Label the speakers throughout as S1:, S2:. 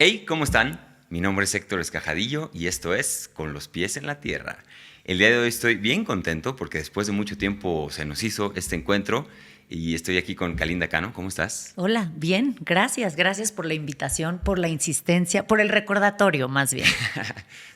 S1: Hey, ¿cómo están? Mi nombre es Héctor Escajadillo y esto es Con los pies en la tierra. El día de hoy estoy bien contento porque después de mucho tiempo se nos hizo este encuentro y estoy aquí con Kalinda Cano. ¿Cómo estás?
S2: Hola, bien, gracias, gracias por la invitación, por la insistencia, por el recordatorio más bien.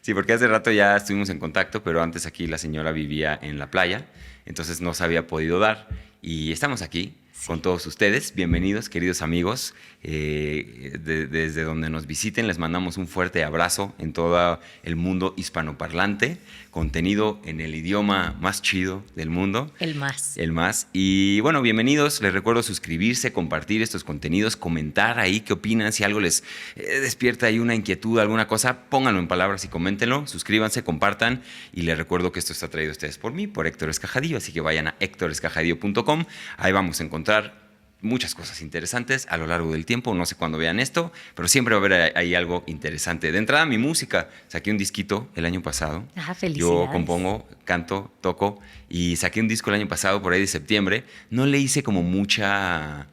S1: Sí, porque hace rato ya estuvimos en contacto, pero antes aquí la señora vivía en la playa, entonces no se había podido dar y estamos aquí con
S2: Sí.
S1: todos ustedes. Bienvenidos, queridos amigos. Desde donde nos visiten, les mandamos un fuerte abrazo en todo el mundo hispanoparlante, contenido en el idioma más chido del mundo.
S2: El más.
S1: El más. Y bueno, bienvenidos. Les recuerdo suscribirse, compartir estos contenidos, comentar ahí qué opinan. Si algo les despierta ahí una inquietud, alguna cosa, pónganlo en palabras y coméntenlo. Suscríbanse, compartan. Y les recuerdo que esto está traído a ustedes por mí, por Héctor Escajadillo. Así que vayan a héctorescajadillo.com. Ahí vamos a encontrar muchas cosas interesantes a lo largo del tiempo. No sé cuándo vean esto, pero siempre va a haber ahí algo interesante. De entrada, mi música. Saqué un disquito el año pasado.
S2: Ah,
S1: Yo
S2: felicidades.
S1: compongo, canto, toco y saqué un disco el año pasado, por ahí de septiembre. No le hice como mucha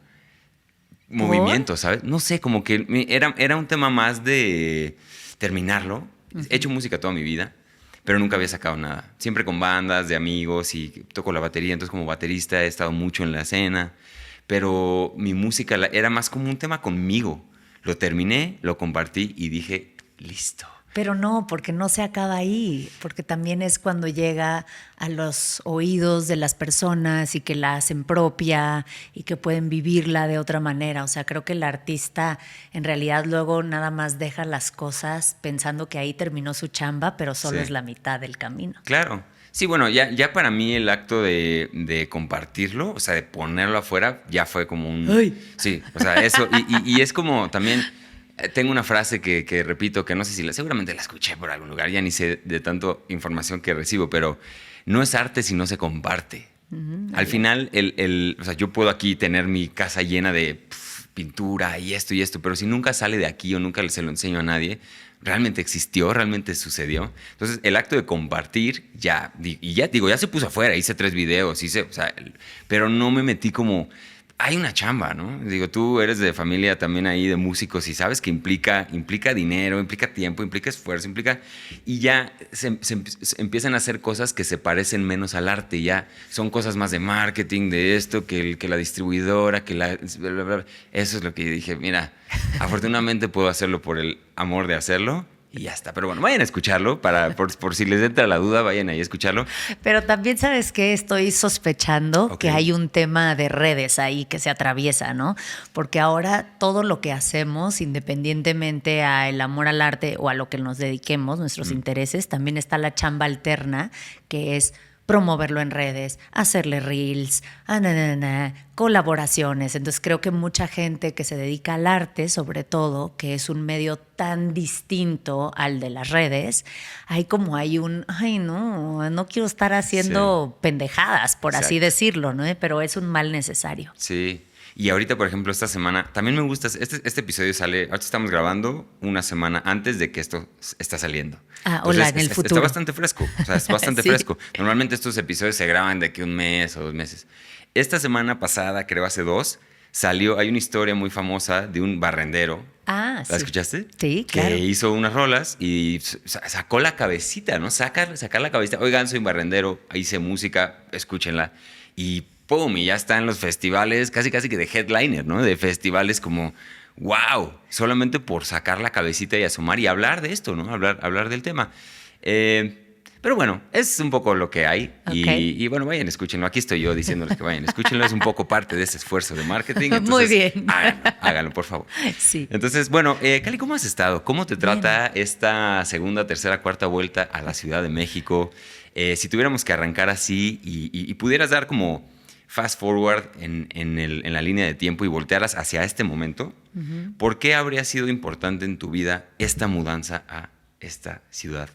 S2: ¿Por?
S1: movimiento, ¿sabes? No sé, como que era un tema más de terminarlo. He
S2: Ujú.
S1: hecho música toda mi vida, pero nunca había sacado nada. Siempre con bandas de amigos y toco la batería, entonces como baterista he estado mucho en la escena, pero mi música era más como un tema conmigo. Lo terminé, lo compartí y dije, listo.
S2: Pero no, porque no se acaba ahí, porque también es cuando llega a los oídos de las personas y que la hacen propia y que pueden vivirla de otra manera. O sea, creo que el artista en realidad luego nada más deja las cosas pensando que ahí terminó su chamba, pero solo es
S1: Sí.
S2: la mitad del camino.
S1: Claro. Sí, bueno, ya para mí el acto de compartirlo, o sea, de ponerlo afuera, ya fue como un...
S2: ¡Ay!
S1: Sí, o sea, eso. Y es como también, tengo una frase que repito, que no sé si seguramente la escuché por algún lugar, ya ni sé de tanto información que recibo, pero no es arte si no se comparte. Al
S2: Ahí es.
S1: final, o sea, yo puedo aquí tener mi casa llena de pintura y esto, pero si nunca sale de aquí o nunca se lo enseño a nadie, realmente existió, realmente sucedió. Entonces, el acto de compartir, y ya digo, ya se puso afuera, hice 3 videos, o sea, pero no me metí como, hay una chamba, ¿no? Digo, tú eres de familia también ahí de músicos y sabes que implica dinero, implica tiempo, implica esfuerzo, y ya se empiezan a hacer cosas que se parecen menos al arte, ya son cosas más de marketing, de esto, que la distribuidora, que la... bla, bla, bla. Eso es lo que dije, mira, afortunadamente puedo hacerlo por el amor de hacerlo y ya está. Pero bueno, vayan a escucharlo, por si les entra la duda, vayan ahí a escucharlo.
S2: Pero también sabes que estoy sospechando
S1: Ok,
S2: que hay un tema de redes ahí que se atraviesa, ¿no? Porque ahora todo lo que hacemos, independientemente a el amor al arte o a lo que nos dediquemos, nuestros intereses, también está la chamba alterna, que es promoverlo en redes, hacerle reels, colaboraciones. Entonces creo que mucha gente que se dedica al arte, sobre todo, que es un medio tan distinto al de las redes, ay no, no quiero estar
S1: sí,
S2: haciendo pendejadas, por así
S1: exacto.
S2: decirlo, ¿no? Pero es un mal necesario.
S1: Sí. Y ahorita, por ejemplo, esta semana, también me gusta, este episodio sale, ahorita estamos grabando una semana antes de que esto está saliendo.
S2: Ah, hola,
S1: Entonces,
S2: en el
S1: está
S2: futuro.
S1: bastante fresco, o sea, es bastante
S2: Sí.
S1: fresco. Normalmente estos episodios se graban de aquí 1 mes o 2 meses. Esta semana pasada, creo hace 2, salió, hay una historia muy famosa de un barrendero.
S2: Ah,
S1: ¿La
S2: sí.
S1: escuchaste?
S2: Sí,
S1: Que
S2: claro.
S1: hizo unas rolas y sacó la cabecita, ¿no? Sacar la cabecita. Oigan, soy un barrendero, hice música, escúchenla. Y ¡pum! Y ya está en los festivales, casi casi que de headliner, ¿no? De festivales como, wow, solamente por sacar la cabecita y asomar y hablar de esto, ¿no? Hablar del tema. Pero bueno, es un poco lo que hay.
S2: Ok.
S1: Y bueno, vayan, escúchenlo. Aquí estoy yo diciéndoles que vayan, escúchenlo. Es un poco parte de ese esfuerzo de marketing.
S2: Muy
S1: Entonces,
S2: bien.
S1: háganlo, por favor.
S2: Sí.
S1: Entonces, bueno, Cali, ¿cómo has estado? ¿Cómo te
S2: Bien.
S1: trata esta segunda, tercera, cuarta vuelta a la Ciudad de México? Si tuviéramos que arrancar así y pudieras dar como fast forward en la línea de tiempo y voltearas hacia este momento, ¿por qué habría sido importante en tu vida esta mudanza a esta ciudad?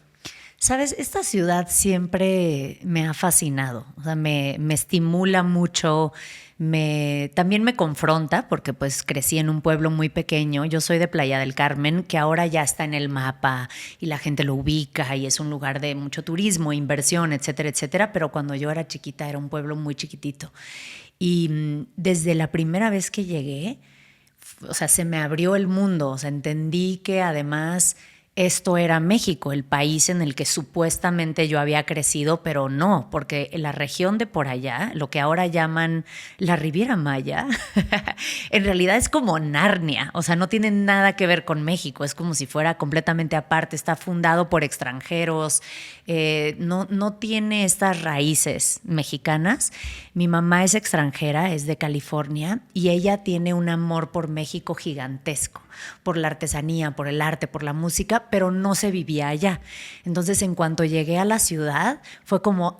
S2: Sabes, esta ciudad siempre me ha fascinado, o sea, me estimula mucho, también me confronta porque pues crecí en un pueblo muy pequeño, yo soy de Playa del Carmen, que ahora ya está en el mapa y la gente lo ubica y es un lugar de mucho turismo, inversión, etcétera, etcétera, pero cuando yo era chiquita era un pueblo muy chiquitito. Y desde la primera vez que llegué, o sea, se me abrió el mundo, o sea, entendí que además esto era México, el país en el que supuestamente yo había crecido, pero no, porque la región de por allá, lo que ahora llaman la Riviera Maya, en realidad es como Narnia, o sea, no tiene nada que ver con México, es como si fuera completamente aparte, está fundado por extranjeros, no tiene estas raíces mexicanas. Mi mamá es extranjera, es de California, y ella tiene un amor por México gigantesco, por la artesanía, por el arte, por la música, pero no se vivía allá. Entonces, en cuanto llegué a la ciudad, fue como,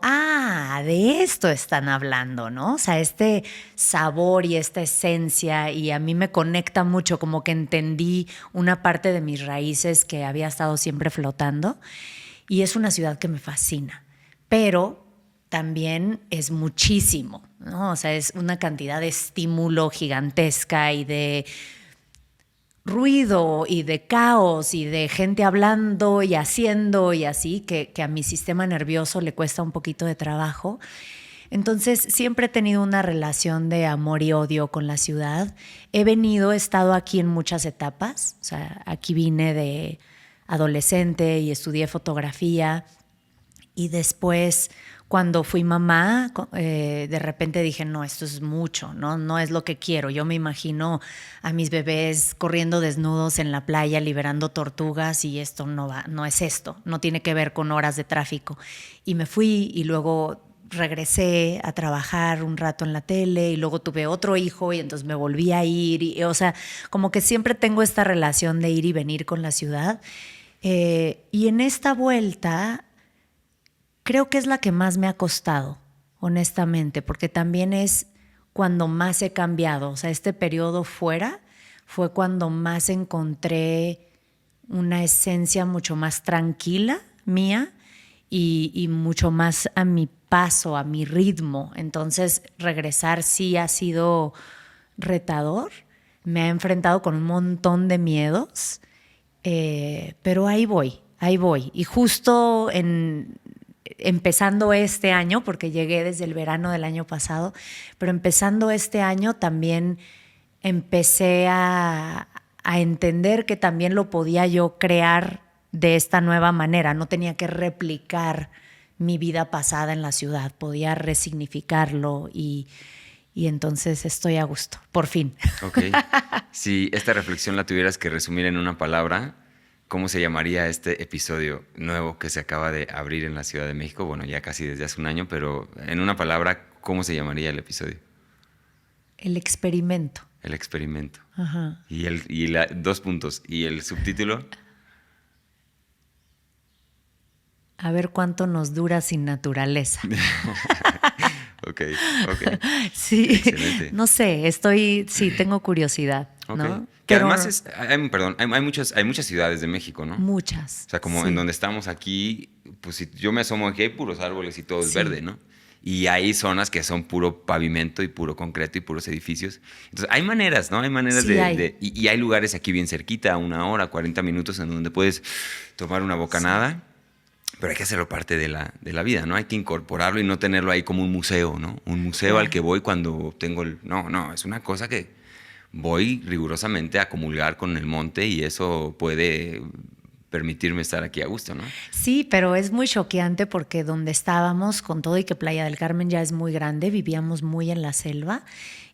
S2: de esto están hablando, ¿no? O sea, este sabor y esta esencia, y a mí me conecta mucho, como que entendí una parte de mis raíces que había estado siempre flotando, y es una ciudad que me fascina, pero también es muchísimo, ¿no? O sea, es una cantidad de estímulo gigantesca y de ruido y de caos y de gente hablando y haciendo y así, que a mi sistema nervioso le cuesta un poquito de trabajo. Entonces, siempre he tenido una relación de amor y odio con la ciudad. He estado aquí en muchas etapas. O sea, aquí vine de adolescente y estudié fotografía. Y después, cuando fui mamá, de repente dije, no, esto es mucho, no es lo que quiero. Yo me imagino a mis bebés corriendo desnudos en la playa, liberando tortugas, y esto no es esto, no tiene que ver con horas de tráfico. Y me fui y luego regresé a trabajar un rato en la tele y luego tuve otro hijo y entonces me volví a ir. O sea, como que siempre tengo esta relación de ir y venir con la ciudad. Y en esta vuelta creo que es la que más me ha costado, honestamente, porque también es cuando más he cambiado. O sea, este periodo fuera fue cuando más encontré una esencia mucho más tranquila mía y mucho más a mi paso, a mi ritmo. Entonces, regresar sí ha sido retador. Me ha enfrentado con un montón de miedos, pero ahí voy. Y justo empezando este año, porque llegué desde el verano del año pasado, pero empezando este año también empecé a entender que también lo podía yo crear de esta nueva manera. No tenía que replicar mi vida pasada en la ciudad, podía resignificarlo y entonces estoy a gusto, por fin.
S1: Ok. Si esta reflexión la tuvieras que resumir en una palabra, ¿cómo se llamaría este episodio nuevo que se acaba de abrir en la Ciudad de México? Bueno, ya casi desde hace un año, pero en una palabra, ¿cómo se llamaría el episodio?
S2: El experimento.
S1: El experimento.
S2: Ajá.
S1: Y 2 puntos. ¿Y el subtítulo?
S2: A ver cuánto nos dura sin naturaleza.
S1: Ok.
S2: Sí,
S1: excelente.
S2: No sé, sí, tengo curiosidad,
S1: Ok.
S2: ¿no?
S1: Que
S2: Pero
S1: además hay muchas ciudades de México, ¿no?
S2: muchas.
S1: O sea, como
S2: sí.
S1: en donde estamos aquí, pues si yo me asomo aquí hay puros árboles y todo es
S2: Sí.
S1: verde, ¿no? Y hay zonas que son puro pavimento y puro concreto y puros edificios. Entonces, hay maneras, ¿no? Hay maneras
S2: Sí, hay.
S1: y hay lugares aquí bien cerquita, a 1 hora, 40 minutos, en donde puedes tomar una bocanada. Sí. Pero hay que hacerlo parte de la vida, ¿no? Hay que incorporarlo y no tenerlo ahí como un museo, ¿no? Un museo al que voy cuando tengo el... No, es una cosa que voy rigurosamente a comulgar con el monte y eso puede permitirme estar aquí a gusto, ¿no?
S2: Sí, pero es muy choqueante porque donde estábamos, con todo y que Playa del Carmen ya es muy grande, vivíamos muy en la selva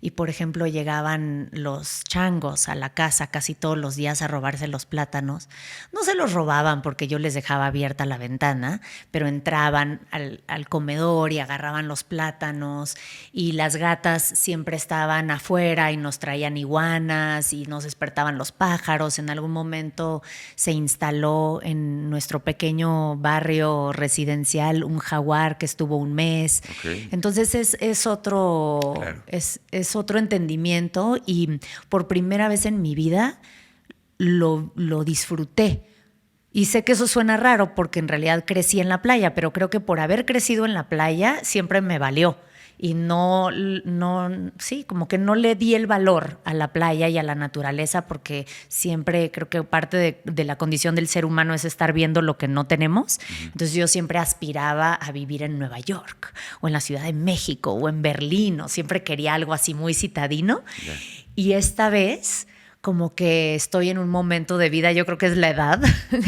S2: y, por ejemplo, llegaban los changos a la casa casi todos los días a robarse los plátanos. No se los robaban porque yo les dejaba abierta la ventana, pero entraban al comedor y agarraban los plátanos y las gatas siempre estaban afuera y nos traían iguanas y nos despertaban los pájaros. En algún momento se instaló en nuestro pequeño barrio residencial un jaguar que estuvo 1 mes.
S1: Okay.
S2: Entonces es otro,
S1: claro.
S2: es otro entendimiento y por primera vez en mi vida lo disfruté. Y sé que eso suena raro porque en realidad crecí en la playa, pero creo que por haber crecido en la playa siempre me valió. Y sí, como que no le di el valor a la playa y a la naturaleza porque siempre creo que parte de la condición del ser humano es estar viendo lo que no tenemos. Uh-huh. Entonces yo siempre aspiraba a vivir en Nueva York o en la Ciudad de México o en Berlín, o siempre quería algo así muy citadino. Yeah. Y esta vez como que estoy en un momento de vida, yo creo que es la edad,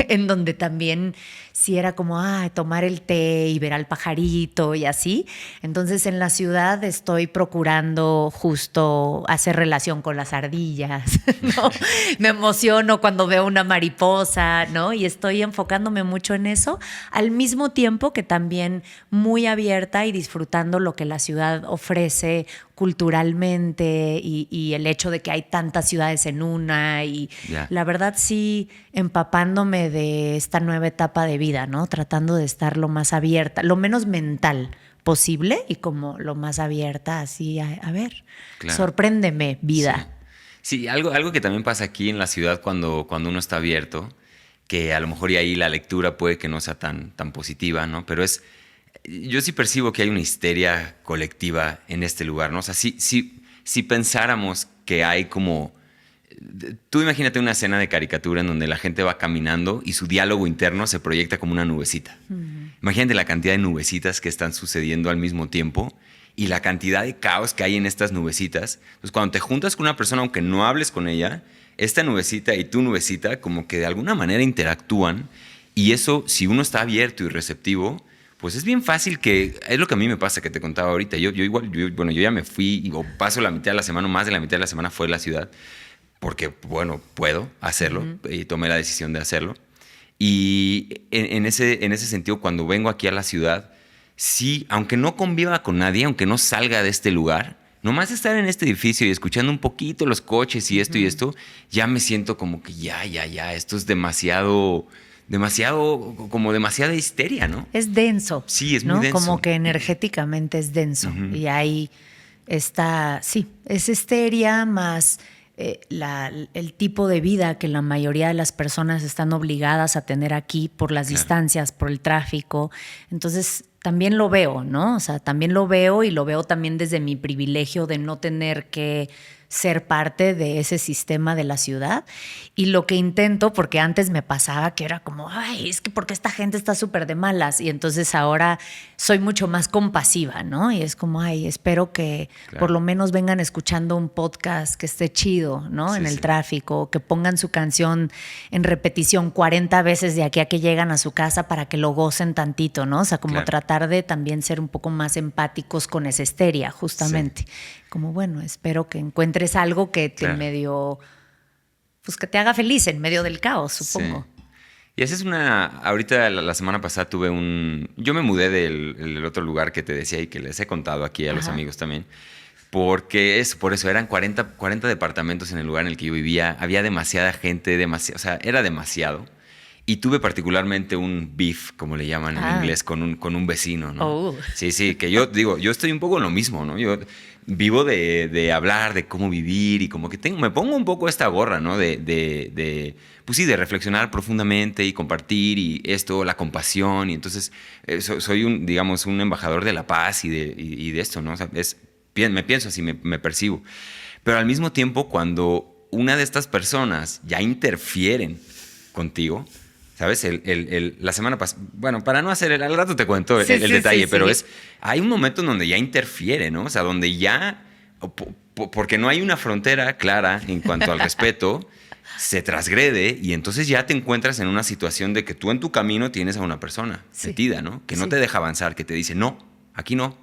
S2: en donde también sí era como tomar el té y ver al pajarito y así. Entonces en la ciudad estoy procurando justo hacer relación con las ardillas, ¿no? Me emociono cuando veo una mariposa, ¿no? Y estoy enfocándome mucho en eso, al mismo tiempo que también muy abierta y disfrutando lo que la ciudad ofrece culturalmente y el hecho de que hay tantas ciudades en una y la verdad sí empapándome de esta nueva etapa de vida, ¿no? Tratando de estar lo más abierta, lo menos mental posible y como lo más abierta así a ver, claro. Sorpréndeme, vida.
S1: Sí, algo que también pasa aquí en la ciudad cuando uno está abierto, que a lo mejor y ahí la lectura puede que no sea tan positiva, ¿no? Pero yo sí percibo que hay una histeria colectiva en este lugar, ¿no? O sea, si pensáramos que hay como... Tú imagínate una escena de caricatura en donde la gente va caminando y su diálogo interno se proyecta como una nubecita. Imagínate la cantidad de nubecitas que están sucediendo al mismo tiempo y la cantidad de caos que hay en estas nubecitas. Entonces, cuando te juntas con una persona, aunque no hables con ella, esta nubecita y tu nubecita como que de alguna manera interactúan y eso, si uno está abierto y receptivo, pues es bien fácil que... Es lo que a mí me pasa, que te contaba ahorita. Yo ya me fui o paso la mitad de la semana, más de la mitad de la semana fuera de la ciudad, porque, bueno, puedo hacerlo y tomé la decisión de hacerlo. Y en ese sentido, cuando vengo aquí a la ciudad, sí, aunque no conviva con nadie, aunque no salga de este lugar, nomás estar en este edificio y escuchando un poquito los coches y esto y esto, ya me siento como que ya, esto es demasiada histeria, ¿no?
S2: Es denso.
S1: Sí, es muy denso.
S2: Como que energéticamente es denso. Y ahí está, sí, es histeria más... el tipo de vida que la mayoría de las personas están obligadas a tener aquí por las distancias, por el tráfico. Entonces, también lo veo, ¿no? O sea, también lo veo y lo veo también desde mi privilegio de no tener que ser parte de ese sistema de la ciudad. Y lo que intento, porque antes me pasaba que era como, es que porque esta gente está súper de malas. Y entonces ahora soy mucho más compasiva, ¿no? Y es como, espero que por lo menos vengan escuchando un podcast que esté chido, ¿no? En el tráfico, que pongan su canción en repetición 40 veces de aquí a que llegan a su casa para que lo gocen tantito, ¿no? O sea, como tratar de también ser un poco más empáticos con esa histeria, justamente. Como, bueno, espero que encuentres algo que te medio, pues que te haga feliz en medio del caos, supongo.
S1: Sí. Y esa es ahorita la semana pasada yo me mudé del otro lugar que te decía y que les he contado aquí a los amigos también, porque por eso eran 40 departamentos en el lugar en el que yo vivía, había demasiada gente, o sea, era demasiado. Y tuve particularmente un beef, como le llaman en inglés, con un vecino, ¿no? Sí, que yo digo, yo estoy un poco en lo mismo, ¿no? Yo vivo de hablar de cómo vivir y como que me pongo un poco esta gorra, ¿no? Pues sí, de reflexionar profundamente y compartir y esto, la compasión. Y entonces soy un embajador de la paz y de esto, ¿no? O sea, me pienso así, me percibo. Pero al mismo tiempo, cuando una de estas personas ya interfieren contigo, ¿sabes? La semana pasada, bueno, para no hacer al rato te cuento el detalle, pero hay un momento en donde ya interfiere, ¿no? O sea, donde ya, porque no hay una frontera clara en cuanto al respeto, se transgrede y entonces ya te encuentras en una situación de que tú en tu camino tienes a una persona metida, ¿no? Que no te deja avanzar, que te dice, no, aquí no.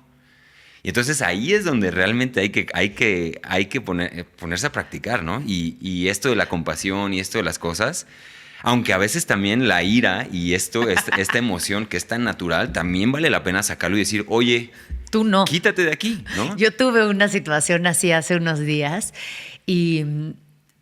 S1: Y entonces ahí es donde realmente hay que ponerse a practicar, ¿no? Y esto de la compasión y esto de las cosas, aunque a veces también la ira y esta emoción que es tan natural, también vale la pena sacarlo y decir, oye,
S2: tú no.
S1: Quítate de aquí, ¿no?
S2: Yo tuve una situación así hace unos días y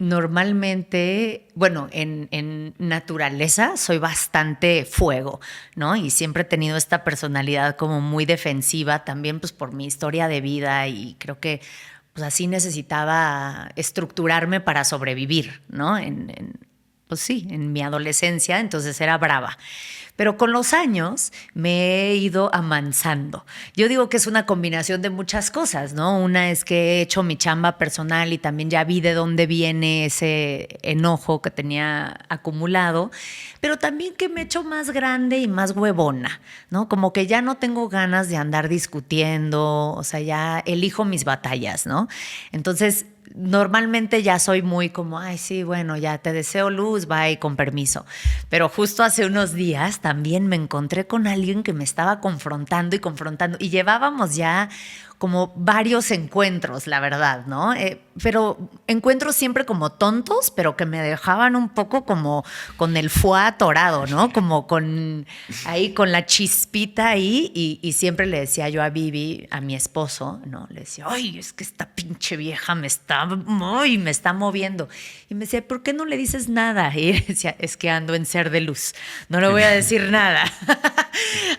S2: normalmente, bueno, en naturaleza soy bastante fuego, ¿no? Y siempre he tenido esta personalidad como muy defensiva también pues por mi historia de vida y creo que pues así necesitaba estructurarme para sobrevivir, ¿no? Pues sí, en mi adolescencia, entonces era brava. Pero con los años me he ido amansando. Yo digo que es una combinación de muchas cosas, ¿no? Una es que he hecho mi chamba personal y también ya vi de dónde viene ese enojo que tenía acumulado, pero también que me he hecho más grande y más huevona, ¿no? Como que ya no tengo ganas de andar discutiendo, o sea, ya elijo mis batallas, ¿no? Entonces, normalmente ya soy muy como, ay, sí, bueno, ya te deseo luz, bye, con permiso. Pero justo hace unos días también me encontré con alguien que me estaba confrontando y llevábamos ya como varios encuentros, la verdad, ¿no? Pero encuentros siempre como tontos, pero que me dejaban un poco como con el foie atorado, ¿no? Como con ahí, con la chispita ahí, y siempre le decía yo a Vivi, a mi esposo, ¿no? Le decía, ay, es que esta pinche vieja me está moviendo. Y me decía, ¿por qué no le dices nada? Y él decía, es que ando en ser de luz, no le voy a decir nada.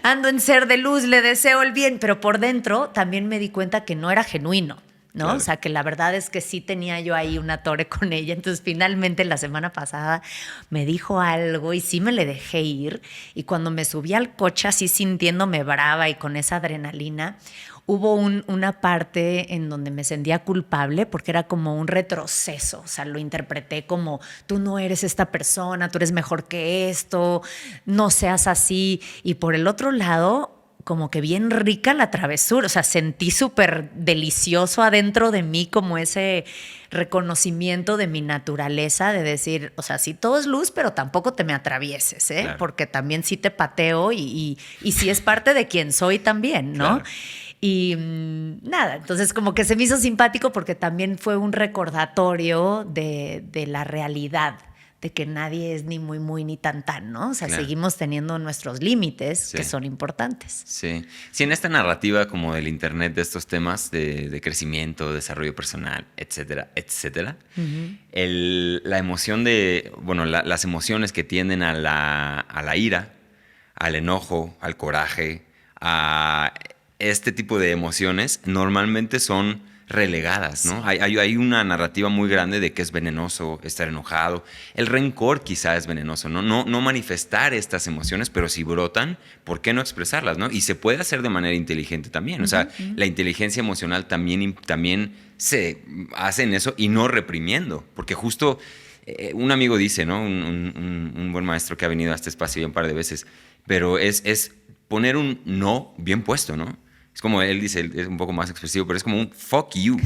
S2: Ando en ser de luz, le deseo el bien, pero por dentro también me di cuenta que no era genuino, ¿no?
S1: Claro.
S2: O sea, que la verdad es que sí tenía yo ahí una torre con ella. Entonces, finalmente, la semana pasada me dijo algo y sí me le dejé ir. Y cuando me subí al coche, así sintiéndome brava y con esa adrenalina, hubo una parte en donde me sentía culpable porque era como un retroceso. O sea, lo interpreté como, tú no eres esta persona, tú eres mejor que esto, no seas así. Y por el otro lado, como que bien rica la travesura, o sea, sentí súper delicioso adentro de mí como ese reconocimiento de mi naturaleza, de decir, o sea, sí todo es luz, pero tampoco te me atravieses, ¿eh?
S1: Claro.
S2: Porque también sí te pateo y sí es parte de quien soy también, ¿no?
S1: Claro.
S2: Y nada, entonces como que se me hizo simpático porque también fue un recordatorio de la realidad, de que nadie es ni muy ni tan, ¿no? O sea,
S1: Claro.
S2: seguimos teniendo nuestros límites
S1: Sí.
S2: que son importantes.
S1: Sí. Sí, en esta narrativa como del internet de estos temas de crecimiento, desarrollo personal, etcétera, etcétera, la emoción las emociones que tienden a la ira, al enojo, al coraje, a este tipo de emociones normalmente son relegadas, ¿no?
S2: Sí.
S1: Hay una narrativa muy grande de que es venenoso estar enojado. El rencor quizá es venenoso, ¿no? No manifestar estas emociones, pero si brotan, ¿por qué no expresarlas, no? Y se puede hacer de manera inteligente también. O sea, la inteligencia emocional también se hace en eso y no reprimiendo, porque justo un amigo dice, ¿no? Un buen maestro que ha venido a este espacio ya un par de veces, pero es poner un no bien puesto, ¿no? Es como él dice, es un poco más expresivo, pero es como un fuck you.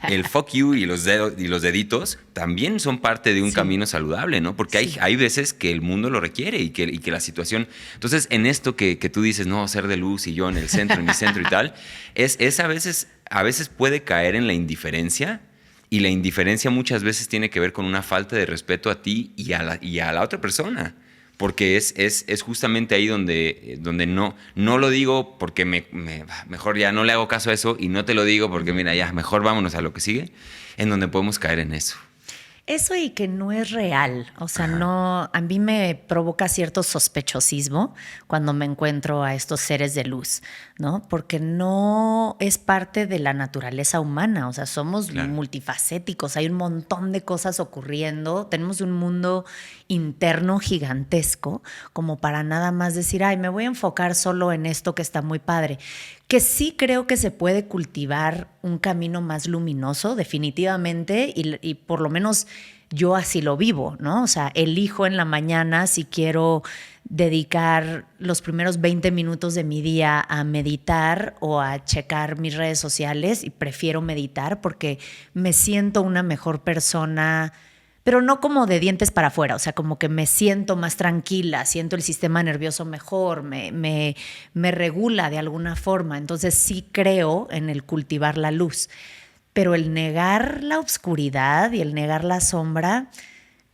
S1: El fuck you y los dedos y los deditos también son parte de un camino saludable, ¿no? Porque hay veces que el mundo lo requiere y que la situación... Entonces, en esto que tú dices, no, ser de luz y yo en el centro, en mi centro y tal, es a veces puede caer en la indiferencia. Y la indiferencia muchas veces tiene que ver con una falta de respeto a ti y a la otra persona. Porque es justamente ahí donde no lo digo porque mejor ya no le hago caso a eso y no te lo digo porque mira, ya mejor vámonos a lo que sigue, en donde podemos caer en eso.
S2: Eso y que no es real, o sea, no, a mí me provoca cierto sospechosismo cuando me encuentro a estos seres de luz, ¿no? Porque no es parte de la naturaleza humana, o sea, somos multifacéticos, hay un montón de cosas ocurriendo, tenemos un mundo interno gigantesco como para nada más decir, ay, me voy a enfocar solo en esto que está muy padre. Que sí creo que se puede cultivar un camino más luminoso, definitivamente, y por lo menos yo así lo vivo, ¿no? O sea, elijo en la mañana si quiero dedicar los primeros 20 minutos de mi día a meditar o a checar mis redes sociales, y prefiero meditar porque me siento una mejor persona, pero no como de dientes para afuera, o sea, como que me siento más tranquila, siento el sistema nervioso mejor, me regula de alguna forma. Entonces sí creo en el cultivar la luz, pero el negar la oscuridad y el negar la sombra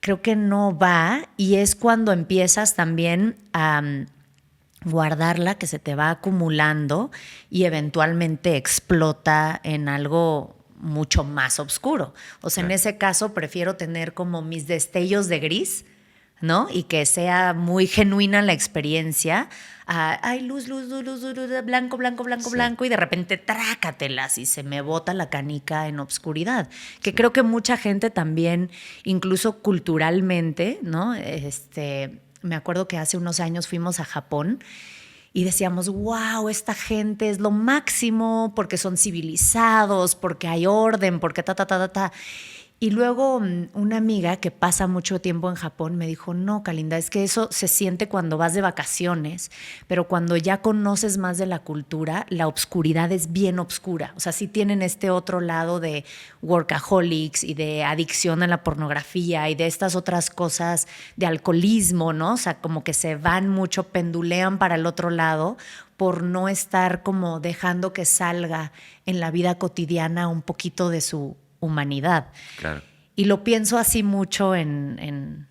S2: creo que no va, y es cuando empiezas también a guardarla, que se te va acumulando y eventualmente explota en algo mucho más oscuro. O sea, en ese caso prefiero tener como mis destellos de gris, ¿no? Y que sea muy genuina la experiencia. Ay, luz, blanco, blanco, y de repente trácatelas y se me bota la canica en obscuridad. Que creo que mucha gente también, incluso culturalmente, ¿no? Me acuerdo que hace unos años fuimos a Japón y decíamos, wow, esta gente es lo máximo porque son civilizados, porque hay orden, porque ta. Y luego una amiga que pasa mucho tiempo en Japón me dijo, no, Kalinda, es que eso se siente cuando vas de vacaciones, pero cuando ya conoces más de la cultura, la obscuridad es bien obscura. O sea, sí tienen este otro lado de workaholics y de adicción a la pornografía y de estas otras cosas de alcoholismo, ¿no? O sea, como que se van mucho, pendulean para el otro lado por no estar como dejando que salga en la vida cotidiana un poquito de su humanidad.
S1: Claro.
S2: Y lo pienso así mucho en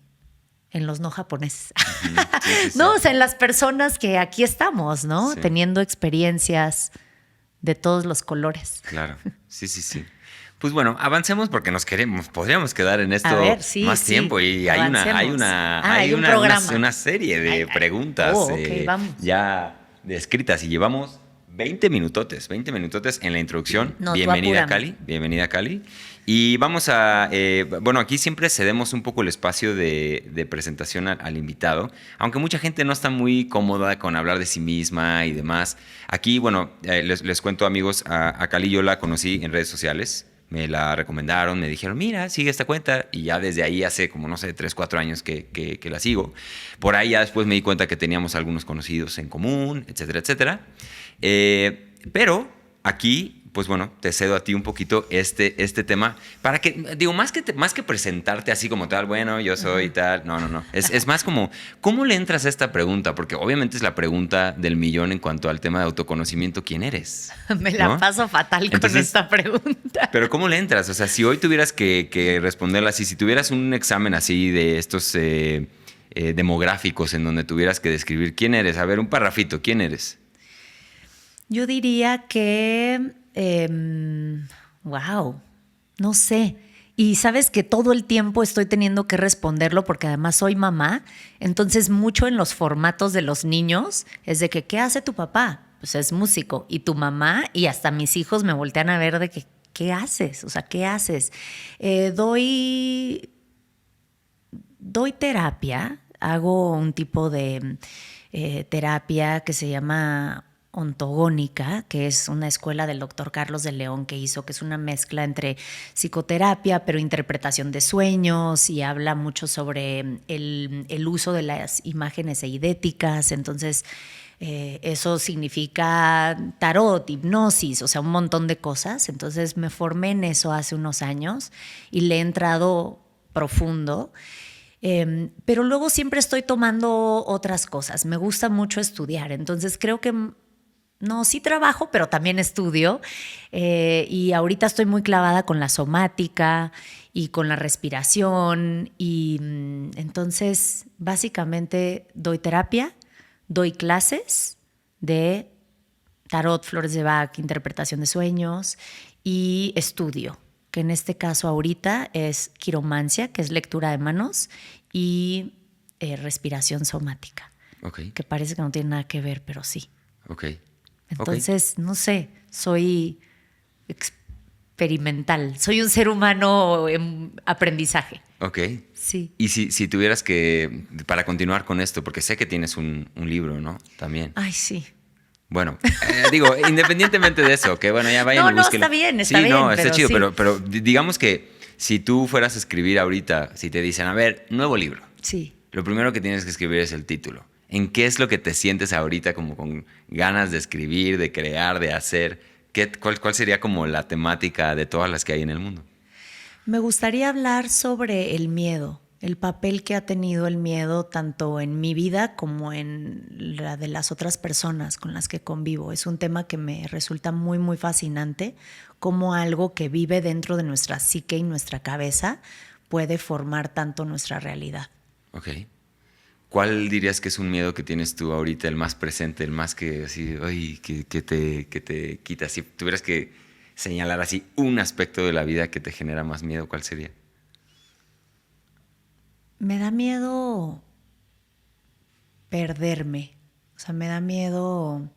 S2: los no japoneses.
S1: Sí, sí, sí.
S2: No, o sea, en las personas que aquí estamos, ¿no?
S1: Sí.
S2: Teniendo experiencias de todos los colores.
S1: Claro, sí, sí, sí. Pues bueno, avancemos porque nos queremos, podríamos quedar en esto
S2: A ver, sí,
S1: más
S2: sí,
S1: tiempo y hay
S2: avancemos.
S1: hay
S2: un programa.
S1: una serie de
S2: Ay,
S1: preguntas
S2: ok, vamos.
S1: ya descritas y llevamos 20 minutotes en la introducción.
S2: No, tú
S1: Bienvenida,
S2: apúrame.
S1: Cali, bienvenida, Cali. Y vamos a, bueno, aquí siempre cedemos un poco el espacio de presentación al invitado, aunque mucha gente no está muy cómoda con hablar de sí misma y demás. Aquí, bueno, les cuento, amigos, a Cali yo la conocí en redes sociales, me la recomendaron, me dijeron, mira, sigue esta cuenta, y ya desde ahí hace como, no sé, 3, 4 años que la sigo. Por ahí ya después me di cuenta que teníamos algunos conocidos en común, etcétera, etcétera. Pero aquí, pues bueno, te cedo a ti un poquito este tema para que, digo, más que presentarte así como tal, bueno, yo soy tal, no. Es más como, ¿cómo le entras a esta pregunta? Porque obviamente es la pregunta del millón en cuanto al tema de autoconocimiento, ¿quién eres?
S2: Me la
S1: ¿No?
S2: paso fatal con
S1: Entonces,
S2: esta pregunta.
S1: Pero ¿cómo le entras? O sea, si hoy tuvieras que responderla así, si tuvieras un examen así de estos demográficos en donde tuvieras que describir quién eres, a ver, un parrafito, ¿quién eres?
S2: Yo diría que, wow, no sé. Y sabes que todo el tiempo estoy teniendo que responderlo porque además soy mamá. Entonces mucho en los formatos de los niños es de que, ¿qué hace tu papá? Pues es músico. Y tu mamá y hasta mis hijos me voltean a ver de que, ¿qué haces? O sea, ¿qué haces? Doy terapia, hago un tipo de terapia que se llama ontogónica, que es una escuela del doctor Carlos de León que hizo, que es una mezcla entre psicoterapia, pero interpretación de sueños, y habla mucho sobre el uso de las imágenes eidéticas. Entonces, eso significa tarot, hipnosis, o sea, un montón de cosas. Entonces me formé en eso hace unos años y le he entrado profundo. Pero luego siempre estoy tomando otras cosas. Me gusta mucho estudiar, entonces creo que no, sí trabajo, pero también estudio. Y ahorita estoy muy clavada con la somática y con la respiración. Y entonces, básicamente, doy terapia, doy clases de tarot, flores de Bach, interpretación de sueños y estudio, que en este caso ahorita es quiromancia, que es lectura de manos, y respiración somática,
S1: Ok,
S2: que parece que no tiene nada que ver, pero sí.
S1: ok.
S2: Entonces, no sé, soy experimental, soy un ser humano en aprendizaje.
S1: Ok.
S2: Sí.
S1: Y si tuvieras que, para continuar con esto, porque sé que tienes un libro, ¿no? También.
S2: Ay, sí.
S1: Bueno, digo, independientemente de eso, que bueno, ya vayan y
S2: No,
S1: búsquenlo.
S2: está bien,
S1: Sí, no, está
S2: pero
S1: chido,
S2: sí.
S1: pero digamos que si tú fueras a escribir ahorita, si te dicen, a ver, nuevo libro,
S2: Sí.
S1: lo primero que tienes que escribir es el título. ¿En qué es lo que te sientes ahorita como con ganas de escribir, de crear, de hacer? ¿Cuál sería como la temática de todas las que hay en el mundo?
S2: Me gustaría hablar sobre el miedo, el papel que ha tenido el miedo tanto en mi vida como en la de las otras personas con las que convivo. Es un tema que me resulta muy, muy fascinante, cómo algo que vive dentro de nuestra psique y nuestra cabeza puede formar tanto nuestra realidad.
S1: Ok. ¿Cuál dirías que es un miedo que tienes tú ahorita, el más presente, el más que así, ay, que te quita? Si tuvieras que señalar así un aspecto de la vida que te genera más miedo, ¿cuál sería?
S2: Me da miedo perderme, o sea, me da miedo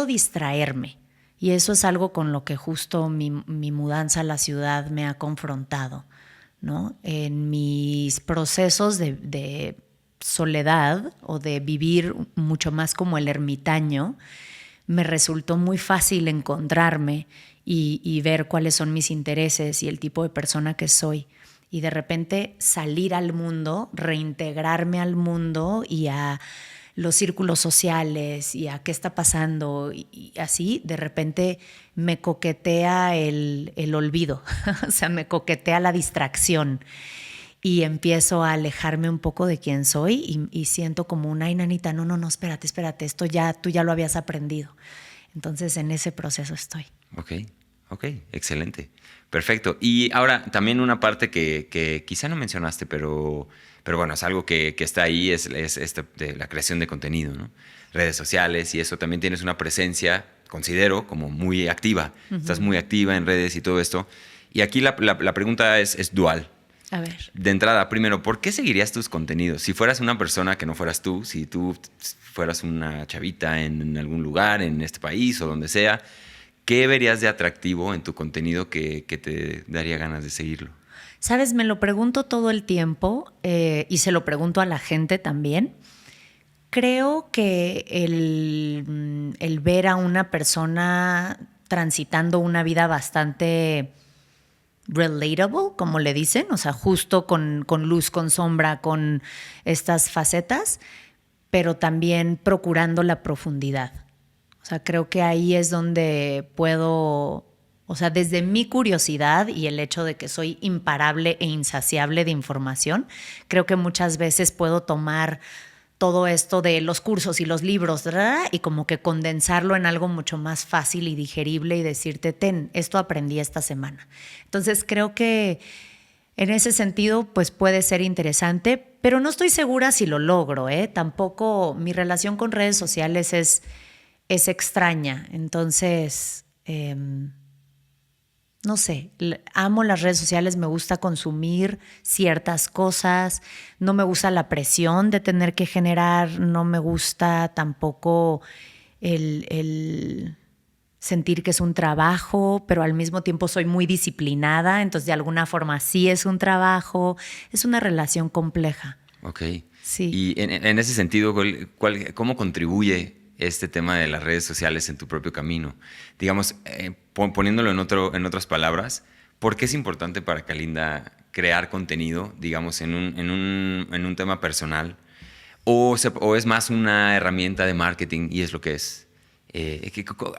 S2: distraerme. Y eso es algo con lo que justo mi mudanza a la ciudad me ha confrontado, ¿no? En mis procesos de soledad o de vivir mucho más como el ermitaño, me resultó muy fácil encontrarme y ver cuáles son mis intereses y el tipo de persona que soy. Y de repente salir al mundo, reintegrarme al mundo y a los círculos sociales y a qué está pasando y así, de repente me coquetea el olvido, o sea, me coquetea la distracción y empiezo a alejarme un poco de quién soy y siento como una, ay, nanita, no, espérate, esto ya, tú ya lo habías aprendido. Entonces en ese proceso estoy.
S1: Ok, excelente. Perfecto. Y ahora también una parte que quizá no mencionaste, pero bueno, es algo que está ahí, es de la creación de contenido, ¿no? Redes sociales y eso, también tienes una presencia, considero, como muy activa. Estás muy activa en redes y todo esto. Y aquí la pregunta es dual.
S2: A ver.
S1: De entrada, primero, ¿por qué seguirías tus contenidos? Si fueras una persona que no fueras tú, si tú fueras una chavita en algún lugar, en este país o donde sea, ¿qué verías de atractivo en tu contenido que te daría ganas de seguirlo?
S2: Sabes, me lo pregunto todo el tiempo y se lo pregunto a la gente también. Creo que el ver a una persona transitando una vida bastante relatable, como le dicen, o sea, justo con luz, con sombra, con estas facetas, pero también procurando la profundidad. O sea, creo que ahí es donde puedo, o sea, desde mi curiosidad y el hecho de que soy imparable e insaciable de información, creo que muchas veces puedo tomar todo esto de los cursos y los libros y como que condensarlo en algo mucho más fácil y digerible y decirte, esto aprendí esta semana. Entonces creo que en ese sentido pues puede ser interesante, pero no estoy segura si lo logro, ¿eh? Tampoco mi relación con redes sociales es extraña, entonces no sé, amo las redes sociales, me gusta consumir ciertas cosas, no me gusta la presión de tener que generar, no me gusta tampoco el sentir que es un trabajo, pero al mismo tiempo soy muy disciplinada, entonces de alguna forma sí es un trabajo, es una relación compleja.
S1: Ok.
S2: Sí.
S1: Y en ese sentido, ¿cómo contribuye este tema de las redes sociales en tu propio camino? Digamos, poniéndolo en otras palabras, ¿por qué es importante para Kalinda crear contenido, digamos, en un tema personal? ¿O es más una herramienta de marketing y es lo que es?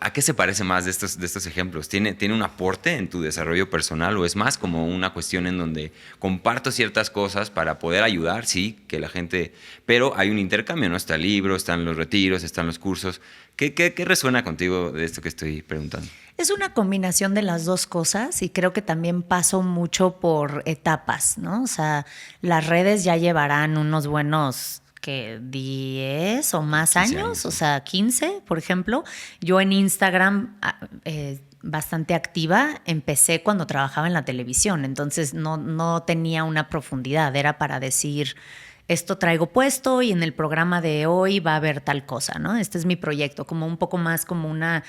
S1: ¿A qué se parece más de estos ejemplos? ¿Tiene un aporte en tu desarrollo personal o es más como una cuestión en donde comparto ciertas cosas para poder ayudar? Sí, que la gente... Pero hay un intercambio, ¿no? Está el libro, están los retiros, están los cursos. ¿Qué resuena contigo de esto que estoy preguntando?
S2: Es una combinación de las dos cosas y creo que también paso mucho por etapas, ¿no? O sea, las redes ya llevarán unos buenos... que 10 o más años, o sea, 15, por ejemplo. Yo en Instagram, bastante activa, empecé cuando trabajaba en la televisión, entonces no tenía una profundidad, era para decir, esto traigo puesto y en el programa de hoy va a haber tal cosa, ¿no? Este es mi proyecto, como un poco más como una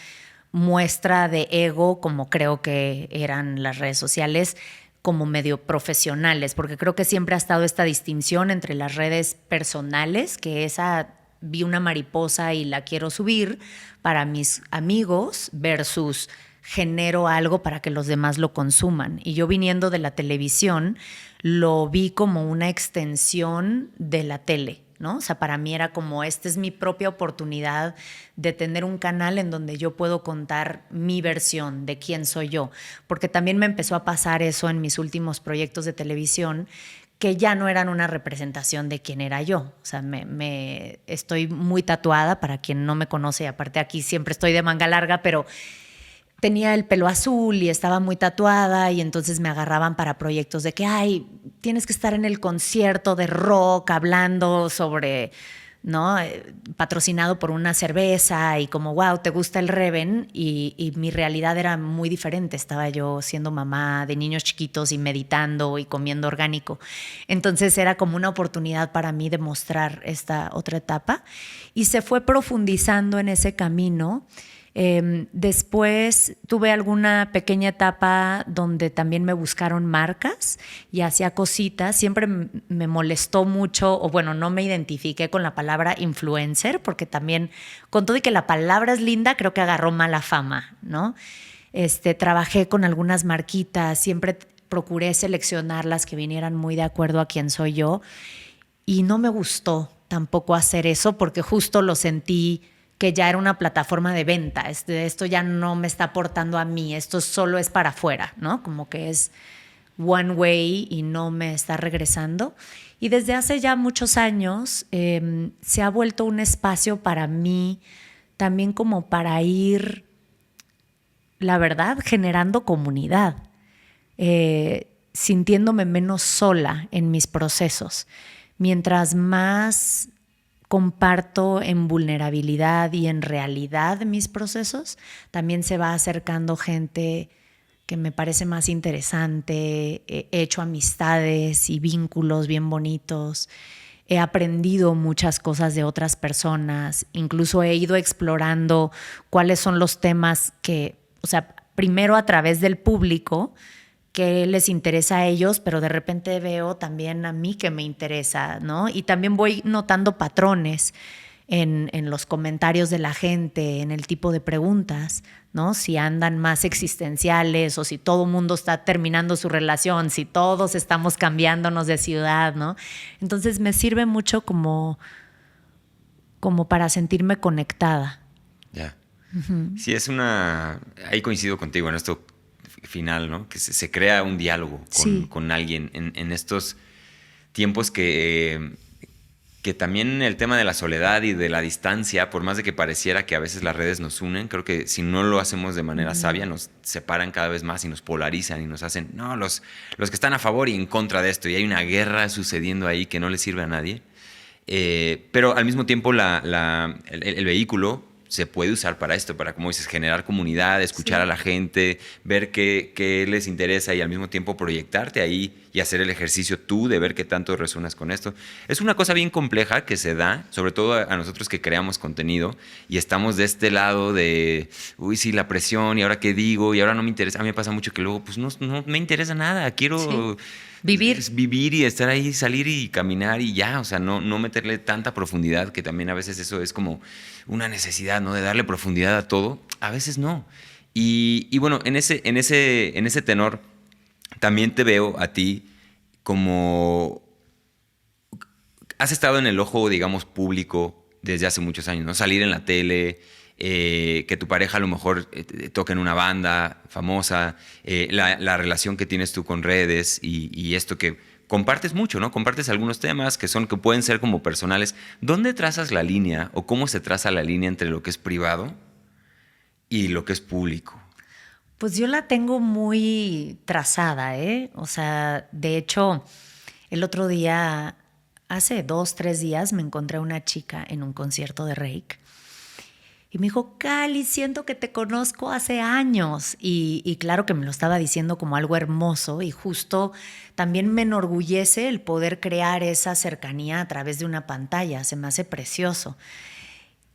S2: muestra de ego, como creo que eran las redes sociales, como medio profesionales, porque creo que siempre ha estado esta distinción entre las redes personales, que vi una mariposa y la quiero subir para mis amigos, versus genero algo para que los demás lo consuman. Y yo viniendo de la televisión, lo vi como una extensión de la tele, ¿no? O sea, para mí era como, esta es mi propia oportunidad de tener un canal en donde yo puedo contar mi versión de quién soy yo, porque también me empezó a pasar eso en mis últimos proyectos de televisión, que ya no eran una representación de quién era yo. O sea, estoy muy tatuada, para quien no me conoce, aparte aquí siempre estoy de manga larga, pero tenía el pelo azul y estaba muy tatuada y entonces me agarraban para proyectos de que, ay, tienes que estar en el concierto de rock hablando sobre, ¿no? Patrocinado por una cerveza y como, wow, ¿te gusta el Reven? Y mi realidad era muy diferente. Estaba yo siendo mamá de niños chiquitos y meditando y comiendo orgánico. Entonces era como una oportunidad para mí de mostrar esta otra etapa y se fue profundizando en ese camino. Después tuve alguna pequeña etapa donde también me buscaron marcas y hacía cositas. Siempre me molestó mucho, o bueno, no me identifiqué con la palabra influencer, porque también, con todo y que la palabra es linda, creo que agarró mala fama, ¿no? Trabajé con algunas marquitas, siempre procuré seleccionar las que vinieran muy de acuerdo a quién soy yo. Y no me gustó tampoco hacer eso porque justo lo sentí que ya era una plataforma de venta. Esto ya no me está aportando a mí, esto solo es para afuera, ¿no? Como que es one way y no me está regresando. Y desde hace ya muchos años se ha vuelto un espacio para mí también como para ir, la verdad, generando comunidad, sintiéndome menos sola en mis procesos. Mientras más comparto en vulnerabilidad y en realidad mis procesos, también se va acercando gente que me parece más interesante. He hecho amistades y vínculos bien bonitos. He aprendido muchas cosas de otras personas. Incluso he ido explorando cuáles son los temas que, o sea, primero a través del público, que les interesa a ellos, pero de repente veo también a mí que me interesa, ¿no? Y también voy notando patrones en los comentarios de la gente, en el tipo de preguntas, ¿no? Si andan más existenciales o si todo el mundo está terminando su relación, si todos estamos cambiándonos de ciudad, ¿no? Entonces me sirve mucho como para sentirme conectada.
S1: Ya. Sí, ahí coincido contigo en esto final, ¿no? Que se crea un diálogo con alguien en estos tiempos que también el tema de la soledad y de la distancia, por más de que pareciera que a veces las redes nos unen, creo que si no lo hacemos de manera sabia, nos separan cada vez más y nos polarizan y nos hacen, no, los que están a favor y en contra de esto, y hay una guerra sucediendo ahí que no le sirve a nadie. Pero al mismo tiempo el vehículo se puede usar para esto, para, como dices, generar comunidad, escuchar a la gente, ver qué les interesa y al mismo tiempo proyectarte ahí y hacer el ejercicio tú de ver qué tanto resuenas con esto. Es una cosa bien compleja que se da, sobre todo a nosotros que creamos contenido y estamos de este lado de, uy, sí, la presión y ahora qué digo y ahora no me interesa. A mí me pasa mucho que luego, pues no me interesa nada, quiero...
S2: Sí. Vivir
S1: y estar ahí, salir y caminar y ya, o sea, no meterle tanta profundidad, que también a veces eso es como una necesidad, ¿no? De darle profundidad a todo, a veces no. Y bueno, en ese tenor también te veo a ti como... Has estado en el ojo, digamos, público desde hace muchos años, ¿no? Salir en la tele... que tu pareja a lo mejor toque en una banda famosa, la relación que tienes tú con redes y esto que compartes mucho, ¿no? Compartes algunos temas que pueden ser como personales. ¿Dónde trazas la línea o cómo se traza la línea entre lo que es privado y lo que es público?
S2: Pues yo la tengo muy trazada, ¿eh? O sea, de hecho, el otro día, hace 2, 3 días, me encontré a una chica en un concierto de Reik. Y me dijo, Cali, siento que te conozco hace años. Y claro que me lo estaba diciendo como algo hermoso y justo también me enorgullece el poder crear esa cercanía a través de una pantalla. Se me hace precioso.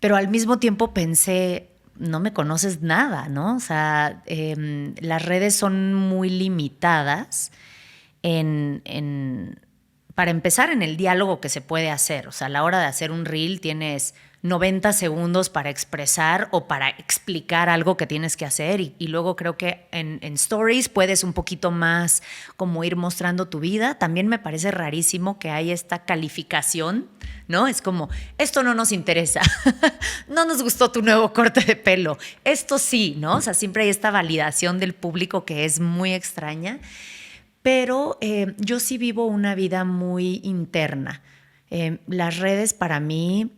S2: Pero al mismo tiempo pensé, no me conoces nada, ¿no? O sea, las redes son muy limitadas para empezar, en el diálogo que se puede hacer. O sea, a la hora de hacer un reel tienes 90 segundos para expresar o para explicar algo que tienes que hacer y luego creo que en stories puedes un poquito más como ir mostrando tu vida. También me parece rarísimo que hay esta calificación, ¿no? Es como, esto no nos interesa, no nos gustó tu nuevo corte de pelo, esto sí, ¿no? O sea, siempre hay esta validación del público que es muy extraña, pero yo sí vivo una vida muy interna. Las redes para mí...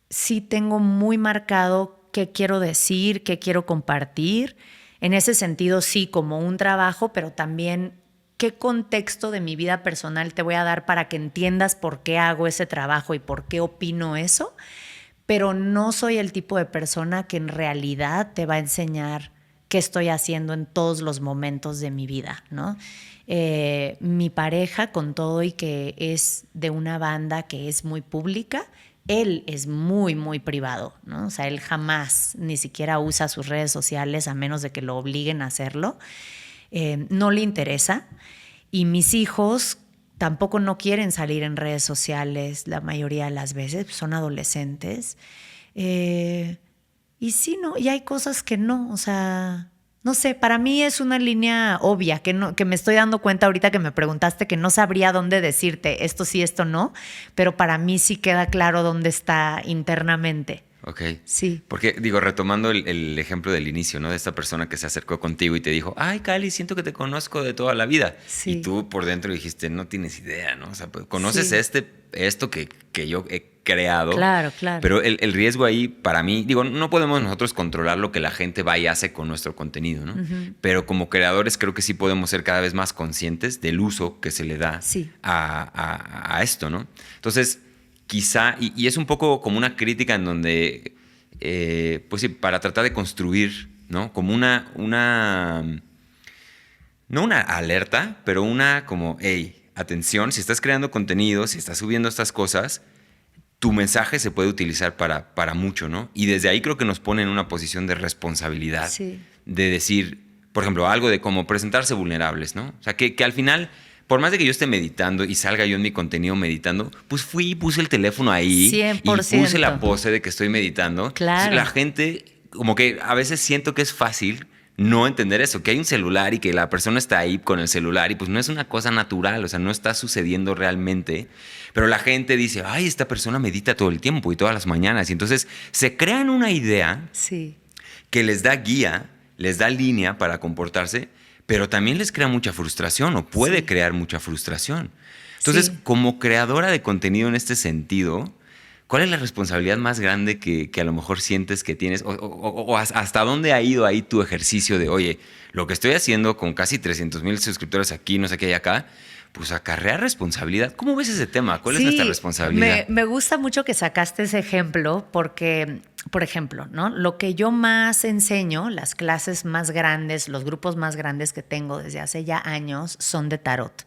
S2: sí tengo muy marcado qué quiero decir, qué quiero compartir. En ese sentido, sí, como un trabajo, pero también qué contexto de mi vida personal te voy a dar para que entiendas por qué hago ese trabajo y por qué opino eso. Pero no soy el tipo de persona que en realidad te va a enseñar qué estoy haciendo en todos los momentos de mi vida, ¿no? Mi pareja, con todo y que es de una banda que es muy pública, él es muy, muy privado, ¿no? O sea, él jamás ni siquiera usa sus redes sociales a menos de que lo obliguen a hacerlo. No le interesa. Y mis hijos tampoco no quieren salir en redes sociales la mayoría de las veces, son adolescentes. Y sí, no, y hay cosas que no, o sea, No sé, para mí es una línea obvia que me estoy dando cuenta ahorita que me preguntaste, que no sabría dónde decirte esto sí, esto no, pero para mí sí queda claro dónde está internamente.
S1: Ok.
S2: Sí.
S1: Porque, digo, retomando el ejemplo del inicio, ¿no? De esta persona que se acercó contigo y te dijo, ay, Cali, siento que te conozco de toda la vida.
S2: Sí.
S1: Y tú por dentro dijiste, no tienes idea, ¿no? O sea, pues, conoces
S2: Sí.
S1: esto que yo he creado.
S2: Claro, claro.
S1: Pero el riesgo ahí, para mí, digo, no podemos nosotros controlar lo que la gente va y hace con nuestro contenido, ¿no?
S2: Ujú.
S1: Pero como creadores creo que sí podemos ser cada vez más conscientes del uso que se le da
S2: Sí.
S1: a esto, ¿no? Entonces, quizá, y es un poco como una crítica en donde, pues sí, para tratar de construir, ¿no? Como no una alerta, pero una como, hey, atención, si estás creando contenido, si estás subiendo estas cosas, tu mensaje se puede utilizar para mucho, ¿no? Y desde ahí creo que nos pone en una posición de responsabilidad,
S2: Sí.
S1: de decir, por ejemplo, algo de cómo presentarse vulnerables, ¿no? O sea, que al final, por más de que yo esté meditando y salga yo en mi contenido meditando, pues fui y puse el teléfono ahí
S2: 100%.
S1: y puse la pose de que estoy meditando.
S2: Claro.
S1: Entonces, la gente, como que a veces siento que es fácil no entender eso, que hay un celular y que la persona está ahí con el celular y pues no es una cosa natural, o sea, no está sucediendo realmente, pero la gente dice, ay, esta persona medita todo el tiempo y todas las mañanas, y entonces se crean una idea
S2: Sí.
S1: que les da guía, les da línea para comportarse, pero también les crea mucha frustración o puede
S2: Sí.
S1: crear mucha frustración. Entonces,
S2: Sí.
S1: como creadora de contenido en este sentido, ¿cuál es la responsabilidad más grande que a lo mejor sientes que tienes? O hasta dónde ha ido ahí tu ejercicio de, oye, lo que estoy haciendo con casi 300,000 suscriptores aquí, no sé qué hay acá, pues acarrea responsabilidad. ¿Cómo ves ese tema? ¿Cuál es nuestra responsabilidad?
S2: Me gusta mucho que sacaste ese ejemplo porque, por ejemplo, ¿no? Lo que yo más enseño, las clases más grandes, los grupos más grandes que tengo desde hace ya años son de tarot.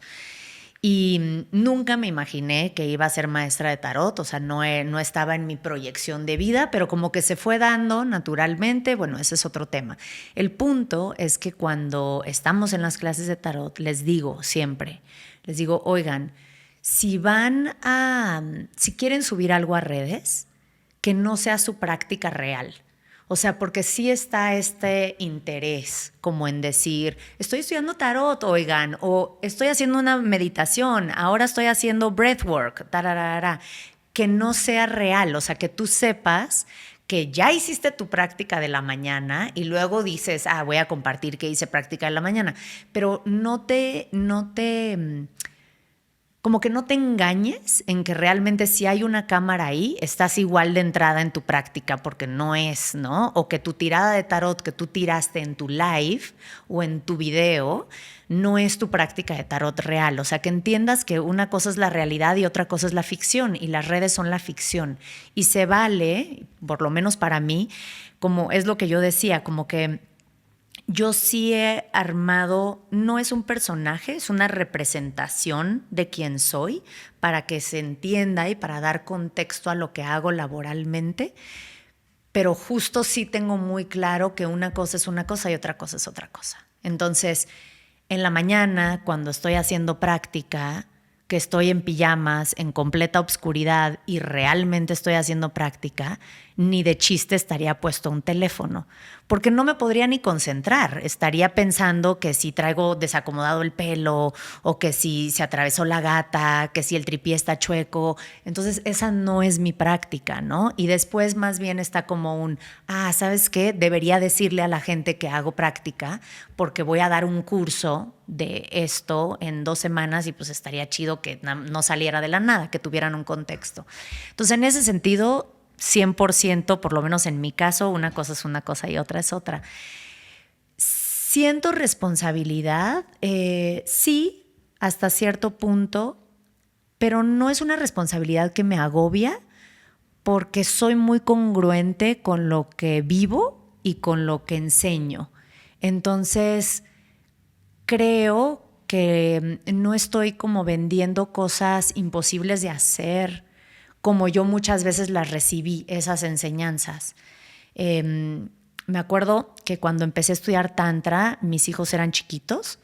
S2: Y nunca me imaginé que iba a ser maestra de tarot, o sea, no estaba en mi proyección de vida, pero como que se fue dando naturalmente, bueno, ese es otro tema. El punto es que cuando estamos en las clases de tarot, les digo siempre, les digo, oigan, si quieren subir algo a redes, que no sea su práctica real. O sea, porque sí está este interés como en decir, estoy estudiando tarot, oigan, o estoy haciendo una meditación, ahora estoy haciendo breathwork, tararara, que no sea real, o sea, que tú sepas que ya hiciste tu práctica de la mañana y luego dices, voy a compartir que hice práctica de la mañana, pero como que no te engañes en que realmente si hay una cámara ahí, estás igual de entrada en tu práctica, porque no es, ¿no? O que tu tirada de tarot que tú tiraste en tu live o en tu video no es tu práctica de tarot real. O sea, que entiendas que una cosa es la realidad y otra cosa es la ficción, y las redes son la ficción. Y se vale, por lo menos para mí, como es lo que yo decía, como que yo sí he armado, no es un personaje, es una representación de quién soy para que se entienda y para dar contexto a lo que hago laboralmente, pero justo sí tengo muy claro que una cosa es una cosa y otra cosa es otra cosa. Entonces, en la mañana, cuando estoy haciendo práctica, que estoy en pijamas, en completa obscuridad y realmente estoy haciendo práctica, ni de chiste estaría puesto un teléfono, porque no me podría ni concentrar. Estaría pensando que si traigo desacomodado el pelo o que si se atravesó la gata, que si el tripié está chueco. Entonces esa no es mi práctica, ¿no? Y después más bien está como ¿sabes qué? Debería decirle a la gente que hago práctica porque voy a dar un curso de esto en 2 semanas y pues estaría chido que no saliera de la nada, que tuvieran un contexto. Entonces en ese sentido, 100%, por lo menos en mi caso, una cosa es una cosa y otra es otra. Siento responsabilidad, sí, hasta cierto punto, pero no es una responsabilidad que me agobia porque soy muy congruente con lo que vivo y con lo que enseño. Entonces, creo que no estoy como vendiendo cosas imposibles de hacer, como yo muchas veces las recibí, esas enseñanzas. Me acuerdo que cuando empecé a estudiar Tantra, mis hijos eran chiquitos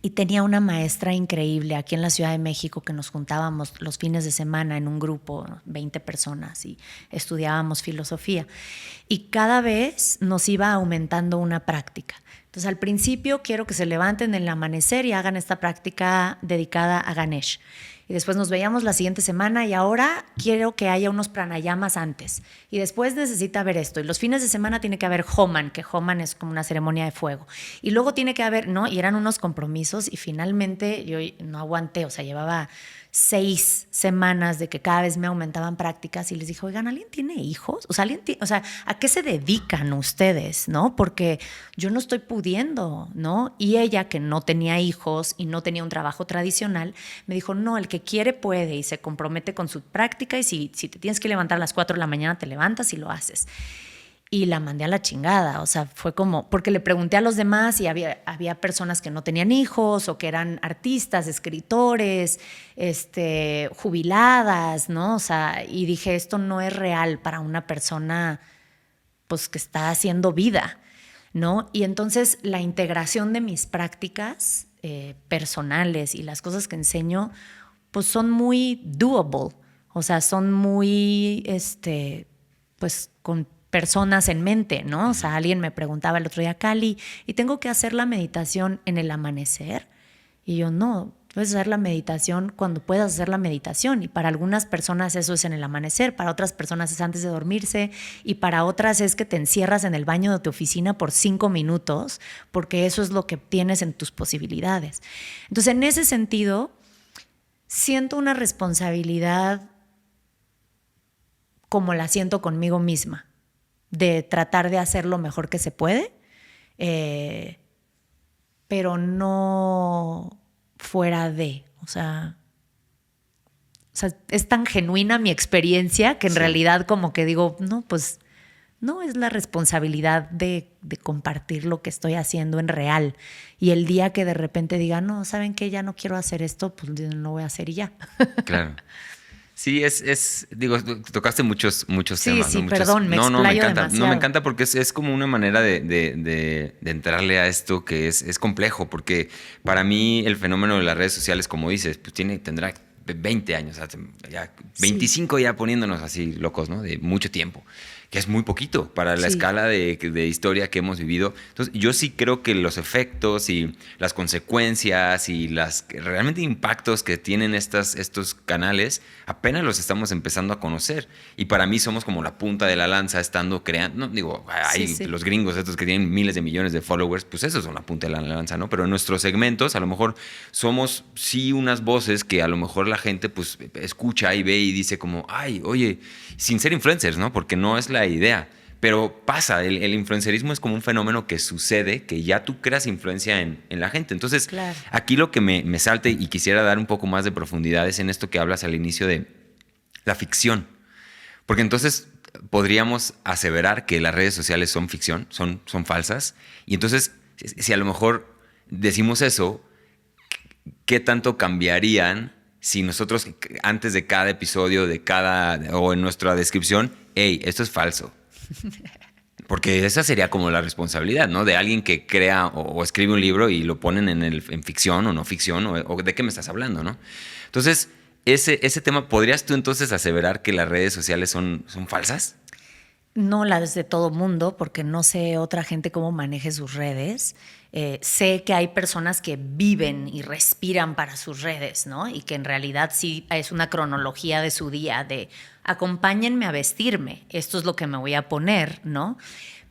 S2: y tenía una maestra increíble aquí en la Ciudad de México que nos juntábamos los fines de semana en un grupo, 20 personas, y estudiábamos filosofía. Y cada vez nos iba aumentando una práctica. Entonces, al principio quiero que se levanten en el amanecer y hagan esta práctica dedicada a Ganesh. Y después nos veíamos la siguiente semana y ahora quiero que haya unos pranayamas antes. Y después necesita haber esto. Y los fines de semana tiene que haber Homan, que Homan es como una ceremonia de fuego. Y luego tiene que haber, ¿no? Y eran unos compromisos y finalmente yo no aguanté. O sea, llevaba 6 semanas de que cada vez me aumentaban prácticas y les dije, oigan, ¿alguien tiene hijos? O sea, ¿a qué se dedican ustedes? ¿No? Porque yo no estoy pudiendo, ¿no? Y ella, que no tenía hijos y no tenía un trabajo tradicional, me dijo, no, el que quiere puede y se compromete con su práctica y si te tienes que levantar a las 4 de la mañana, te levantas y lo haces. Y la mandé a la chingada, o sea, fue como, porque le pregunté a los demás y había personas que no tenían hijos o que eran artistas, escritores, jubiladas, ¿no? O sea, y dije, esto no es real para una persona, pues, que está haciendo vida, ¿no? Y entonces la integración de mis prácticas personales y las cosas que enseño, pues son muy doable, o sea, son muy, pues, con personas en mente, ¿no? O sea, alguien me preguntaba el otro día, Cali, ¿y tengo que hacer la meditación en el amanecer? Y yo, no, puedes hacer la meditación cuando puedas hacer la meditación. Y para algunas personas eso es en el amanecer, para otras personas es antes de dormirse y para otras es que te encierras en el baño de tu oficina por 5 minutos porque eso es lo que tienes en tus posibilidades. Entonces, en ese sentido, siento una responsabilidad como la siento conmigo misma, de tratar de hacer lo mejor que se puede, pero no fuera de, o sea, es tan genuina mi experiencia que en realidad como que digo, no, pues no es la responsabilidad de compartir lo que estoy haciendo en real. Y el día que de repente diga, no, ¿saben qué? Ya no quiero hacer esto, pues no lo voy a hacer y ya.
S1: Claro. Sí, digo, tocaste muchos temas.
S2: Sí,
S1: ¿no?
S2: perdón, me explayo
S1: me encanta.
S2: demasiado.
S1: No, me encanta porque es como una manera de entrarle a esto que es complejo, porque para mí el fenómeno de las redes sociales, como dices, pues tendrá 20 años, o sea, ya 25 ya poniéndonos así locos, ¿no? De mucho tiempo, que es muy poquito para la escala de historia que hemos vivido. Entonces, yo sí creo que los efectos y las consecuencias y las realmente impactos que tienen estos canales apenas los estamos empezando a conocer. Y para mí somos como la punta de la lanza estando creando, no digo, hay los gringos estos que tienen miles de millones de followers, pues esos son la punta de la lanza, ¿no? Pero en nuestros segmentos a lo mejor somos sí unas voces que a lo mejor la gente pues escucha y ve y dice como, ay, oye, sin ser influencers, ¿no? Porque no es la idea. Pero pasa, el influencerismo es como un fenómeno que sucede, que ya tú creas influencia en la gente. Entonces, claro, aquí lo que me salta y quisiera dar un poco más de profundidad es en esto que hablas al inicio de la ficción. Porque entonces podríamos aseverar que las redes sociales son ficción, son falsas. Y entonces, si a lo mejor decimos eso, ¿qué tanto cambiarían si nosotros antes de cada episodio, o en nuestra descripción, hey, esto es falso? Porque esa sería como la responsabilidad, ¿no? De alguien que crea o escribe un libro y lo ponen en ficción o no ficción, o de qué me estás hablando, ¿no? Entonces, ese tema, ¿podrías tú entonces aseverar que las redes sociales son falsas?
S2: No las de todo mundo, porque no sé otra gente cómo maneje sus redes. Sé que hay personas que viven y respiran para sus redes, ¿no? Y que en realidad sí es una cronología de su día, de acompáñenme a vestirme, esto es lo que me voy a poner, ¿no?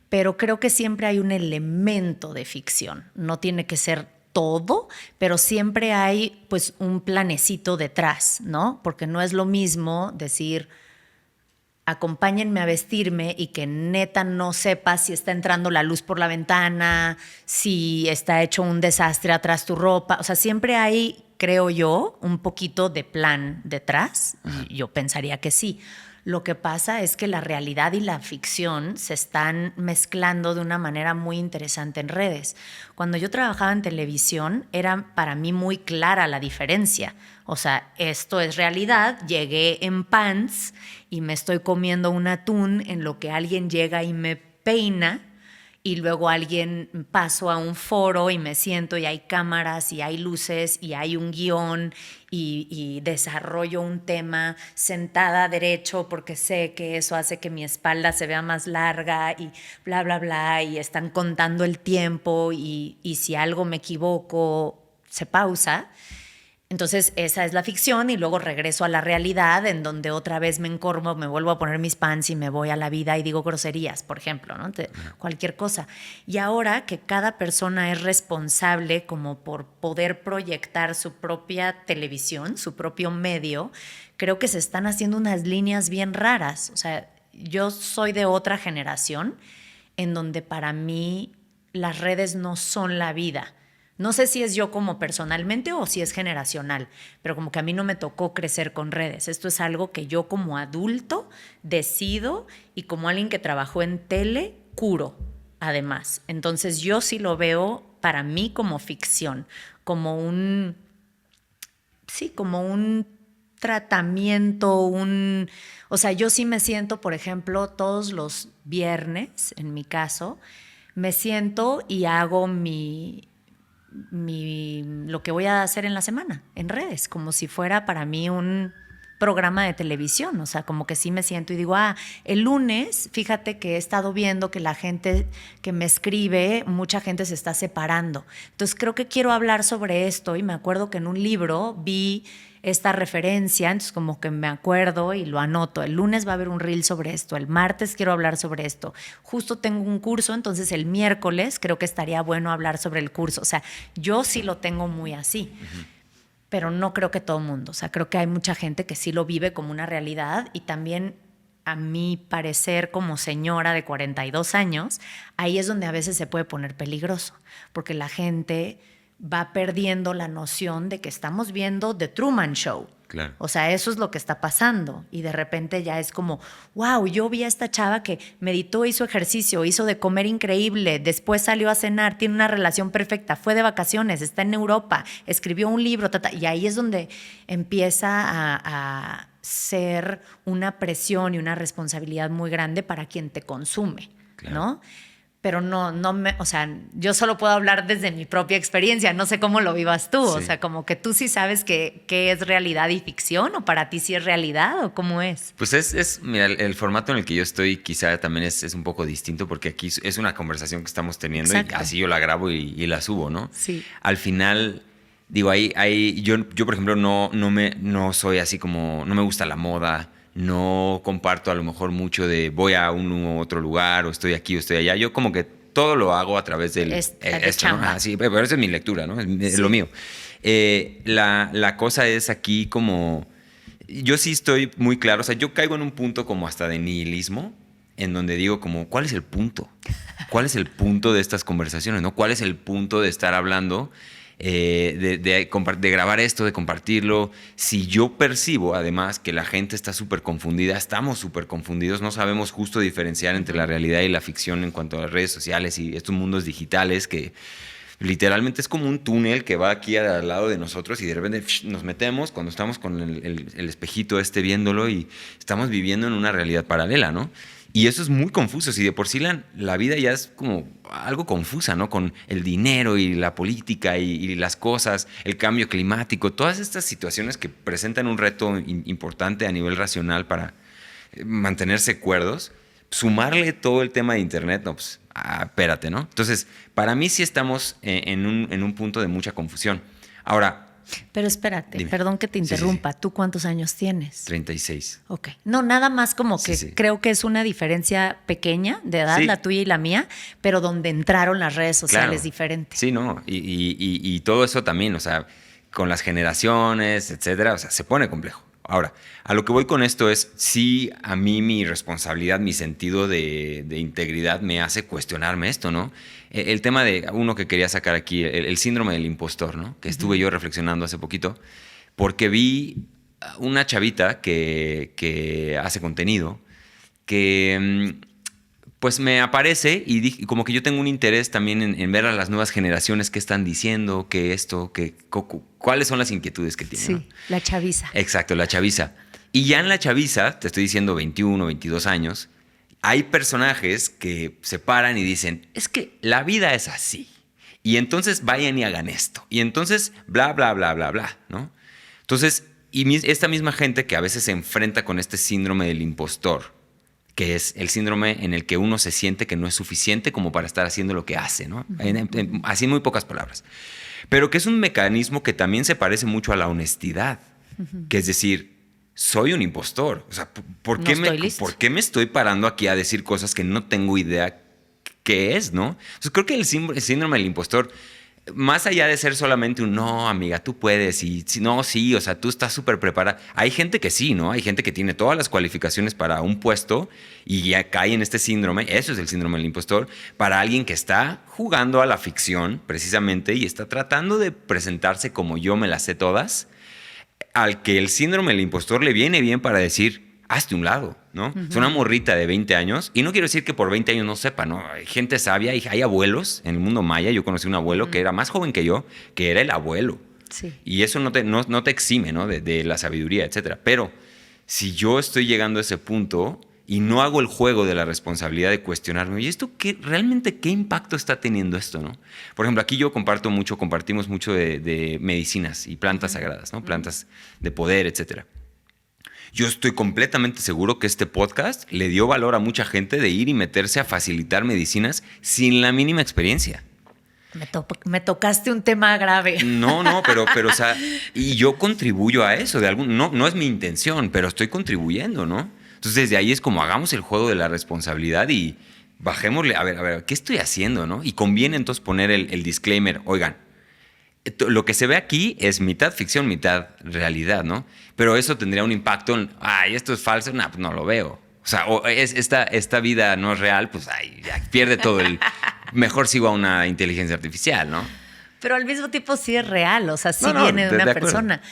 S2: Pero creo que siempre hay un elemento de ficción, no tiene que ser todo, pero siempre hay pues un planecito detrás, ¿no? Porque no es lo mismo decir acompáñenme a vestirme y que neta no sepas si está entrando la luz por la ventana, si está hecho un desastre atrás tu ropa. O sea, siempre hay, creo yo, un poquito de plan detrás. Yo pensaría que sí. Lo que pasa es que la realidad y la ficción se están mezclando de una manera muy interesante en redes. Cuando yo trabajaba en televisión, era para mí muy clara la diferencia. O sea, esto es realidad, llegué en pants y me estoy comiendo un atún en lo que alguien llega y me peina y luego paso a un foro y me siento y hay cámaras y hay luces y hay un guión y desarrollo un tema sentada derecho porque sé que eso hace que mi espalda se vea más larga y bla, bla, bla, y están contando el tiempo y si algo me equivoco, se pausa. Entonces esa es la ficción y luego regreso a la realidad en donde otra vez me encorvo, me vuelvo a poner mis pants y me voy a la vida y digo groserías, por ejemplo, ¿no? Cualquier cosa. Y ahora que cada persona es responsable como por poder proyectar su propia televisión, su propio medio, creo que se están haciendo unas líneas bien raras. O sea, yo soy de otra generación en donde para mí las redes no son la vida. No sé si es yo como personalmente o si es generacional, pero como que a mí no me tocó crecer con redes. Esto es algo que yo como adulto decido y como alguien que trabajó en tele, curo, además. Entonces yo sí lo veo para mí como ficción, como un tratamiento, o sea, yo sí me siento, por ejemplo, todos los viernes, en mi caso, me siento y hago lo que voy a hacer en la semana en redes, como si fuera para mí un programa de televisión. O sea, como que sí me siento y digo, el lunes, fíjate que he estado viendo que la gente que me escribe, mucha gente se está separando. Entonces creo que quiero hablar sobre esto y me acuerdo que en un libro vi esta referencia, entonces como que me acuerdo y lo anoto. El lunes va a haber un reel sobre esto, el martes quiero hablar sobre esto. Justo tengo un curso, entonces el miércoles creo que estaría bueno hablar sobre el curso. O sea, yo sí lo tengo muy así, pero no creo que todo el mundo. O sea, creo que hay mucha gente que sí lo vive como una realidad y también, a mi parecer, como señora de 42 años, ahí es donde a veces se puede poner peligroso, porque la gente va perdiendo la noción de que estamos viendo The Truman Show.
S1: Claro.
S2: O sea, eso es lo que está pasando. Y de repente ya es como, wow, yo vi a esta chava que meditó, hizo ejercicio, hizo de comer increíble, después salió a cenar, tiene una relación perfecta, fue de vacaciones, está en Europa, escribió un libro, y ahí es donde empieza a ser una presión y una responsabilidad muy grande para quien te consume, claro, ¿no? Pero o sea, yo solo puedo hablar desde mi propia experiencia, no sé cómo lo vivas tú, sí. O sea, como que tú sí sabes qué es realidad y ficción, o para ti sí es realidad, o cómo es.
S1: Pues mira, el formato en el que yo estoy quizá también es un poco distinto, porque aquí es una conversación que estamos teniendo. Exacto. Y así yo la grabo y la subo, ¿no?
S2: Sí.
S1: Al final, digo, yo por ejemplo, no soy así como, no me gusta la moda. No comparto a lo mejor mucho de voy a un u otro lugar o estoy aquí o estoy allá. Yo como que todo lo hago a través del esto, ¿no? Sí, pero esa es mi lectura, ¿no? Es lo mío. La cosa es aquí como... Yo sí estoy muy claro, o sea, yo caigo en un punto como hasta de nihilismo, en donde digo como, ¿cuál es el punto? ¿Cuál es el punto de estas conversaciones, no? ¿Cuál es el punto de estar hablando... de grabar esto, de compartirlo? Si yo percibo además que la gente está súper confundida, estamos súper confundidos, no sabemos justo diferenciar entre la realidad y la ficción en cuanto a las redes sociales y estos mundos digitales que literalmente es como un túnel que va aquí al lado de nosotros y de repente nos metemos cuando estamos con el espejito viéndolo y estamos viviendo en una realidad paralela, ¿no? Y eso es muy confuso. Si de por sí la vida ya es como algo confusa, ¿no? Con el dinero y la política y las cosas, el cambio climático, todas estas situaciones que presentan un reto importante a nivel racional para mantenerse cuerdos, sumarle todo el tema de Internet, no, pues, espérate, ¿no? Entonces, para mí sí estamos en un punto de mucha confusión. Ahora...
S2: Pero espérate, dime. Perdón que te interrumpa. Sí. ¿Tú cuántos años tienes?
S1: 36.
S2: Ok. No, nada más como que creo que es una diferencia pequeña de edad, la tuya y la mía, pero donde entraron las redes sociales diferentes.
S1: Sí, no. Y todo eso también, o sea, con las generaciones, etcétera, o sea, se pone complejo. Ahora, a lo que voy con esto es, sí, a mí mi responsabilidad, mi sentido de integridad me hace cuestionarme esto, ¿no? El tema de uno que quería sacar aquí, el síndrome del impostor, ¿no? Que estuve yo reflexionando hace poquito, porque vi una chavita que hace contenido, que pues me aparece y dije, como que yo tengo un interés también en ver a las nuevas generaciones qué están diciendo, cuáles son las inquietudes que tienen.
S2: Sí,
S1: ¿no?
S2: La chaviza.
S1: Exacto, la chaviza. Y ya en la chaviza, te estoy diciendo 21, 22 años, hay personajes que se paran y dicen, es que la vida es así. Y entonces vayan y hagan esto. Y entonces bla, bla, bla, bla, bla, ¿no? Entonces, esta misma gente que a veces se enfrenta con este síndrome del impostor, que es el síndrome en el que uno se siente que no es suficiente como para estar haciendo lo que hace, ¿no? Así en muy pocas palabras. Pero que es un mecanismo que también se parece mucho a la honestidad. Que es decir, soy un impostor. O sea, ¿por qué me estoy parando aquí a decir cosas que no tengo idea qué es, ¿no? Entonces creo que el síndrome del impostor, más allá de ser solamente un no, amiga, tú puedes, y no, sí, o sea, tú estás súper preparada. Hay gente que sí, ¿no? Hay gente que tiene todas las cualificaciones para un puesto y ya cae en este síndrome. Eso es el síndrome del impostor. Para alguien que está jugando a la ficción, precisamente, y está tratando de presentarse como yo me las sé todas, al que el síndrome del impostor le viene bien para decir, hazte un lado, ¿no? Es una morrita de 20 años, y no quiero decir que por 20 años no sepa, ¿no? Hay gente sabia, y hay abuelos en el mundo maya. Yo conocí un abuelo que era más joven que yo, que era el abuelo.
S2: Sí.
S1: Y eso no te exime, ¿no? De la sabiduría, etcétera. Pero si yo estoy llegando a ese punto y no hago el juego de la responsabilidad de cuestionarme, ¿y esto realmente qué impacto está teniendo esto, no? Por ejemplo, aquí yo compartimos mucho de medicinas y plantas sagradas, ¿no? Plantas de poder, etcétera. Yo estoy completamente seguro que este podcast le dio valor a mucha gente de ir y meterse a facilitar medicinas sin la mínima experiencia.
S2: Me tocaste un tema grave.
S1: No, pero, o sea, y yo contribuyo a eso, no es mi intención, pero estoy contribuyendo, ¿no? Entonces, desde ahí es como hagamos el juego de la responsabilidad y bajémosle, a ver, ¿qué estoy haciendo, no? Y conviene entonces poner el disclaimer, oigan, lo que se ve aquí es mitad ficción, mitad realidad, ¿no? Pero eso tendría un impacto en, esto es falso, pues no lo veo. O sea, esta vida no es real, pues ya pierde todo mejor sigo a una inteligencia artificial, ¿no?
S2: Pero al mismo tiempo sí es real, o sea, sí viene de una persona.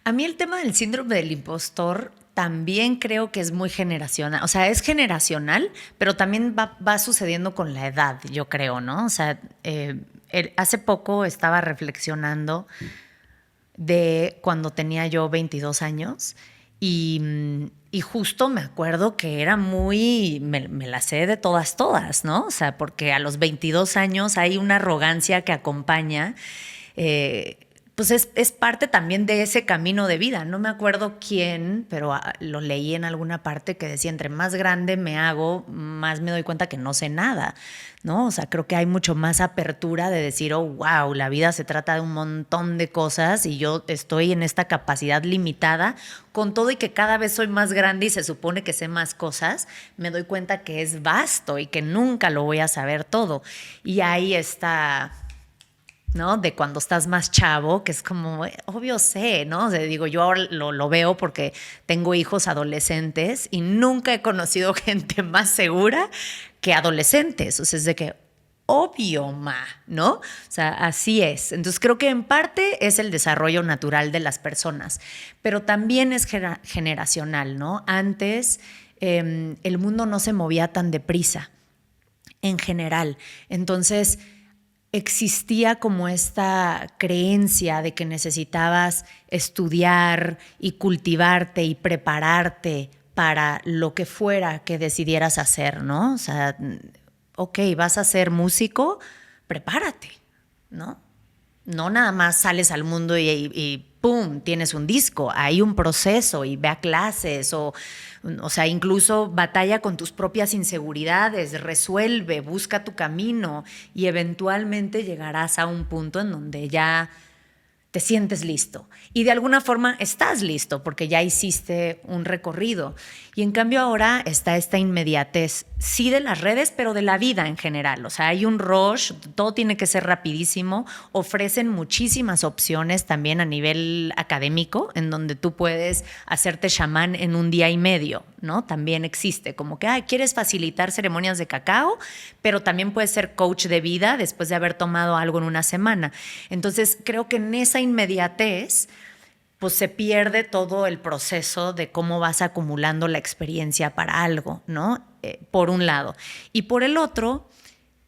S2: A mí el tema del síndrome del impostor también creo que es muy generacional. O sea, es generacional, pero también va sucediendo con la edad, yo creo, ¿no? O sea, hace poco estaba reflexionando de cuando tenía yo 22 años y justo me acuerdo que era me la sé de todas, ¿no? O sea, porque a los 22 años hay una arrogancia que acompaña, pues es parte también de ese camino de vida. No me acuerdo quién, pero lo leí en alguna parte que decía, entre más grande me hago, más me doy cuenta que no sé nada, ¿no? O sea, creo que hay mucho más apertura de decir, oh, wow, la vida se trata de un montón de cosas y yo estoy en esta capacidad limitada, con todo y que cada vez soy más grande y se supone que sé más cosas, me doy cuenta que es vasto y que nunca lo voy a saber todo. Y ahí está, ¿no? De cuando estás más chavo, que es como, obvio sé, ¿no? O sea, digo, yo ahora lo veo porque tengo hijos adolescentes y nunca he conocido gente más segura que adolescentes. O sea, es de que, obvio, ¿no? O sea, así es. Entonces creo que en parte es el desarrollo natural de las personas, pero también es generacional, ¿no? Antes el mundo no se movía tan deprisa, en general. Entonces existía como esta creencia de que necesitabas estudiar y cultivarte y prepararte para lo que fuera que decidieras hacer, ¿no? O sea, ok, vas a ser músico, prepárate, ¿no? No nada más sales al mundo y ¡pum!, tienes un disco. Hay un proceso y ve a clases o sea, incluso batalla con tus propias inseguridades, resuelve, busca tu camino y eventualmente llegarás a un punto en donde ya te sientes listo. Y de alguna forma estás listo porque ya hiciste un recorrido. Y en cambio ahora está esta inmediatez, sí de las redes, pero de la vida en general. O sea, hay un rush, todo tiene que ser rapidísimo. Ofrecen muchísimas opciones también a nivel académico, en donde tú puedes hacerte chamán en un día y medio, ¿no? También existe como que, quieres facilitar ceremonias de cacao, pero también puedes ser coach de vida después de haber tomado algo en una semana. Entonces, creo que en esa inmediatez pues se pierde todo el proceso de cómo vas acumulando la experiencia para algo, ¿no? Por un lado. Y por el otro,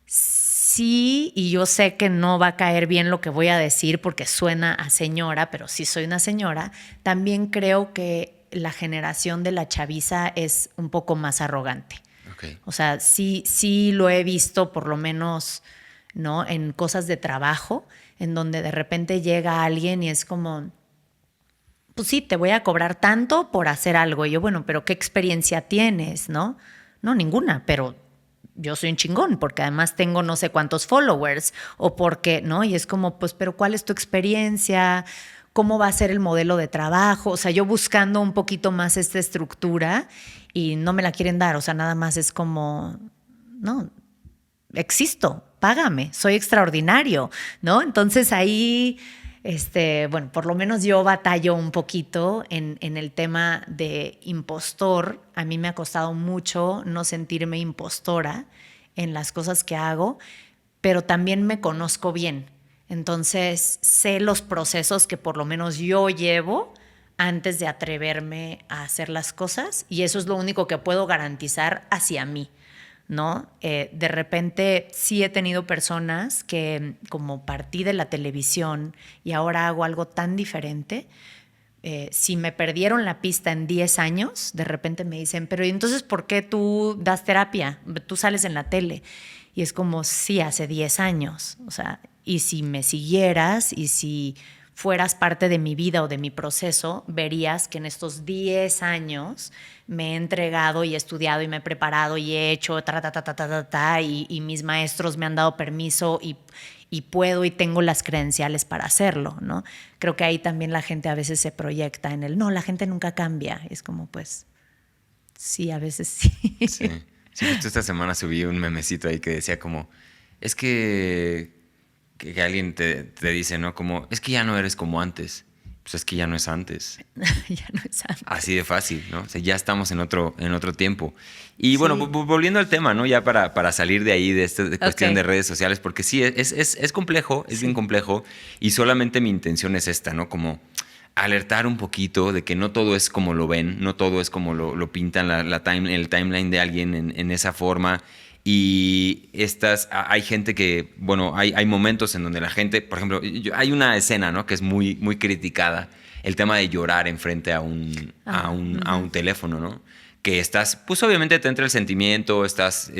S2: sí, y yo sé que no va a caer bien lo que voy a decir porque suena a señora, pero sí soy una señora, también creo que la generación de la chaviza es un poco más arrogante.
S1: Ok.
S2: O sea, sí lo he visto por lo menos, ¿no? En cosas de trabajo, en donde de repente llega alguien y es como, pues sí, te voy a cobrar tanto por hacer algo. Y yo, bueno, pero ¿qué experiencia tienes, no? No, ninguna, pero yo soy un chingón porque además tengo no sé cuántos followers o porque, ¿no? Y es como, pues, pero ¿cuál es tu experiencia? ¿Cómo va a ser el modelo de trabajo? O sea, yo buscando un poquito más esta estructura y no me la quieren dar. O sea, nada más es como, no, existo, págame, soy extraordinario, ¿no? Entonces ahí, bueno, por lo menos yo batallo un poquito en el tema de impostor. A mí me ha costado mucho no sentirme impostora en las cosas que hago, pero también me conozco bien. Entonces sé los procesos que por lo menos yo llevo antes de atreverme a hacer las cosas y eso es lo único que puedo garantizar hacia mí, ¿no? De repente sí he tenido personas que como partí de la televisión y ahora hago algo tan diferente, si me perdieron la pista en 10 años, de repente me dicen, pero ¿y entonces por qué tú das terapia? Tú sales en la tele. Y es como, sí, hace 10 años. O sea, y si me siguieras y si fueras parte de mi vida o de mi proceso, verías que en estos 10 años me he entregado y he estudiado y me he preparado y he hecho y mis maestros me han dado permiso y puedo y tengo las credenciales para hacerlo, ¿no? Creo que ahí también la gente a veces se proyecta en el, no, la gente nunca cambia. Es como, pues, sí, a veces sí.
S1: Sí. Sí, justo esta semana subí un memecito ahí que decía como, es que alguien te dice, ¿no? Como, es que ya no eres como antes. Pues es que ya no es antes.
S2: Ya no es antes.
S1: Así de fácil, ¿no? O sea, ya estamos en otro tiempo. Y bueno,
S2: Sí.
S1: volviendo al tema, ¿no? Ya para salir de ahí, de esta cuestión
S2: Ok.
S1: de redes sociales, porque sí, es complejo, es
S2: Sí.
S1: bien complejo, y solamente mi intención es esta, ¿no? Como alertar un poquito de que no todo es como lo ven, no todo es como lo pintan el timeline de alguien en esa forma. Y hay gente que, bueno, hay momentos en donde la gente, por ejemplo, hay una escena, ¿no? Que es muy, muy criticada, el tema de llorar enfrente a un teléfono, ¿no? Que estás, pues obviamente te entra el sentimiento, estás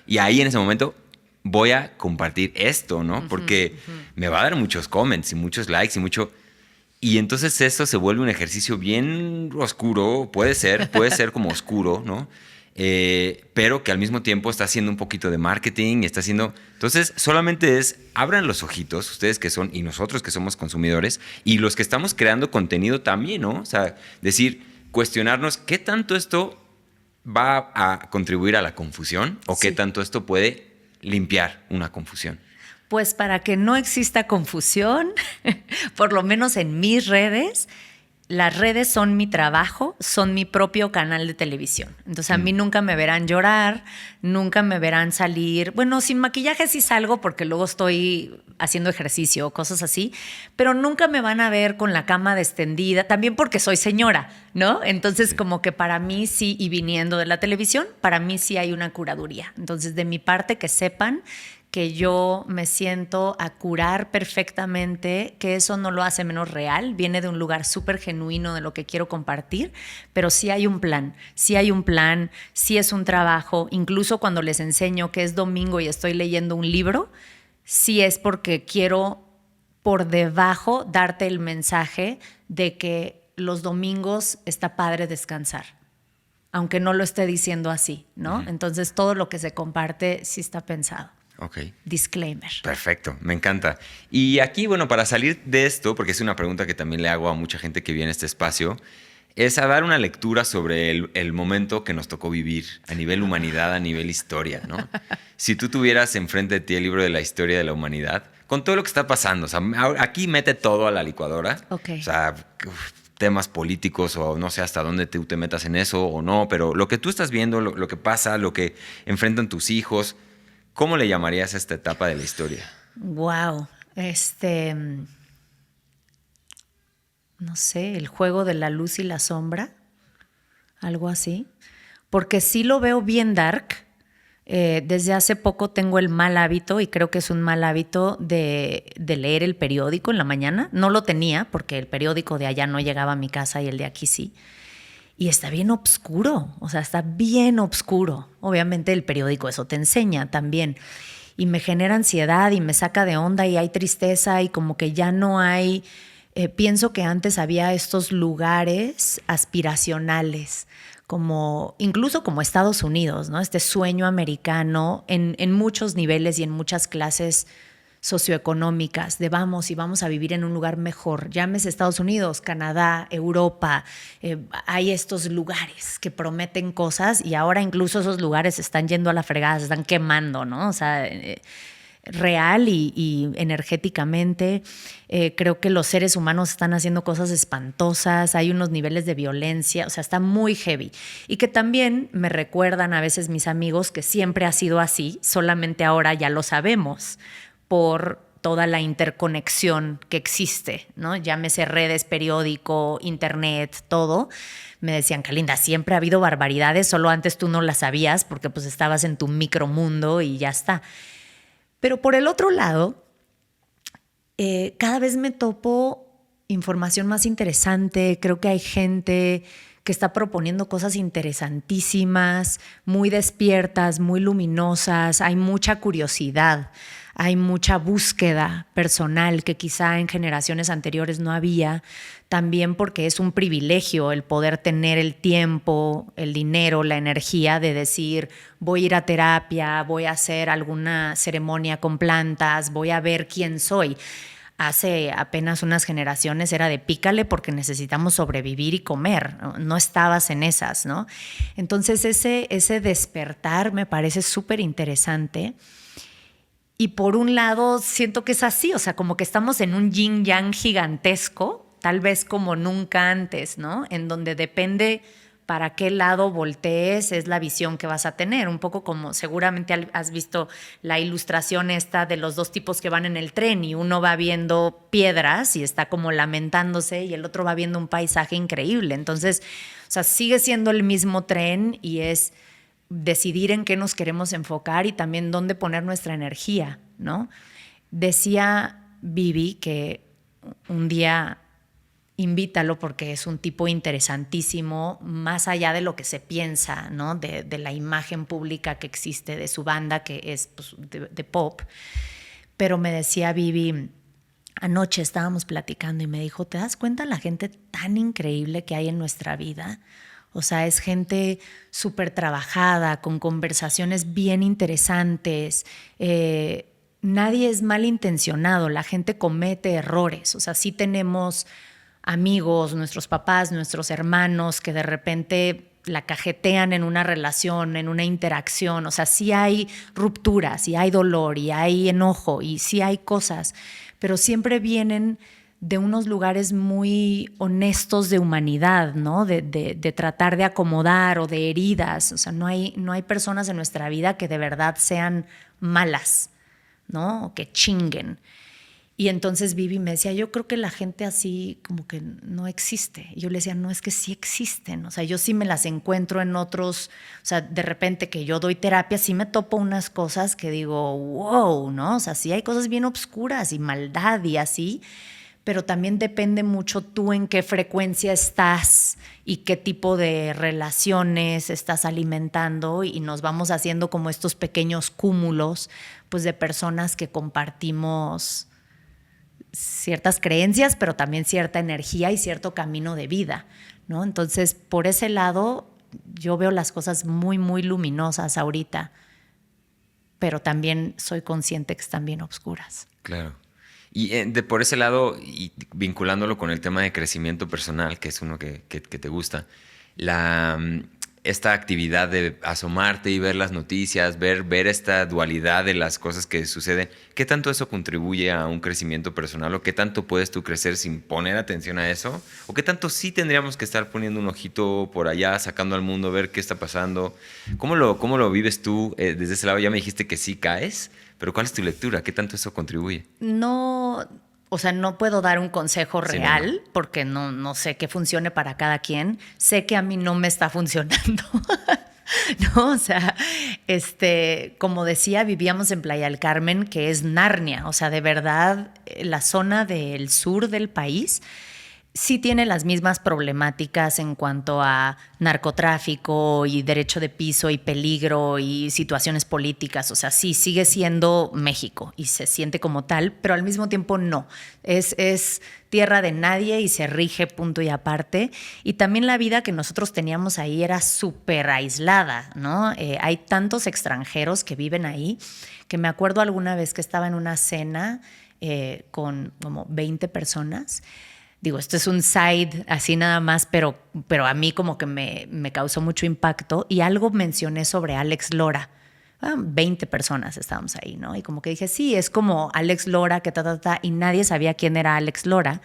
S1: y ahí en ese momento voy a compartir esto, ¿no? Porque me va a dar muchos comments y muchos likes y mucho. Y entonces esto se vuelve un ejercicio bien oscuro, puede ser como oscuro, ¿no? Pero que al mismo tiempo está haciendo un poquito de marketing, está haciendo... Entonces, solamente abran los ojitos, ustedes que son, y nosotros que somos consumidores, y los que estamos creando contenido también, ¿no? O sea, cuestionarnos qué tanto esto va a contribuir a la confusión o qué
S2: Sí.
S1: tanto esto puede limpiar una confusión.
S2: Pues para que no exista confusión, por lo menos en mis redes, las redes son mi trabajo, son mi propio canal de televisión. Entonces a mí nunca me verán llorar, nunca me verán salir. Bueno, sin maquillaje sí salgo porque luego estoy haciendo ejercicio o cosas así, pero nunca me van a ver con la cama extendida, también porque soy señora, ¿no? Entonces como que para mí sí, y viniendo de la televisión, para mí sí hay una curaduría. Entonces de mi parte que sepan que yo me siento a curar perfectamente, que eso no lo hace menos real, viene de un lugar súper genuino de lo que quiero compartir, pero sí hay un plan, sí es un trabajo, incluso cuando les enseño que es domingo y estoy leyendo un libro, sí es porque quiero por debajo darte el mensaje de que los domingos está padre descansar, aunque no lo esté diciendo así, ¿no? Entonces todo lo que se comparte sí está pensado.
S1: Ok.
S2: Disclaimer.
S1: Perfecto, me encanta. Y aquí, bueno, para salir de esto, porque es una pregunta que también le hago a mucha gente que viene a este espacio, es a dar una lectura sobre el momento que nos tocó vivir a nivel humanidad, a nivel historia, ¿no? Si tú tuvieras enfrente de ti el libro de la historia de la humanidad, con todo lo que está pasando, o sea, aquí mete todo a la licuadora,
S2: Ok.
S1: o sea, temas políticos o no sé hasta dónde tú te metas en eso o no, pero lo que tú estás viendo, lo que pasa, lo que enfrentan tus hijos, ¿cómo le llamarías a esta etapa de la historia?
S2: Wow. No sé, el juego de la luz y la sombra, algo así. Porque sí lo veo bien dark. Desde hace poco tengo el mal hábito, y creo que es un mal hábito, de leer el periódico en la mañana. No lo tenía porque el periódico de allá no llegaba a mi casa y el de aquí sí. y está bien oscuro, o sea, está bien oscuro. Obviamente el periódico eso te enseña también. Y me genera ansiedad y me saca de onda y hay tristeza y como que ya no hay... pienso que antes había estos lugares aspiracionales, como, incluso como Estados Unidos, ¿no? Este sueño americano en muchos niveles y en muchas clases socioeconómicas de vamos y vamos a vivir en un lugar mejor. Llámese Estados Unidos, Canadá, Europa. Hay estos lugares que prometen cosas y ahora incluso esos lugares se están yendo a la fregada, se están quemando, ¿no? O sea, real y energéticamente. Creo que los seres humanos están haciendo cosas espantosas, hay unos niveles de violencia, o sea, está muy heavy. Y que también me recuerdan a veces mis amigos que siempre ha sido así, solamente ahora ya lo sabemos por toda la interconexión que existe, ¿no? Llámese redes, periódico, internet, todo. Me decían, Kalinda, siempre ha habido barbaridades, solo antes tú no las sabías porque pues estabas en tu micromundo y ya está. Pero por el otro lado, cada vez me topo información más interesante. Creo que hay gente que está proponiendo cosas interesantísimas, muy despiertas, muy luminosas. Hay mucha curiosidad, hay mucha búsqueda personal que quizá en generaciones anteriores no había. También porque es un privilegio el poder tener el tiempo, el dinero, la energía de decir, voy a ir a terapia, voy a hacer alguna ceremonia con plantas, voy a ver quién soy. Hace apenas unas generaciones era de pícale porque necesitamos sobrevivir y comer. No estabas en esas, ¿no? Entonces ese despertar me parece súper interesante. Y por un lado siento que es así, o sea, como que estamos en un yin yang gigantesco, tal vez como nunca antes, ¿no? En donde depende para qué lado voltees, es la visión que vas a tener. Un poco como seguramente has visto la ilustración esta de los dos tipos que van en el tren y uno va viendo piedras y está como lamentándose y el otro va viendo un paisaje increíble. Entonces, o sea, sigue siendo el mismo tren y es decidir en qué nos queremos enfocar y también dónde poner nuestra energía, ¿no? Decía Vivi que un día invítalo porque es un tipo interesantísimo, más allá de lo que se piensa, ¿no? De la imagen pública que existe de su banda, que es pues, de pop. Pero me decía Vivi, anoche estábamos platicando y me dijo, ¿te das cuenta la gente tan increíble que hay en nuestra vida? O sea, es gente súper trabajada, con conversaciones bien interesantes. Nadie es malintencionado, la gente comete errores. O sea, sí tenemos amigos, nuestros papás, nuestros hermanos que de repente la cajetean en una relación, en una interacción. O sea, sí hay rupturas y hay dolor y hay enojo y sí hay cosas, pero siempre vienen de unos lugares muy honestos de humanidad, ¿no? De tratar de acomodar o de heridas. O sea, no hay personas en nuestra vida que de verdad sean malas, ¿no? O que chinguen. Y entonces Vivi me decía, yo creo que la gente así como que no existe. Y yo le decía, no, es que sí existen. O sea, yo sí me las encuentro en otros, o sea, de repente que yo doy terapia, sí me topo unas cosas que digo, wow, ¿no? O sea, sí hay cosas bien obscuras y maldad y así, pero también depende mucho tú en qué frecuencia estás y qué tipo de relaciones estás alimentando y nos vamos haciendo como estos pequeños cúmulos, pues, de personas que compartimos ciertas creencias, pero también cierta energía y cierto camino de vida, ¿no? Entonces, por ese lado, yo veo las cosas muy, muy luminosas ahorita, pero también soy consciente que están bien oscuras.
S1: Claro. Y por ese lado, y vinculándolo con el tema de crecimiento personal, que es uno que te gusta, esta actividad de asomarte y ver las noticias, ver esta dualidad de las cosas que suceden, ¿qué tanto eso contribuye a un crecimiento personal? ¿O qué tanto puedes tú crecer sin poner atención a eso? ¿O qué tanto sí tendríamos que estar poniendo un ojito por allá, sacando al mundo, ver qué está pasando? ¿Cómo lo vives tú desde ese lado? Ya me dijiste que sí caes, pero ¿cuál es tu lectura? ¿Qué tanto eso contribuye?
S2: No, o sea, no puedo dar un consejo real,
S1: Sí, no.
S2: porque no sé qué funcione para cada quien. Sé que a mí no me está funcionando. ¿No? O sea, como decía, vivíamos en Playa del Carmen, que es Narnia. O sea, de verdad, la zona del sur del país sí tiene las mismas problemáticas en cuanto a narcotráfico y derecho de piso y peligro y situaciones políticas. O sea, sí, sigue siendo México y se siente como tal, pero al mismo tiempo no. Es tierra de nadie y se rige punto y aparte. Y también la vida que nosotros teníamos ahí era súper aislada, ¿no? Hay tantos extranjeros que viven ahí que me acuerdo alguna vez que estaba en una cena con como 20 personas. Digo, esto es un side así nada más, pero a mí como que me causó mucho impacto y algo mencioné sobre Alex Lora. 20 personas estábamos ahí, ¿no? Y como que dije, sí, es como Alex Lora, que y nadie sabía quién era Alex Lora.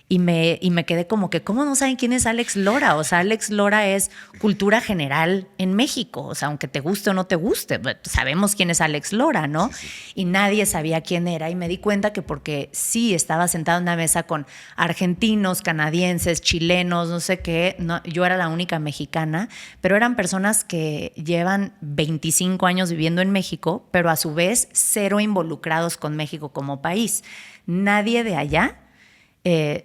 S2: Y me quedé como que, ¿cómo no saben quién es Alex Lora? O sea, Alex Lora es cultura general en México. O sea, aunque te guste o no te guste, sabemos quién es Alex Lora, ¿no? Sí, sí. Y nadie sabía quién era. Y me di cuenta que porque sí, estaba sentado en una mesa con argentinos, canadienses, chilenos, no sé qué. No, yo era la única mexicana, pero eran personas que llevan 25 años viviendo en México, pero a su vez cero involucrados con México como país. Nadie de allá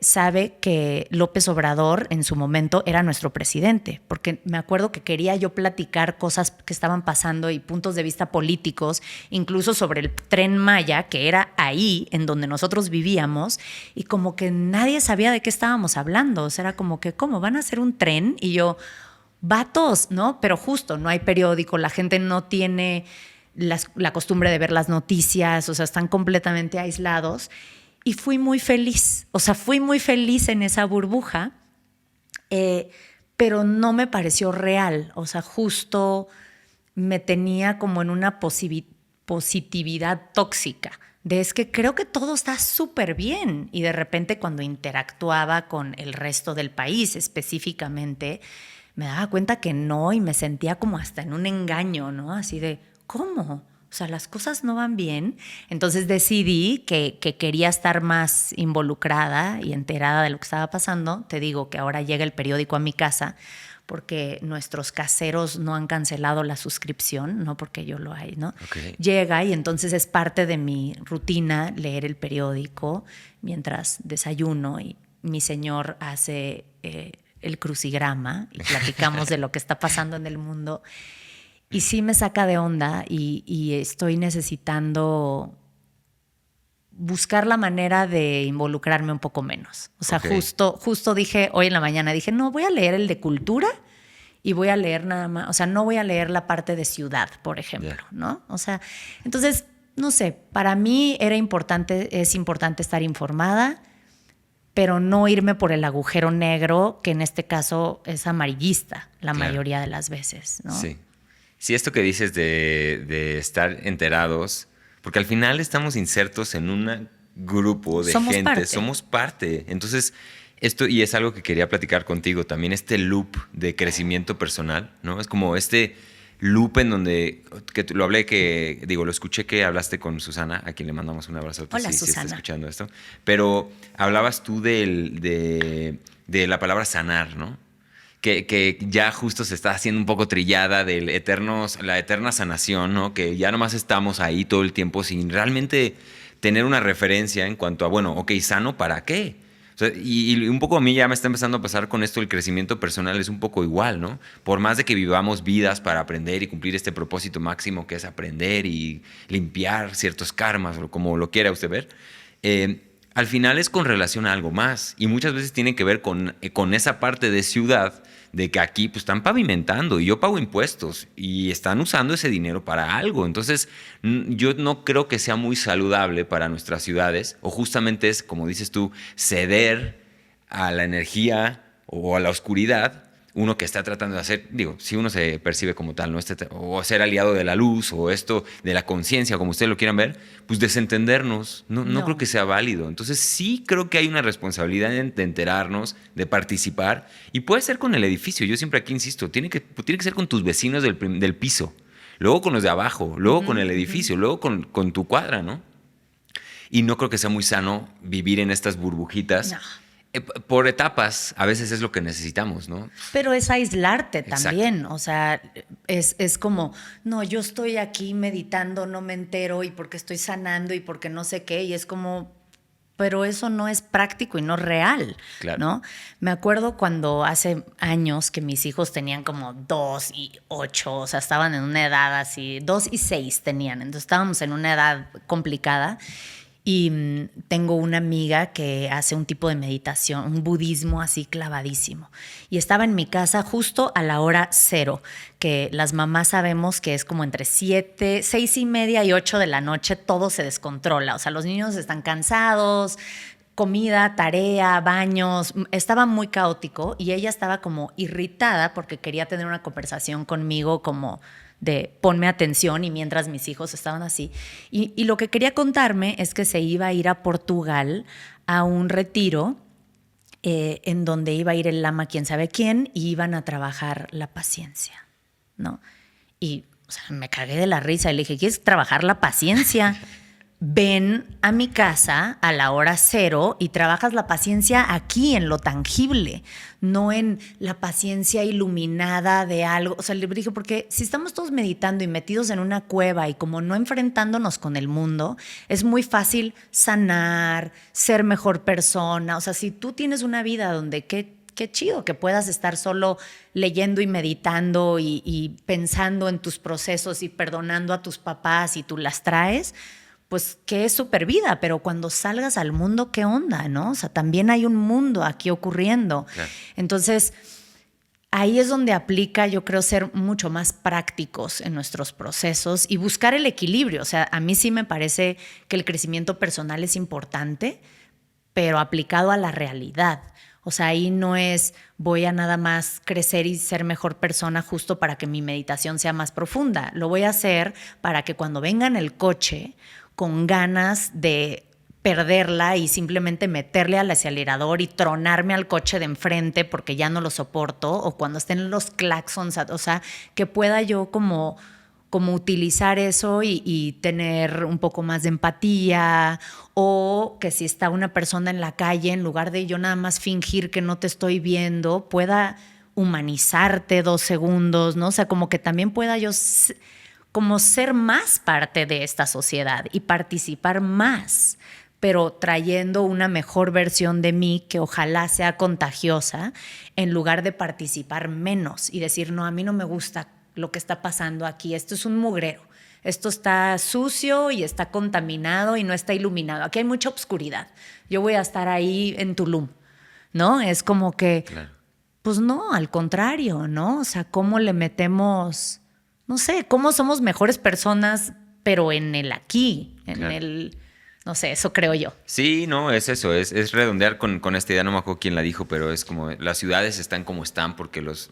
S2: sabe que López Obrador en su momento era nuestro presidente, porque me acuerdo que quería yo platicar cosas que estaban pasando y puntos de vista políticos, incluso sobre el Tren Maya, que era ahí en donde nosotros vivíamos, y como que nadie sabía de qué estábamos hablando. O sea, era como que, ¿cómo van a hacer un tren? Y yo, vatos, ¿no? Pero justo, no hay periódico, la gente no tiene la costumbre de ver las noticias, o sea, están completamente aislados. Y fui muy feliz, o sea, fui muy feliz en esa burbuja, pero no me pareció real. O sea, justo me tenía como en una positividad tóxica, de es que creo que todo está súper bien. Y de repente cuando interactuaba con el resto del país específicamente, me daba cuenta que no y me sentía como hasta en un engaño, ¿no? Así de, ¿cómo? O sea, las cosas no van bien. Entonces decidí que quería estar más involucrada y enterada de lo que estaba pasando. Te digo que ahora llega el periódico a mi casa porque nuestros caseros no han cancelado la suscripción, no porque yo lo hay, ¿no?
S1: Okay.
S2: Llega y entonces es parte de mi rutina leer el periódico mientras desayuno y mi señor hace el crucigrama y platicamos de lo que está pasando en el mundo. Y sí me saca de onda y estoy necesitando buscar la manera de involucrarme un poco menos. O sea, okay. justo dije, hoy en la mañana dije, no, voy a leer el de cultura y voy a leer nada más, o sea, no voy a leer la parte de ciudad, por ejemplo, ¿no? O sea, entonces, no sé, para mí es importante estar informada, pero no irme por el agujero negro, que en este caso es amarillista la mayoría de las veces, ¿no?
S1: Sí. Sí, esto que dices de estar enterados, porque al final estamos insertos en un grupo de gente, somos parte. Entonces, esto, y es algo que quería platicar contigo también, este loop de crecimiento personal, ¿no? Es como este loop en donde, que lo lo escuché que hablaste con Susana, a quien le mandamos un abrazo.
S2: Hola,
S1: sí,
S2: Susana.
S1: Sí está escuchando esto. Pero hablabas tú de la palabra sanar, ¿no? Que ya justo se está haciendo un poco trillada la eterna sanación, ¿no? Que ya nomás estamos ahí todo el tiempo sin realmente tener una referencia en cuanto a, bueno, ok, ¿sano para qué? O sea, y un poco a mí ya me está empezando a pasar con esto, el crecimiento personal es un poco igual, ¿no? Por más de que vivamos vidas para aprender y cumplir este propósito máximo que es aprender y limpiar ciertos karmas, o como lo quiera usted ver, al final es con relación a algo más y muchas veces tiene que ver con esa parte de ciudad de que aquí pues están pavimentando y yo pago impuestos y están usando ese dinero para algo. Entonces yo no creo que sea muy saludable para nuestras ciudades, o justamente es, como dices tú, ceder a la energía o a la oscuridad, uno que está tratando de hacer, si uno se percibe como tal, ¿no? O ser aliado de la luz, o esto de la conciencia, como ustedes lo quieran ver, pues desentendernos, no creo que sea válido. Entonces sí creo que hay una responsabilidad de enterarnos, de participar, y puede ser con el edificio. Yo siempre aquí insisto, tiene que ser con tus vecinos del piso, luego con los de abajo, luego con el edificio, luego con tu cuadra, ¿no? Y no creo que sea muy sano vivir en estas burbujitas.
S2: No.
S1: Por etapas, a veces es lo que necesitamos, ¿no?
S2: Pero es aislarte también.
S1: Exacto.
S2: O sea, es como, no, yo estoy aquí meditando, no me entero, y porque estoy sanando y porque no sé qué. Y es como, pero eso no es práctico y no real,
S1: Claro.
S2: ¿no? Me acuerdo cuando hace años que mis hijos tenían como 2 y 8, o sea, estaban en una edad así, 2 y 6 tenían, entonces estábamos en una edad complicada. Y tengo una amiga que hace un tipo de meditación, un budismo así clavadísimo. Y estaba en mi casa justo a la hora 0, que las mamás sabemos que es como entre 7, 6:30 y 8 de la noche, todo se descontrola. O sea, los niños están cansados, comida, tarea, baños, estaba muy caótico y ella estaba como irritada porque quería tener una conversación conmigo como de ponme atención y mientras mis hijos estaban así. Y lo que quería contarme es que se iba a ir a Portugal a un retiro en donde iba a ir el lama quién sabe quién y iban a trabajar la paciencia, ¿no? Y o sea, me cagué de la risa y le dije, ¿quieres trabajar la paciencia? Ven a mi casa a la hora 0 y trabajas la paciencia aquí, en lo tangible, no en la paciencia iluminada de algo. O sea, le dije, porque si estamos todos meditando y metidos en una cueva y como no enfrentándonos con el mundo, es muy fácil sanar, ser mejor persona. O sea, si tú tienes una vida donde qué chido que puedas estar solo leyendo y meditando y pensando en tus procesos y perdonando a tus papás y tú las traes, pues que es súper vida, pero cuando salgas al mundo, ¿qué onda, no? O sea, también hay un mundo aquí ocurriendo.
S1: Claro.
S2: Entonces, ahí es donde aplica, yo creo, ser mucho más prácticos en nuestros procesos y buscar el equilibrio. O sea, a mí sí me parece que el crecimiento personal es importante, pero aplicado a la realidad. O sea, ahí no es voy a nada más crecer y ser mejor persona justo para que mi meditación sea más profunda. Lo voy a hacer para que cuando venga en el coche con ganas de perderla y simplemente meterle al acelerador y tronarme al coche de enfrente porque ya no lo soporto, o cuando estén los claxons, o sea, que pueda yo como utilizar eso y tener un poco más de empatía, o que si está una persona en la calle, en lugar de yo nada más fingir que no te estoy viendo, pueda humanizarte 2 segundos, ¿no? O sea, como que también pueda yo como ser más parte de esta sociedad y participar más, pero trayendo una mejor versión de mí que ojalá sea contagiosa, en lugar de participar menos y decir, no, a mí no me gusta lo que está pasando aquí, esto es un mugrero, esto está sucio y está contaminado y no está iluminado, aquí hay mucha oscuridad, yo voy a estar ahí en Tulum, ¿no? Es como que, claro. Pues no, al contrario, ¿no? O sea, ¿cómo le metemos... No sé, cómo somos mejores personas, pero en el aquí, en claro. el... No sé, eso creo yo.
S1: Sí, no, es eso, es redondear con esta idea, no me acuerdo quién la dijo, pero es como las ciudades están como están porque los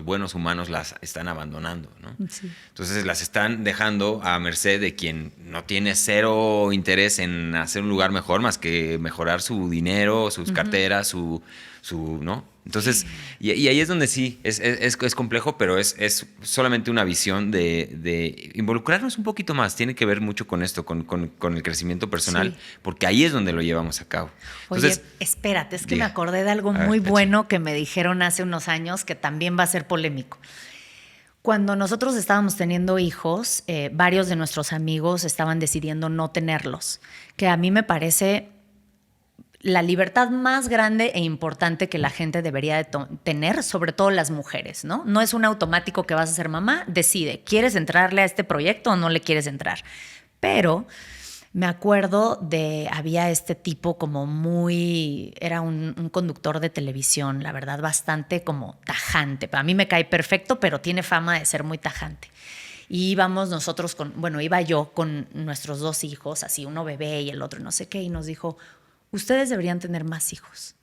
S1: buenos humanos las están abandonando, ¿no? Sí. Entonces las están dejando a merced de quien no tiene cero interés en hacer un lugar mejor más que mejorar su dinero, sus carteras, su ¿no? Entonces, y ahí es donde sí, es complejo, pero es solamente una visión de involucrarnos un poquito más. Tiene que ver mucho con esto, con el crecimiento personal, sí. Porque ahí es donde lo llevamos a cabo. Entonces,
S2: oye, espérate, es que me acordé de algo muy bueno que me dijeron hace unos años que también va a ser polémico. Cuando nosotros estábamos teniendo hijos, varios de nuestros amigos estaban decidiendo no tenerlos, que a mí me parece... la libertad más grande e importante que la gente debería de tener, sobre todo las mujeres, ¿no? No es un automático que vas a ser mamá, decide, ¿quieres entrarle a este proyecto o no le quieres entrar? Pero me acuerdo había este tipo como era un conductor de televisión, la verdad, bastante como tajante. A mí me cae perfecto, pero tiene fama de ser muy tajante. Y íbamos nosotros iba yo con nuestros 2 hijos, así uno bebé y el otro no sé qué, y nos dijo... ustedes deberían tener más hijos.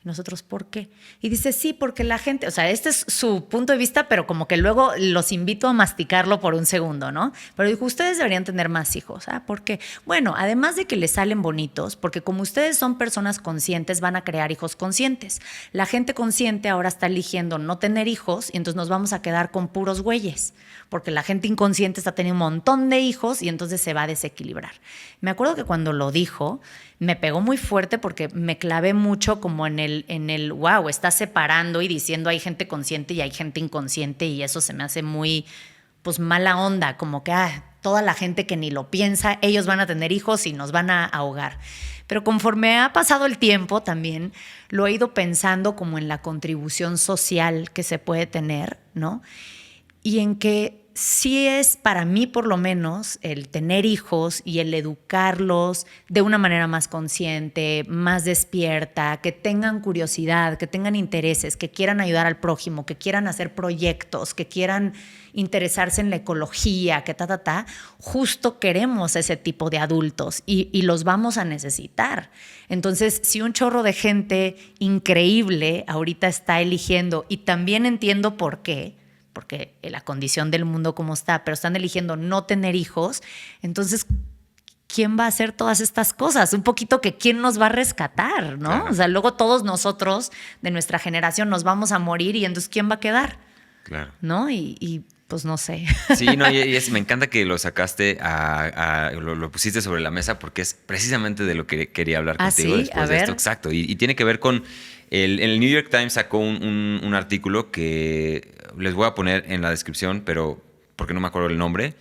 S2: Y nosotros, ¿por qué? Y dice, sí, porque la gente, o sea, este es su punto de vista, pero como que luego los invito a masticarlo por un segundo, ¿no? Pero dijo, ustedes deberían tener más hijos. Ah, ¿por qué? Bueno, además de que les salen bonitos, porque como ustedes son personas conscientes, van a crear hijos conscientes. La gente consciente ahora está eligiendo no tener hijos y entonces nos vamos a quedar con puros güeyes, porque la gente inconsciente está teniendo un montón de hijos y entonces se va a desequilibrar. Me acuerdo que cuando lo dijo, me pegó muy fuerte porque me clavé mucho como en el wow, está separando y diciendo hay gente consciente y hay gente inconsciente y eso se me hace muy, pues mala onda, como que toda la gente que ni lo piensa, ellos van a tener hijos y nos van a ahogar. Pero conforme ha pasado el tiempo también lo he ido pensando como en la contribución social que se puede tener, ¿no? Y en que sí es para mí por lo menos el tener hijos y el educarlos de una manera más consciente, más despierta, que tengan curiosidad, que tengan intereses, que quieran ayudar al prójimo, que quieran hacer proyectos, que quieran interesarse en la ecología, que justo queremos ese tipo de adultos y los vamos a necesitar. Entonces, si un chorro de gente increíble ahorita está eligiendo, y también entiendo por qué, porque la condición del mundo como está, pero están eligiendo no tener hijos, entonces, ¿quién va a hacer todas estas cosas? Un poquito que quién nos va a rescatar, ¿no?
S1: Claro.
S2: O sea, luego todos nosotros de nuestra generación nos vamos a morir y entonces, ¿quién va a quedar?
S1: Claro.
S2: ¿No? Y pues no sé.
S1: Sí, no, me encanta que lo sacaste, lo pusiste sobre la mesa porque es precisamente de lo que quería hablar contigo
S2: ¿sí?
S1: después de esto. Exacto. Y tiene que ver con, el New York Times sacó un artículo que les voy a poner en la descripción, pero porque no me acuerdo el nombre,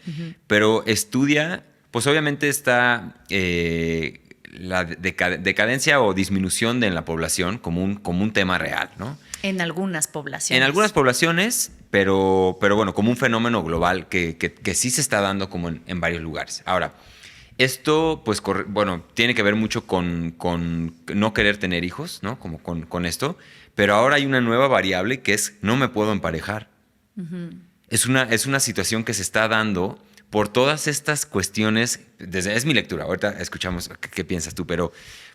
S1: pero estudia, pues obviamente está la decadencia o disminución de la población como un tema real, ¿no?
S2: En algunas poblaciones.
S1: En algunas poblaciones, pero bueno, como un fenómeno global que sí se está dando como en varios lugares. Ahora, esto, pues, bueno, tiene que ver mucho con no querer tener hijos, ¿no? Como con esto. Pero ahora hay una nueva variable que es no me puedo emparejar. Es una situación que se está dando por todas estas cuestiones. Es mi lectura, ahorita escuchamos qué piensas tú, pero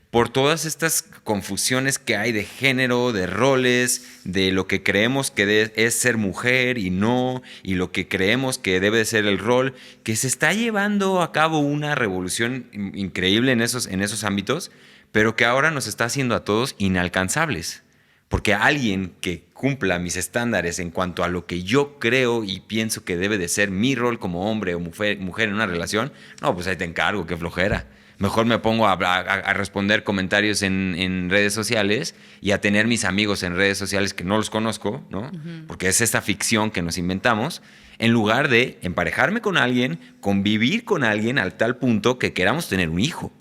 S1: por todas estas confusiones que hay de género, de roles, de lo que creemos que es ser mujer y no, y lo que creemos que debe de ser el rol, que se está llevando a cabo una revolución increíble en esos ámbitos, pero que ahora nos está haciendo a todos inalcanzables. Porque alguien que cumpla mis estándares en cuanto a lo que yo creo y pienso que debe de ser mi rol como hombre o mujer en una relación, no, pues ahí te encargo, qué flojera. Mejor me pongo a responder comentarios en redes sociales y a tener mis amigos en redes sociales que no los conozco, ¿no? Porque es esta ficción que nos inventamos, en lugar de emparejarme con alguien, convivir con alguien al tal punto que queramos tener un hijo.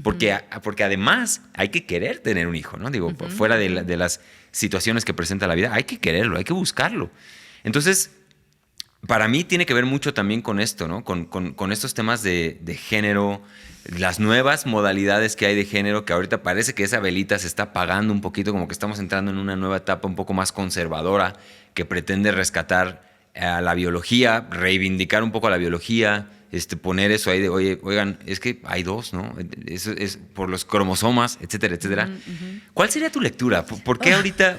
S1: Porque además hay que querer tener un hijo, ¿no? Digo, fuera de las situaciones que presenta la vida, hay que quererlo, hay que buscarlo. Entonces, para mí tiene que ver mucho también con esto, ¿no? Con estos temas de género, las nuevas modalidades que hay de género, que ahorita parece que esa velita se está apagando un poquito, como que estamos entrando en una nueva etapa un poco más conservadora, que pretende rescatar a la biología, reivindicar un poco a la biología, poner eso ahí de, oigan, es que hay dos, ¿no? Eso es por los cromosomas, etcétera, etcétera. ¿Cuál sería tu lectura? ¿Por qué ahorita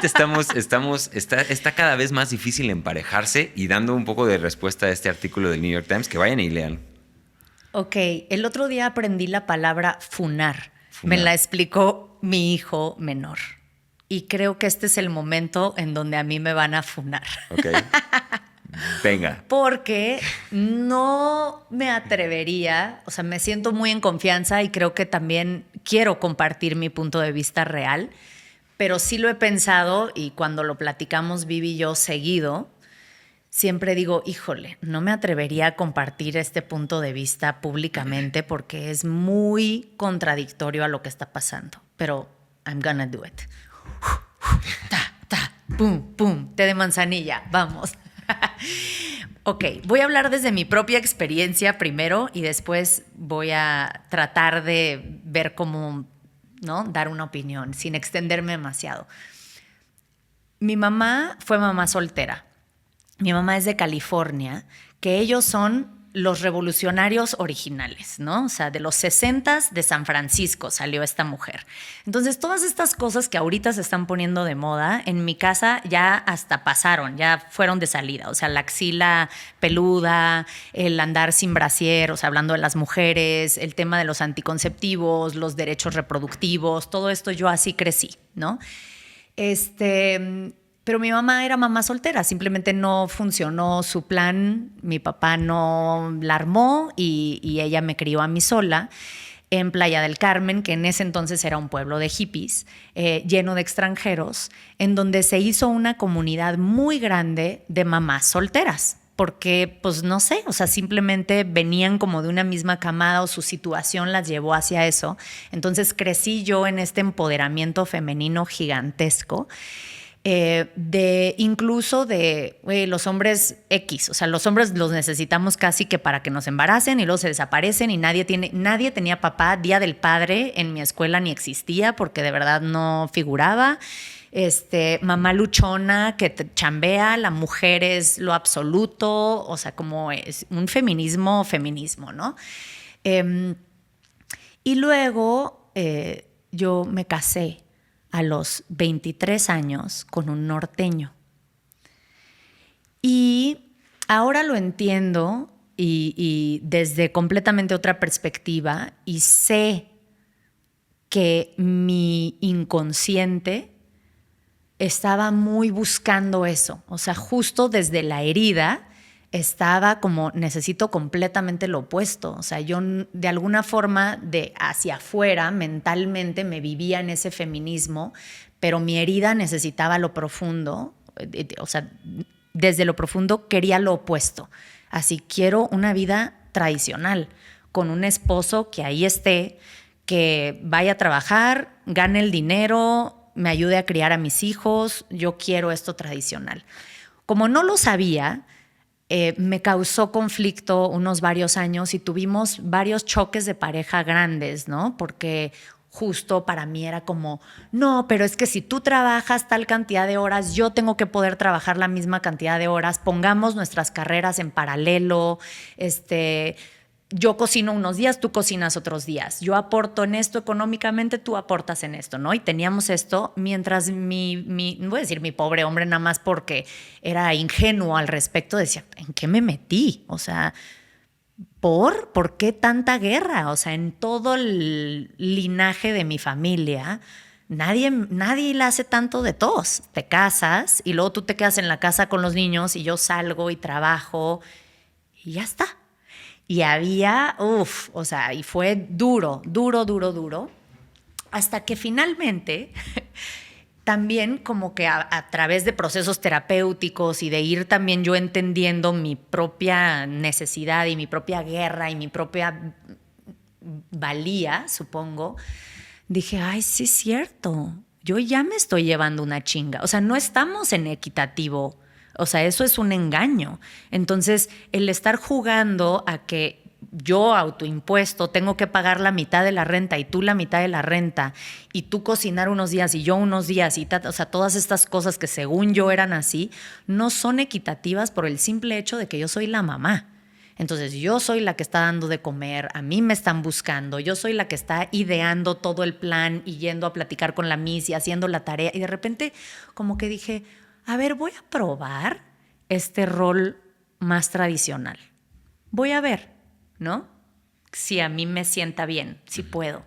S1: está cada vez más difícil emparejarse? Y dando un poco de respuesta a este artículo del New York Times, que vayan y lean.
S2: Ok, el otro día aprendí la palabra funar. Me la explicó mi hijo menor. Y creo que este es el momento en donde a mí me van a funar.
S1: Ok. Venga.
S2: Porque no me atrevería, o sea, me siento muy en confianza y creo que también quiero compartir mi punto de vista real, pero sí lo he pensado y cuando lo platicamos Vivi y yo seguido, siempre digo, híjole, no me atrevería a compartir este punto de vista públicamente porque es muy contradictorio a lo que está pasando, pero I'm gonna do it. Pum, pum, té de manzanilla, vamos. Ok, voy a hablar desde mi propia experiencia primero y después voy a tratar de ver cómo, ¿no?, dar una opinión sin extenderme demasiado. Mi mamá fue mamá soltera. Mi mamá es de California, que ellos son los revolucionarios originales, ¿no? O sea, de los 60s de San Francisco salió esta mujer. Entonces, todas estas cosas que ahorita se están poniendo de moda, en mi casa ya hasta pasaron, ya fueron de salida. O sea, la axila peluda, el andar sin brasier, o sea, hablando de las mujeres, el tema de los anticonceptivos, los derechos reproductivos, todo esto yo así crecí, ¿no? Pero mi mamá era mamá soltera, simplemente no funcionó su plan, mi papá no la armó y ella me crió a mí sola en Playa del Carmen, que en ese entonces era un pueblo de hippies, lleno de extranjeros, en donde se hizo una comunidad muy grande de mamás solteras, porque, pues no sé, o sea, simplemente venían como de una misma camada o su situación las llevó hacia eso. Entonces crecí yo en este empoderamiento femenino gigantesco. De incluso de los hombres X, o sea, los hombres los necesitamos casi que para que nos embaracen y luego se desaparecen y nadie tenía papá. Día del padre en mi escuela ni existía porque de verdad no figuraba. Mamá luchona que te chambea, la mujer es lo absoluto, o sea, como es un feminismo, ¿no? Y luego yo me casé a los 23 años con un norteño. Y ahora lo entiendo y desde completamente otra perspectiva, y sé que mi inconsciente estaba muy buscando eso. O sea, justo desde la herida estaba como, necesito completamente lo opuesto. O sea, yo de alguna forma de hacia afuera, mentalmente, me vivía en ese feminismo, pero mi herida necesitaba lo profundo. O sea, desde lo profundo quería lo opuesto. Así, quiero una vida tradicional, con un esposo que ahí esté, que vaya a trabajar, gane el dinero, me ayude a criar a mis hijos. Yo quiero esto tradicional. Como no lo sabía, me causó conflicto unos varios años y tuvimos varios choques de pareja grandes, ¿no? Porque justo para mí era como, no, pero es que si tú trabajas tal cantidad de horas, yo tengo que poder trabajar la misma cantidad de horas, pongamos nuestras carreras en paralelo, yo cocino unos días, tú cocinas otros días. Yo aporto en esto económicamente, tú aportas en esto, ¿no? Y teníamos esto mientras no voy a decir mi pobre hombre nada más porque era ingenuo al respecto, decía, ¿en qué me metí? O sea, ¿por qué tanta guerra? O sea, en todo el linaje de mi familia, nadie le hace tanto de tos. Te casas y luego tú te quedas en la casa con los niños y yo salgo y trabajo y ya está. Y había, o sea, y fue duro, hasta que finalmente también como que a través de procesos terapéuticos y de ir también yo entendiendo mi propia necesidad y mi propia guerra y mi propia valía, supongo, dije, ay, sí es cierto, yo ya me estoy llevando una chinga. O sea, no estamos en equitativo. O sea, eso es un engaño. Entonces, el estar jugando a que yo autoimpuesto tengo que pagar la mitad de la renta y tú la mitad de la renta y tú cocinar unos días y yo unos días y o sea, todas estas cosas que según yo eran así, no son equitativas por el simple hecho de que yo soy la mamá. Entonces yo soy la que está dando de comer, a mí me están buscando, yo soy la que está ideando todo el plan y yendo a platicar con la Miss y haciendo la tarea. Y de repente como que dije, a ver, voy a probar este rol más tradicional. Voy a ver, ¿no? Si a mí me sienta bien, si puedo.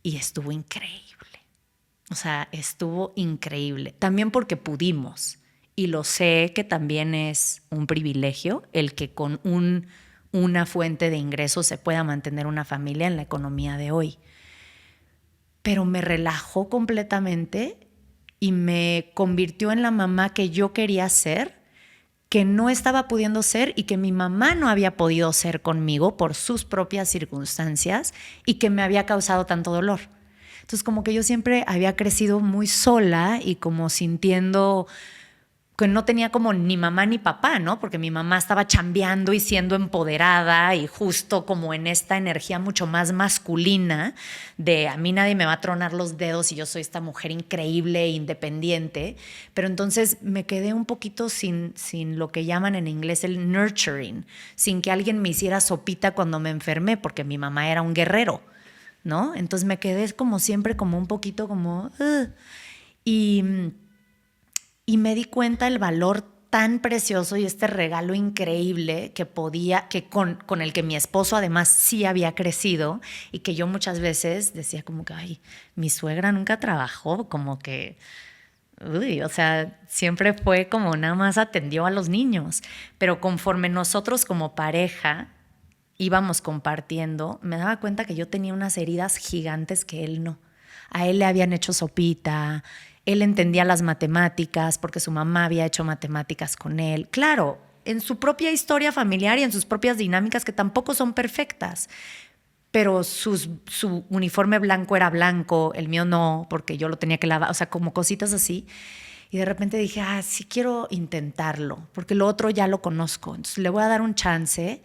S2: Y estuvo increíble. O sea, estuvo increíble. También porque pudimos. Y lo sé que también es un privilegio el que con una fuente de ingresos se pueda mantener una familia en la economía de hoy. Pero me relajó completamente y me convirtió en la mamá que yo quería ser, que no estaba pudiendo ser y que mi mamá no había podido ser conmigo por sus propias circunstancias y que me había causado tanto dolor. Entonces como que yo siempre había crecido muy sola y como sintiendo que no tenía como ni mamá ni papá, ¿no? Porque mi mamá estaba chambeando y siendo empoderada y justo como en esta energía mucho más masculina de a mí nadie me va a tronar los dedos y yo soy esta mujer increíble e independiente. Pero entonces me quedé un poquito sin lo que llaman en inglés el nurturing, sin que alguien me hiciera sopita cuando me enfermé, porque mi mamá era un guerrero, ¿no? Entonces me quedé como siempre como un poquito como... Y me di cuenta el valor tan precioso y este regalo increíble que con el que mi esposo además sí había crecido y que yo muchas veces decía como que, ay, mi suegra nunca trabajó, como que, o sea, siempre fue como nada más atendió a los niños. Pero conforme nosotros como pareja íbamos compartiendo, me daba cuenta que yo tenía unas heridas gigantes que él no. A él le habían hecho sopita. Él entendía las matemáticas porque su mamá había hecho matemáticas con él. Claro, en su propia historia familiar y en sus propias dinámicas que tampoco son perfectas. Pero su uniforme blanco era blanco, el mío no, porque yo lo tenía que lavar, o sea, como cositas así. Y de repente dije, sí quiero intentarlo, porque lo otro ya lo conozco. Entonces le voy a dar un chance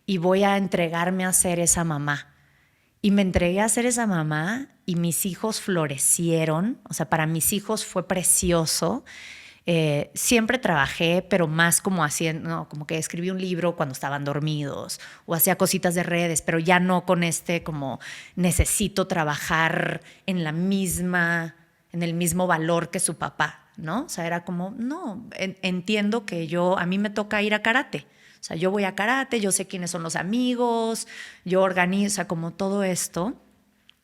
S2: y voy a entregarme a ser esa mamá. Y me entregué a ser esa mamá y mis hijos florecieron. O sea, para mis hijos fue precioso. Siempre trabajé, pero más como haciendo, ¿no? Como que escribí un libro cuando estaban dormidos o hacía cositas de redes, pero ya no con como necesito trabajar en el mismo valor que su papá, ¿no? O sea, era como, no, entiendo que a mí me toca ir a karate. O sea, yo voy a karate, yo sé quiénes son los amigos, yo organizo, o sea, como todo esto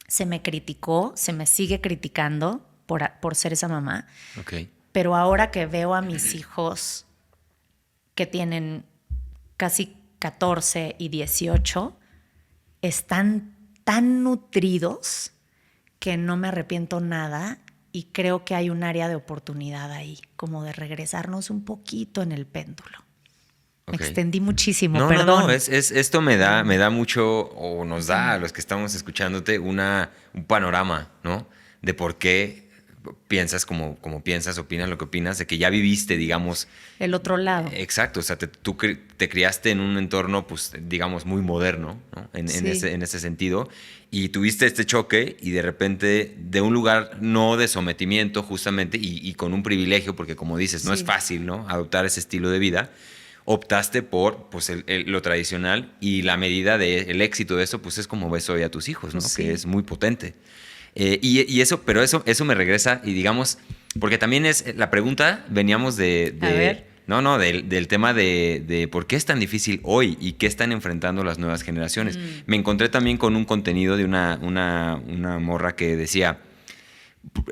S2: se me criticó, se me sigue criticando por ser esa mamá.
S1: Okay.
S2: Pero ahora que veo a mis hijos que tienen casi 14 y 18, están tan nutridos que no me arrepiento nada y creo que hay un área de oportunidad ahí, como de regresarnos un poquito en el péndulo. Me extendí muchísimo, perdón.
S1: No, esto me da mucho, o nos da a los que estamos escuchándote un panorama, ¿no? De por qué piensas como piensas, opinas lo que opinas, de que ya viviste, digamos...
S2: El otro lado.
S1: Exacto, o sea, tú te criaste en un entorno, pues, digamos, muy moderno, ¿no? En ese sentido, y tuviste este choque y de repente de un lugar no de sometimiento justamente y con un privilegio, porque como dices, no es fácil, ¿no? Adoptar ese estilo de vida, optaste por pues, lo tradicional y la medida del éxito de eso, pues es como ves hoy a tus hijos, ¿no? Sí. Que es muy potente. Y pero eso me regresa y digamos, porque también es la pregunta, veníamos del tema de por qué es tan difícil hoy y qué están enfrentando las nuevas generaciones. Me encontré también con un contenido de una morra que decía,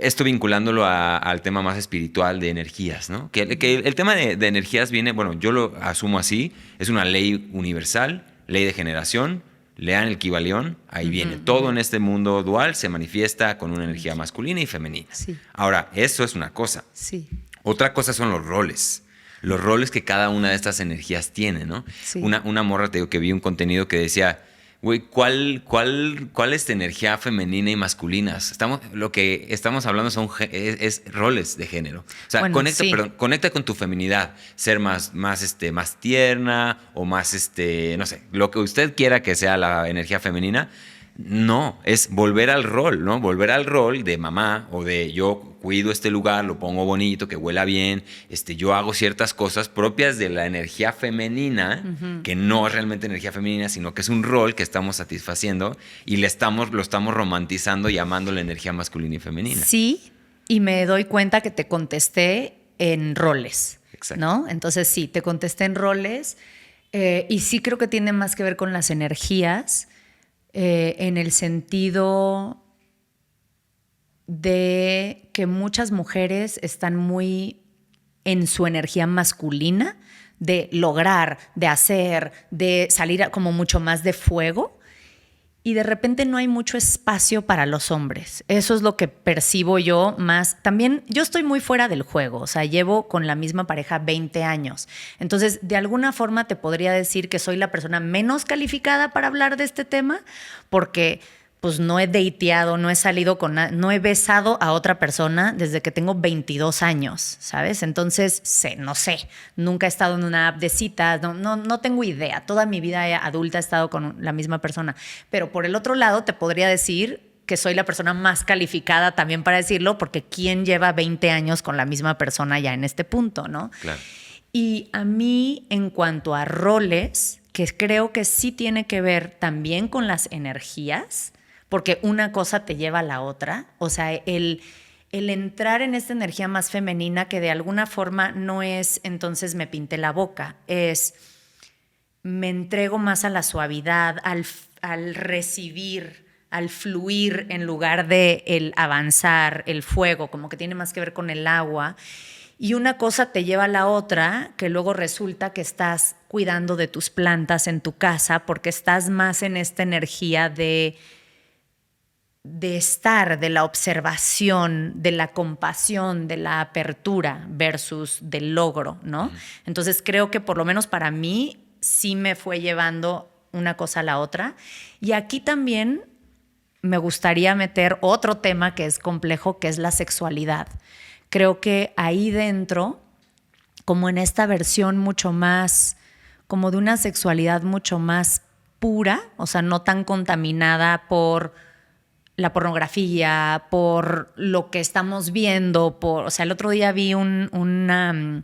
S1: esto vinculándolo al tema más espiritual de energías, ¿no? Que el tema de energías viene, bueno, yo lo asumo así, es una ley universal, ley de generación. Lean el Kybalión, ahí viene. Todo en este mundo dual se manifiesta con una energía masculina y femenina. Sí. Ahora, eso es una cosa.
S2: Sí.
S1: Otra cosa son los roles. Los roles que cada una de estas energías tiene, ¿no? Sí. Una morra, te digo, que vi un contenido que decía, güey, ¿cuál es de energía femenina y masculina? Lo que estamos hablando es roles de género. O sea, bueno, conecta con tu feminidad. Ser más tierna o más, no sé, lo que usted quiera que sea la energía femenina. No, es volver al rol, ¿no? Volver al rol de mamá o de yo cuido este lugar, lo pongo bonito, que huela bien, yo hago ciertas cosas propias de la energía femenina, que no es realmente energía femenina, sino que es un rol que estamos satisfaciendo y lo estamos romantizando y llamando la energía masculina y femenina.
S2: Sí, y me doy cuenta que te contesté en roles, exacto, ¿no? Entonces sí, te contesté en roles y sí creo que tiene más que ver con las energías. En el sentido de que muchas mujeres están muy en su energía masculina, de lograr, de hacer, de salir como mucho más de fuego, y de repente no hay mucho espacio para los hombres. Eso es lo que percibo yo más. También yo estoy muy fuera del juego, o sea, llevo con la misma pareja 20 años. Entonces, de alguna forma te podría decir que soy la persona menos calificada para hablar de este tema, porque pues no he dateado, no he salido no he besado a otra persona desde que tengo 22 años, ¿sabes? Entonces, no sé, nunca he estado en una app de citas, no tengo idea. Toda mi vida adulta he estado con la misma persona. Pero por el otro lado, te podría decir que soy la persona más calificada también para decirlo, porque ¿quién lleva 20 años con la misma persona ya en este punto, no?
S1: Claro.
S2: Y a mí, en cuanto a roles, que creo que sí tiene que ver también con las energías, porque una cosa te lleva a la otra. O sea, el entrar en esta energía más femenina que de alguna forma no es entonces me pinté la boca, es me entrego más a la suavidad, al recibir, al fluir en lugar de el avanzar, el fuego, como que tiene más que ver con el agua. Y una cosa te lleva a la otra, que luego resulta que estás cuidando de tus plantas en tu casa porque estás más en esta energía de de estar, de la observación, de la compasión, de la apertura versus del logro, ¿no? Entonces creo que por lo menos para mí sí me fue llevando una cosa a la otra. Y aquí también me gustaría meter otro tema que es complejo, que es la sexualidad. Creo que ahí dentro, como en esta versión mucho más, como de una sexualidad mucho más pura, o sea, no tan contaminada por la pornografía, por lo que estamos viendo, o sea, el otro día vi una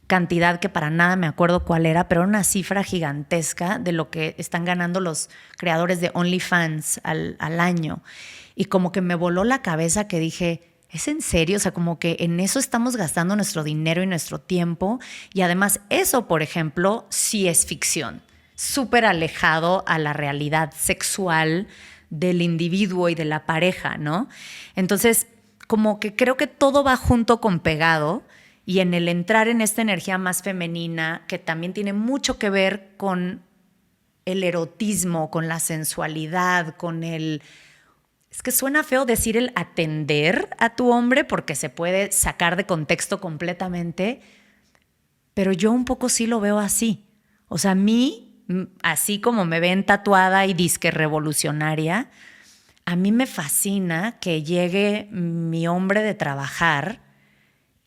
S2: cantidad que para nada me acuerdo cuál era, pero era una cifra gigantesca de lo que están ganando los creadores de OnlyFans al año. Y como que me voló la cabeza que dije, ¿es en serio? O sea, como que en eso estamos gastando nuestro dinero y nuestro tiempo. Y además eso, por ejemplo, sí es ficción. Súper alejado a la realidad sexual del individuo y de la pareja, ¿no? Entonces, como que creo que todo va junto con pegado, y en el entrar en esta energía más femenina, que también tiene mucho que ver con el erotismo, con la sensualidad, con el... Es que suena feo decir el atender a tu hombre porque se puede sacar de contexto completamente, pero yo un poco sí lo veo así. O sea, a mí, así como me ven tatuada y disque revolucionaria, a mí me fascina que llegue mi hombre de trabajar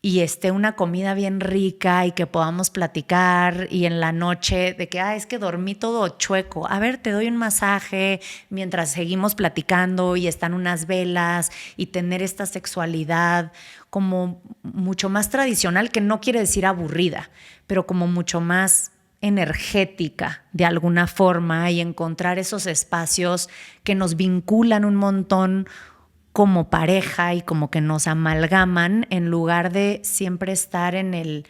S2: y esté una comida bien rica y que podamos platicar, y en la noche de que, es que dormí todo chueco. A ver, te doy un masaje mientras seguimos platicando y están unas velas, y tener esta sexualidad como mucho más tradicional, que no quiere decir aburrida, pero como mucho más energética de alguna forma, y encontrar esos espacios que nos vinculan un montón como pareja y como que nos amalgaman, en lugar de siempre estar en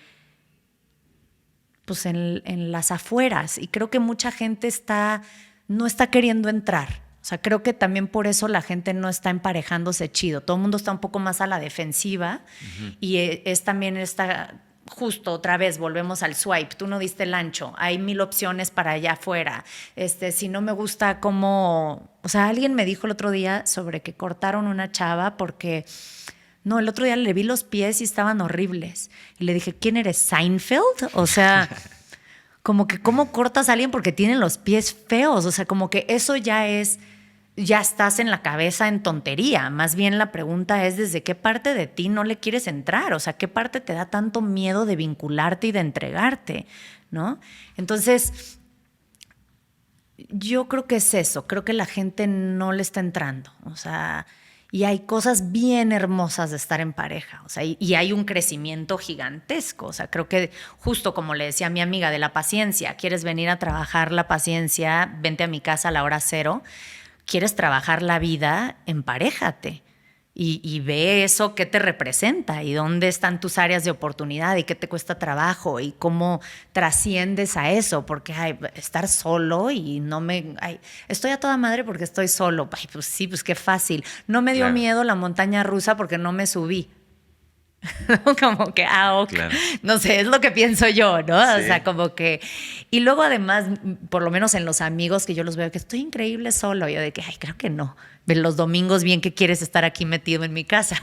S2: las afueras. Y creo que mucha gente no está queriendo entrar. O sea, creo que también por eso la gente no está emparejándose chido. Todo el mundo está un poco más a la defensiva. Y es también justo otra vez volvemos al swipe. Tú no diste el ancho. Hay 1000 opciones para allá afuera. Si no me gusta cómo... O sea, alguien me dijo el otro día sobre que cortaron una chava porque... No, el otro día le vi los pies y estaban horribles. Y le dije, ¿quién eres? ¿Seinfeld? O sea, como que ¿cómo cortas a alguien porque tiene los pies feos? O sea, como que eso ya estás en la cabeza en tontería. Más bien la pregunta es ¿desde qué parte de ti no le quieres entrar? O sea, ¿qué parte te da tanto miedo de vincularte y de entregarte? ¿No? Entonces, yo creo que es eso. Creo que la gente no le está entrando. O sea, y hay cosas bien hermosas de estar en pareja. O sea, y hay un crecimiento gigantesco. O sea, creo que justo como le decía a mi amiga de la paciencia, ¿quieres venir a trabajar la paciencia? Vente a mi casa a la hora cero. ¿Quieres trabajar la vida? Emparéjate y ve eso qué te representa y dónde están tus áreas de oportunidad y qué te cuesta trabajo y cómo trasciendes a eso, porque estar solo y estoy a toda madre porque estoy solo. Pues sí, pues qué fácil. No me dio miedo la montaña rusa porque no me subí. Como que, ok. Claro. No sé, es lo que pienso yo, ¿no? Sí. O sea, como que... Y luego además, por lo menos en los amigos que yo los veo, que estoy increíble solo. Yo de que, creo que no. Los domingos bien que quieres estar aquí metido en mi casa.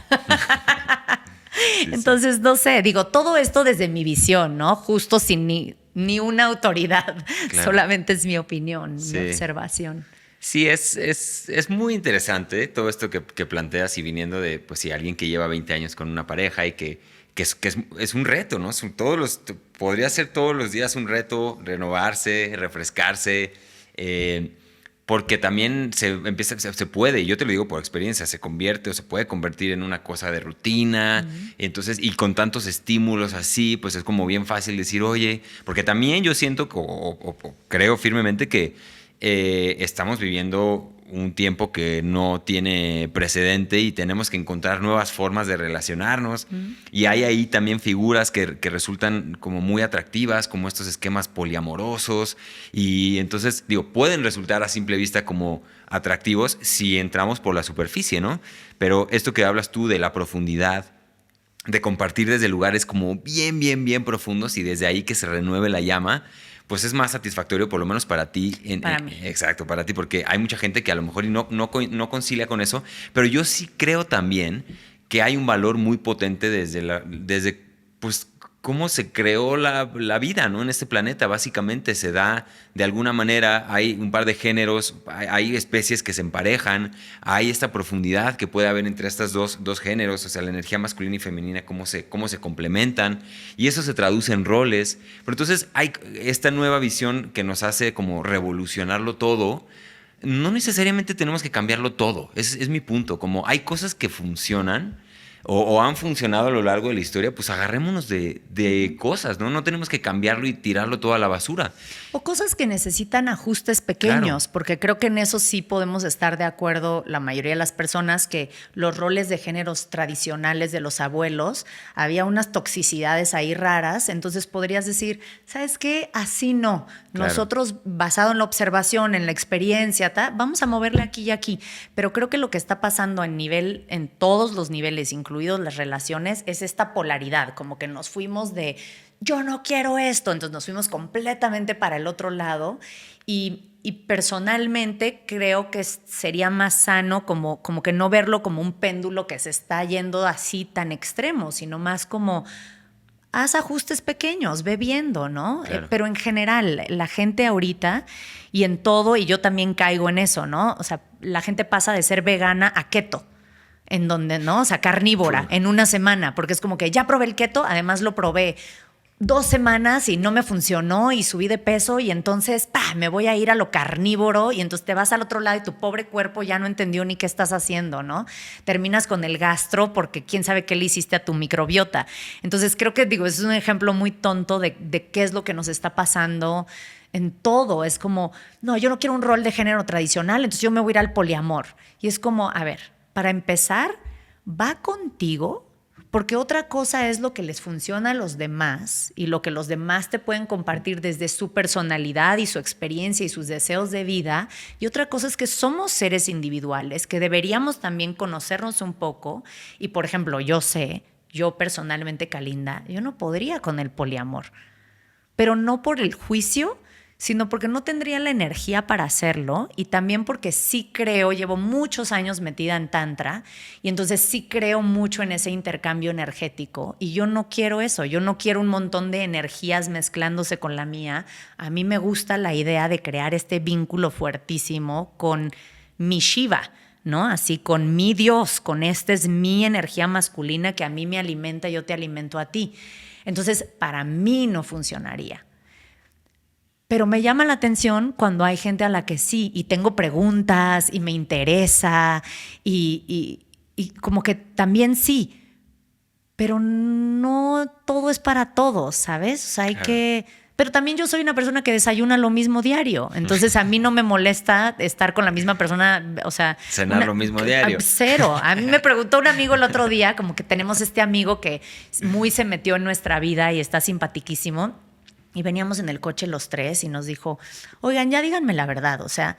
S2: Sí, entonces, no sé, digo, todo esto desde mi visión, ¿no? Justo sin ni una autoridad. Claro. Solamente es mi opinión, mi observación.
S1: Sí, es muy interesante todo esto que planteas, y viniendo de, pues sí, alguien que lleva 20 años con una pareja y que es un reto, ¿no? Podría ser todos los días un reto renovarse, refrescarse, porque también se puede, y yo te lo digo por experiencia, se convierte o se puede convertir en una cosa de rutina. Entonces, y con tantos estímulos así, pues es como bien fácil decir, oye, porque también yo siento o creo firmemente que estamos viviendo un tiempo que no tiene precedente y tenemos que encontrar nuevas formas de relacionarnos. Y hay ahí también figuras que resultan como muy atractivas, como estos esquemas poliamorosos, y entonces, pueden resultar a simple vista como atractivos si entramos por la superficie, ¿no? Pero esto que hablas tú de la profundidad, de compartir desde lugares como bien, bien, bien profundos, y desde ahí que se renueve la llama, pues es más satisfactorio, por lo menos para ti.
S2: Para mí.
S1: Exacto, para ti, porque hay mucha gente que a lo mejor no concilia con eso, pero yo sí creo también que hay un valor muy potente desde pues, cómo se creó la vida, ¿no? En este planeta, básicamente se da de alguna manera, hay un par de géneros, hay especies que se emparejan, hay esta profundidad que puede haber entre estos dos géneros, o sea, la energía masculina y femenina, cómo se complementan, y eso se traduce en roles. Pero entonces hay esta nueva visión que nos hace como revolucionarlo todo. No necesariamente tenemos que cambiarlo todo, es mi punto, como hay cosas que funcionan o han funcionado a lo largo de la historia, pues agarrémonos de cosas, ¿no? No tenemos que cambiarlo y tirarlo todo a la basura.
S2: O cosas que necesitan ajustes pequeños, claro, porque creo que en eso sí podemos estar de acuerdo la mayoría de las personas, que los roles de géneros tradicionales de los abuelos, había unas toxicidades ahí raras, entonces podrías decir, ¿sabes qué? Así no. Claro. Nosotros, basado en la observación, en la experiencia, vamos a moverle aquí y aquí, pero creo que lo que está pasando en todos los niveles, incluidos las relaciones, es esta polaridad, como que nos fuimos de yo no quiero esto, entonces nos fuimos completamente para el otro lado y personalmente creo que sería más sano como que no verlo como un péndulo que se está yendo así tan extremo, sino más como haz ajustes pequeños, ve viendo, ¿no? Claro. Pero en general, la gente ahorita y en todo, y yo también caigo en eso, ¿no? O sea, la gente pasa de ser vegana a keto, en donde, ¿no? O sea, carnívora, en una semana, porque es como que ya probé el keto, además lo probé 2 semanas y no me funcionó y subí de peso y entonces me voy a ir a lo carnívoro y entonces te vas al otro lado y tu pobre cuerpo ya no entendió ni qué estás haciendo, ¿no? Terminas con el gastro porque quién sabe qué le hiciste a tu microbiota. Entonces creo que, es un ejemplo muy tonto de qué es lo que nos está pasando en todo. Es como, no, yo no quiero un rol de género tradicional, entonces yo me voy a ir al poliamor. Y es como, a ver, para empezar, va contigo. Porque otra cosa es lo que les funciona a los demás y lo que los demás te pueden compartir desde su personalidad y su experiencia y sus deseos de vida. Y otra cosa es que somos seres individuales, que deberíamos también conocernos un poco. Y, por ejemplo, yo personalmente, Kalinda, yo no podría con el poliamor. Pero no por el juicio, sino porque no tendría la energía para hacerlo y también porque sí creo, llevo muchos años metida en Tantra y entonces sí creo mucho en ese intercambio energético y yo no quiero eso, yo no quiero un montón de energías mezclándose con la mía. A mí me gusta la idea de crear este vínculo fuertísimo con mi Shiva, ¿no? Así con mi Dios, con esta es mi energía masculina que a mí me alimenta, yo te alimento a ti. Entonces, para mí no funcionaría. Pero me llama la atención cuando hay gente a la que sí, y tengo preguntas, y me interesa, y como que también sí, pero no todo es para todos, ¿sabes? O sea, hay que... Pero también yo soy una persona que desayuna lo mismo diario, entonces a mí no me molesta estar con la misma persona, o sea...
S1: Cenar lo mismo diario.
S2: Cero. A mí me preguntó un amigo el otro día, como que tenemos este amigo que muy se metió en nuestra vida y está simpatiquísimo. Y veníamos en el coche los 3 y nos dijo, oigan, ya díganme la verdad, o sea,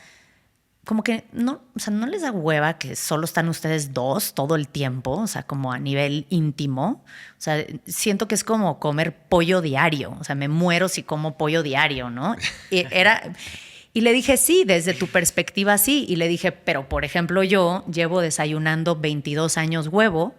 S2: como que no, o sea, no les da hueva que solo están ustedes 2 todo el tiempo, o sea, como a nivel íntimo. O sea, siento que es como comer pollo diario, o sea, me muero si como pollo diario, ¿no? Y le dije, sí, desde tu perspectiva sí. Y le dije, pero por ejemplo yo llevo desayunando 22 años huevo.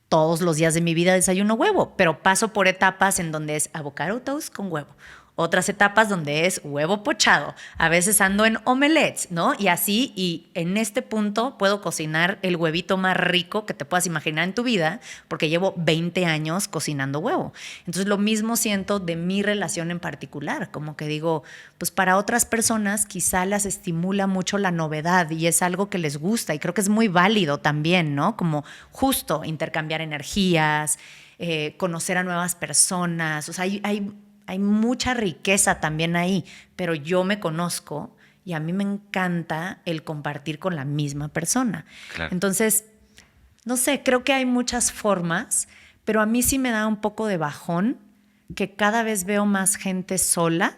S2: Todos los días de mi vida desayuno huevo, pero paso por etapas en donde es avocado toast con huevo. Otras etapas donde es huevo pochado. A veces ando en omelets, ¿no? Y así, y en este punto puedo cocinar el huevito más rico que te puedas imaginar en tu vida, porque llevo 20 años cocinando huevo. Entonces, lo mismo siento de mi relación en particular. Como que digo, pues para otras personas quizá las estimula mucho la novedad y es algo que les gusta. Y creo que es muy válido también, ¿no? Como justo intercambiar energías, conocer a nuevas personas. O sea, hay mucha riqueza también ahí, pero yo me conozco y a mí me encanta el compartir con la misma persona. Claro. Entonces, no sé, creo que hay muchas formas, pero a mí sí me da un poco de bajón que cada vez veo más gente sola.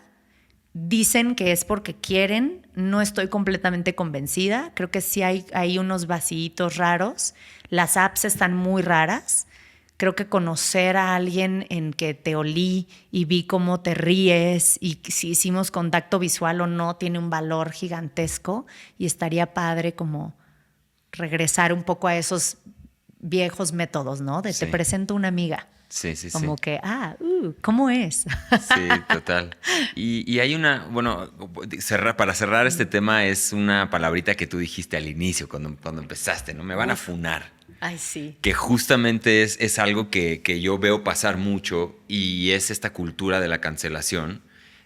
S2: Dicen que es porque quieren, no estoy completamente convencida. Creo que sí hay unos vacíos raros. Las apps están muy raras. Creo que conocer a alguien en que te olí y vi cómo te ríes y si hicimos contacto visual o no tiene un valor gigantesco y estaría padre como regresar un poco a esos viejos métodos, ¿no? De te presento una amiga.
S1: Sí, sí,
S2: como que, ¿cómo es?
S1: Sí, total. Y hay una, bueno, para cerrar este tema es una palabrita que tú dijiste al inicio, cuando empezaste, ¿no? Me van a funar.
S2: Ay, sí.
S1: Que justamente es algo que yo veo pasar mucho y es esta cultura de la cancelación,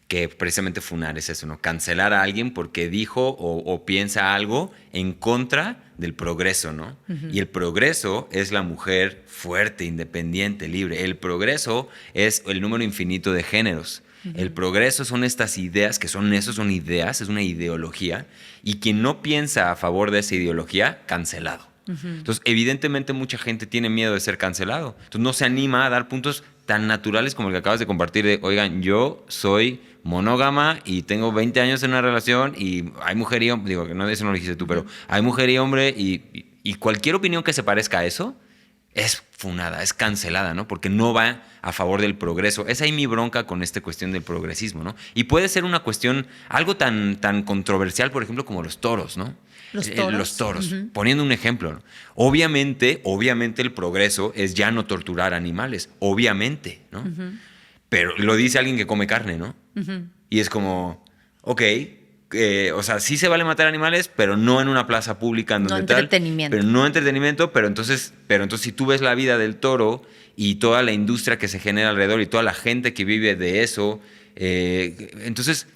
S1: que precisamente funar es eso, ¿no? Cancelar a alguien porque dijo o piensa algo en contra del progreso, ¿no? Y el progreso es la mujer fuerte, independiente, libre. El progreso es el número infinito de géneros. El progreso son estas ideas, son ideas, es una ideología, y quien no piensa a favor de esa ideología, cancelado. Entonces, evidentemente mucha gente tiene miedo de ser cancelado. Entonces, no se anima a dar puntos tan naturales como el que acabas de compartir de, oigan, yo soy monógama y tengo 20 años en una relación y hay mujer y hombre, digo, que no, eso no lo dijiste tú, pero hay mujer y hombre y cualquier opinión que se parezca a eso es funada, es cancelada, ¿no? Porque no va a favor del progreso. Es ahí mi bronca con esta cuestión del progresismo, ¿no? Y puede ser una cuestión, algo tan controversial, por ejemplo, como los toros, ¿no? Los toros, poniendo un ejemplo, ¿no? Obviamente el progreso es ya no torturar animales, obviamente, ¿no? Pero lo dice alguien que come carne, ¿no? Y es como, ok, o sea, sí se vale matar animales, pero no en una plaza pública en donde
S2: no entretenimiento.
S1: Pero no entretenimiento, pero entonces si tú ves la vida del toro y toda la industria que se genera alrededor y toda la gente que vive de eso, entonces,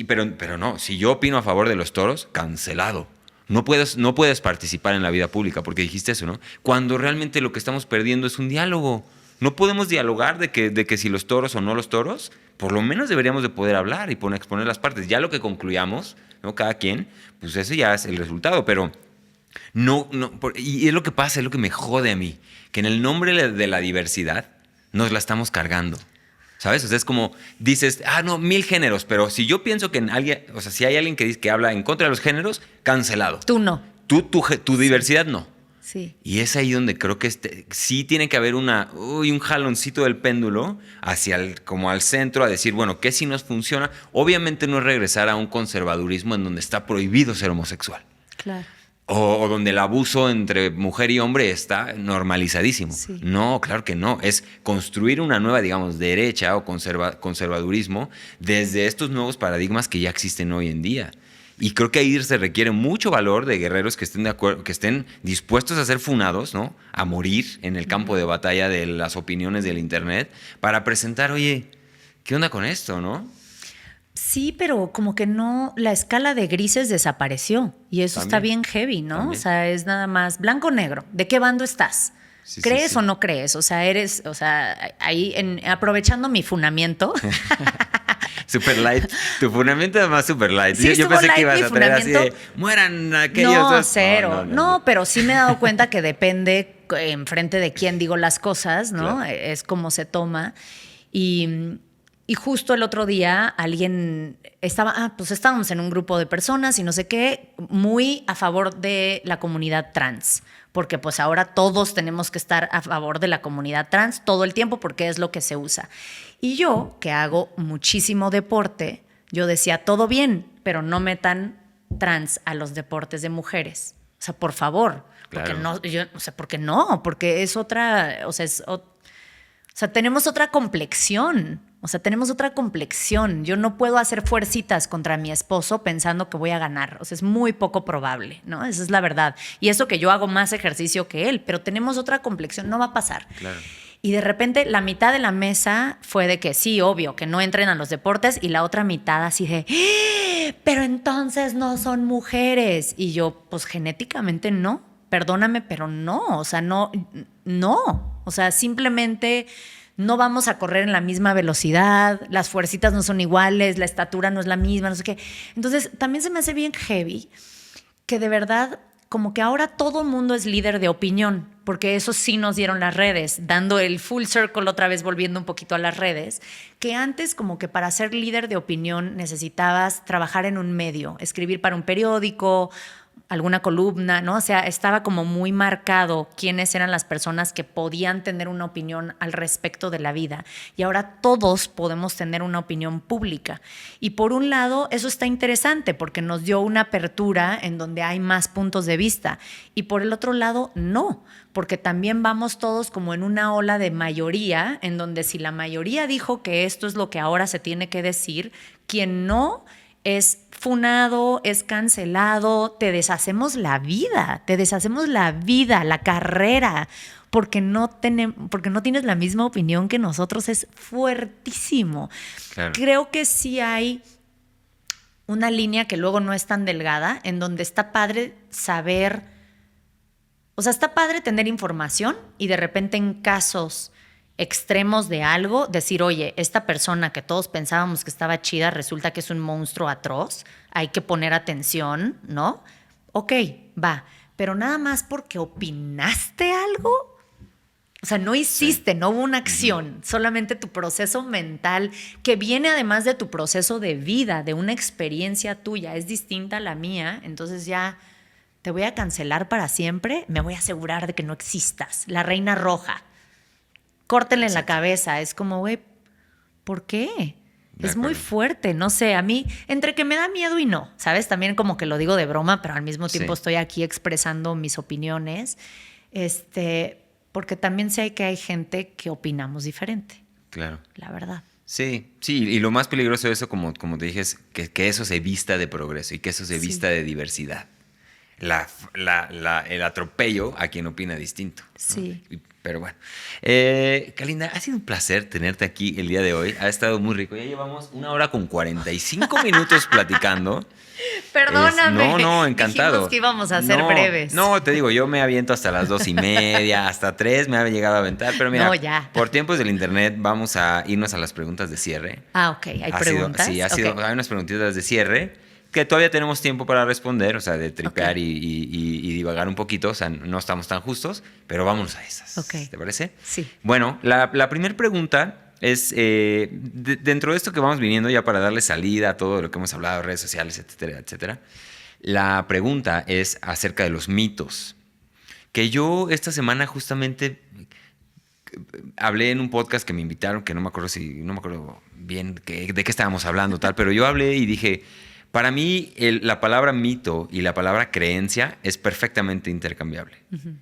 S1: pero no, si yo opino a favor de los toros, cancelado. No puedes participar en la vida pública porque dijiste eso, ¿no? Cuando realmente lo que estamos perdiendo es un diálogo. No podemos dialogar de que si los toros o no los toros, por lo menos deberíamos de poder hablar y exponer las partes. Ya lo que concluyamos, ¿no? Cada quien, pues eso ya es el resultado, pero y es lo que pasa, es lo que me jode a mí, que en el nombre de la diversidad nos la estamos cargando. ¿Sabes? O sea, es como dices, no, 1000 géneros, pero si yo pienso que si hay alguien que habla en contra de los géneros, cancelado.
S2: Tú no.
S1: Tu diversidad no.
S2: Sí.
S1: Y es ahí donde creo que sí tiene que haber un jaloncito del péndulo como al centro a decir, bueno, ¿qué si nos funciona? Obviamente no es regresar a un conservadurismo en donde está prohibido ser homosexual.
S2: Claro.
S1: O donde el abuso entre mujer y hombre está normalizadísimo.
S2: Sí.
S1: No, claro que no. Es construir una nueva, digamos, derecha o conservadurismo desde estos nuevos paradigmas que ya existen hoy en día. Y creo que ahí se requiere mucho valor de guerreros que estén de acuerdo, que estén dispuestos a ser funados, ¿no? A morir en el campo de batalla de las opiniones del internet para presentar, oye, ¿qué onda con esto, no?
S2: Sí, pero como que no, la escala de grises desapareció y eso
S1: También.
S2: está bien heavy, ¿no?
S1: También.
S2: O sea, es nada más blanco o negro. ¿De qué bando estás?
S1: Sí,
S2: ¿Crees
S1: sí.
S2: o no crees? O sea, ahí aprovechando mi funamiento.
S1: Super light. Tu fundamento es más super light.
S2: Sí,
S1: yo pensé
S2: light
S1: que ibas
S2: mi
S1: a traer así de,
S2: fundamento.
S1: mueran aquellos.
S2: No,
S1: dos".
S2: cero. No, pero sí me he dado cuenta que depende enfrente de quién digo las cosas, ¿no?
S1: Claro.
S2: Es como se toma. Y justo el otro día alguien pues estábamos en un grupo de personas y no sé qué, muy a favor de la comunidad trans, porque pues ahora todos tenemos que estar a favor de la comunidad trans todo el tiempo porque es lo que se usa. Y yo, que hago muchísimo deporte, yo decía, todo bien, pero no metan trans a los deportes de mujeres. O sea, por favor.
S1: Claro.
S2: Porque no, porque es otra, o sea, tenemos otra complexión. O sea, tenemos otra complexión. Yo no puedo hacer fuercitas contra mi esposo pensando que voy a ganar. O sea, es muy poco probable, ¿no? Esa es la verdad. Y eso que yo hago más ejercicio que él, pero tenemos otra complexión. No va a pasar.
S1: Claro.
S2: Y de repente la mitad de la mesa fue de que sí, obvio, que no entren a los deportes y la otra mitad así de, pero entonces no son mujeres. Y yo, pues genéticamente no. Perdóname, pero no. O sea, no. O sea, simplemente no vamos a correr en la misma velocidad, las fuercitas no son iguales, la estatura no es la misma, no sé qué. Entonces, también se me hace bien heavy que de verdad, como que ahora todo el mundo es líder de opinión, porque eso sí nos dieron las redes, dando el full circle otra vez, volviendo un poquito a las redes, que antes como que para ser líder de opinión necesitabas trabajar en un medio, escribir para un periódico, alguna columna, ¿no? O sea, estaba como muy marcado quiénes eran las personas que podían tener una opinión al respecto de la vida. Y ahora todos podemos tener una opinión pública. Y por un lado, eso está interesante porque nos dio una apertura en donde hay más puntos de vista. Y por el otro lado, no, porque también vamos todos como en una ola de mayoría, en donde si la mayoría dijo que esto es lo que ahora se tiene que decir, quien no es funado, es cancelado, te deshacemos la vida, la carrera, porque no tienes la misma opinión que nosotros, es fuertísimo.
S1: Claro.
S2: Creo que sí hay una línea que luego no es tan delgada, en donde está padre saber, o sea, está padre tener información y de repente en casos extremos de algo, decir, oye, esta persona que todos pensábamos que estaba chida resulta que es un monstruo atroz, hay que poner atención, ¿no? Ok, va, pero nada más porque opinaste algo, o sea, no hiciste, no hubo una acción, solamente tu proceso mental, que viene además de tu proceso de vida, de una experiencia tuya, es distinta a la mía, entonces ya te voy a cancelar para siempre, me voy a asegurar de que no existas, la reina roja. Córtenle en la cabeza. Es como, güey, ¿por qué? Es muy fuerte, no sé, a mí, entre que me da miedo y no, ¿sabes? También como que lo digo de broma, pero al mismo tiempo estoy aquí expresando mis opiniones, porque también sé que hay gente que opinamos diferente.
S1: Claro.
S2: La verdad.
S1: Sí, y lo más peligroso de eso, como te dije, es que eso se vista de progreso y que eso se vista de diversidad. El atropello a quien opina distinto.
S2: Sí.
S1: ¿No? Pero bueno. Kalinda, ha sido un placer tenerte aquí el día de hoy. Ha estado muy rico. Ya llevamos 1 hora con 45 minutos platicando.
S2: Perdóname.
S1: No, encantado.
S2: Dijimos que íbamos a ser breves.
S1: No, te digo, yo me aviento hasta las 2:30, hasta 3 me ha llegado a aventar. Pero mira, por tiempos del internet vamos a irnos a las preguntas de cierre.
S2: Ah, ok. ¿Hay preguntas?
S1: Sí, hay unas preguntitas de cierre que todavía tenemos tiempo para responder, o sea, de tripear y divagar un poquito, o sea, no estamos tan justos, pero vámonos a esas.
S2: Okay.
S1: ¿Te parece?
S2: Sí.
S1: Bueno, la primera pregunta es, dentro de esto que vamos viniendo ya para darle salida a todo lo que hemos hablado, redes sociales, etcétera, etcétera, la pregunta es acerca de los mitos, que yo esta semana justamente hablé en un podcast que me invitaron, que no me acuerdo bien de qué estábamos hablando, tal, pero yo hablé y dije, para mí la palabra mito y la palabra creencia es perfectamente intercambiable. Uh-huh.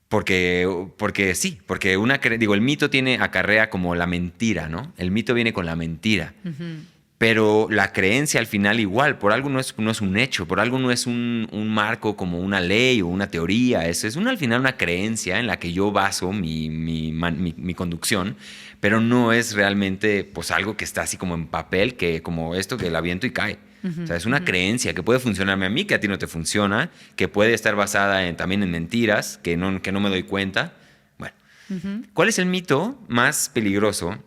S1: Porque el mito acarrea como la mentira, ¿no? El mito viene con la mentira. Uh-huh. Pero la creencia al final igual, por algo no es un hecho, por algo no es un marco como una ley o una teoría, es al final una creencia en la que yo baso mi conducción, pero no es realmente pues algo que está así como en papel, que como esto que la aviento y cae. Uh-huh, o sea, es una creencia que puede funcionarme a mí, que a ti no te funciona, que puede estar basada también en mentiras, que no me doy cuenta. Bueno, uh-huh. ¿Cuál es el mito más peligroso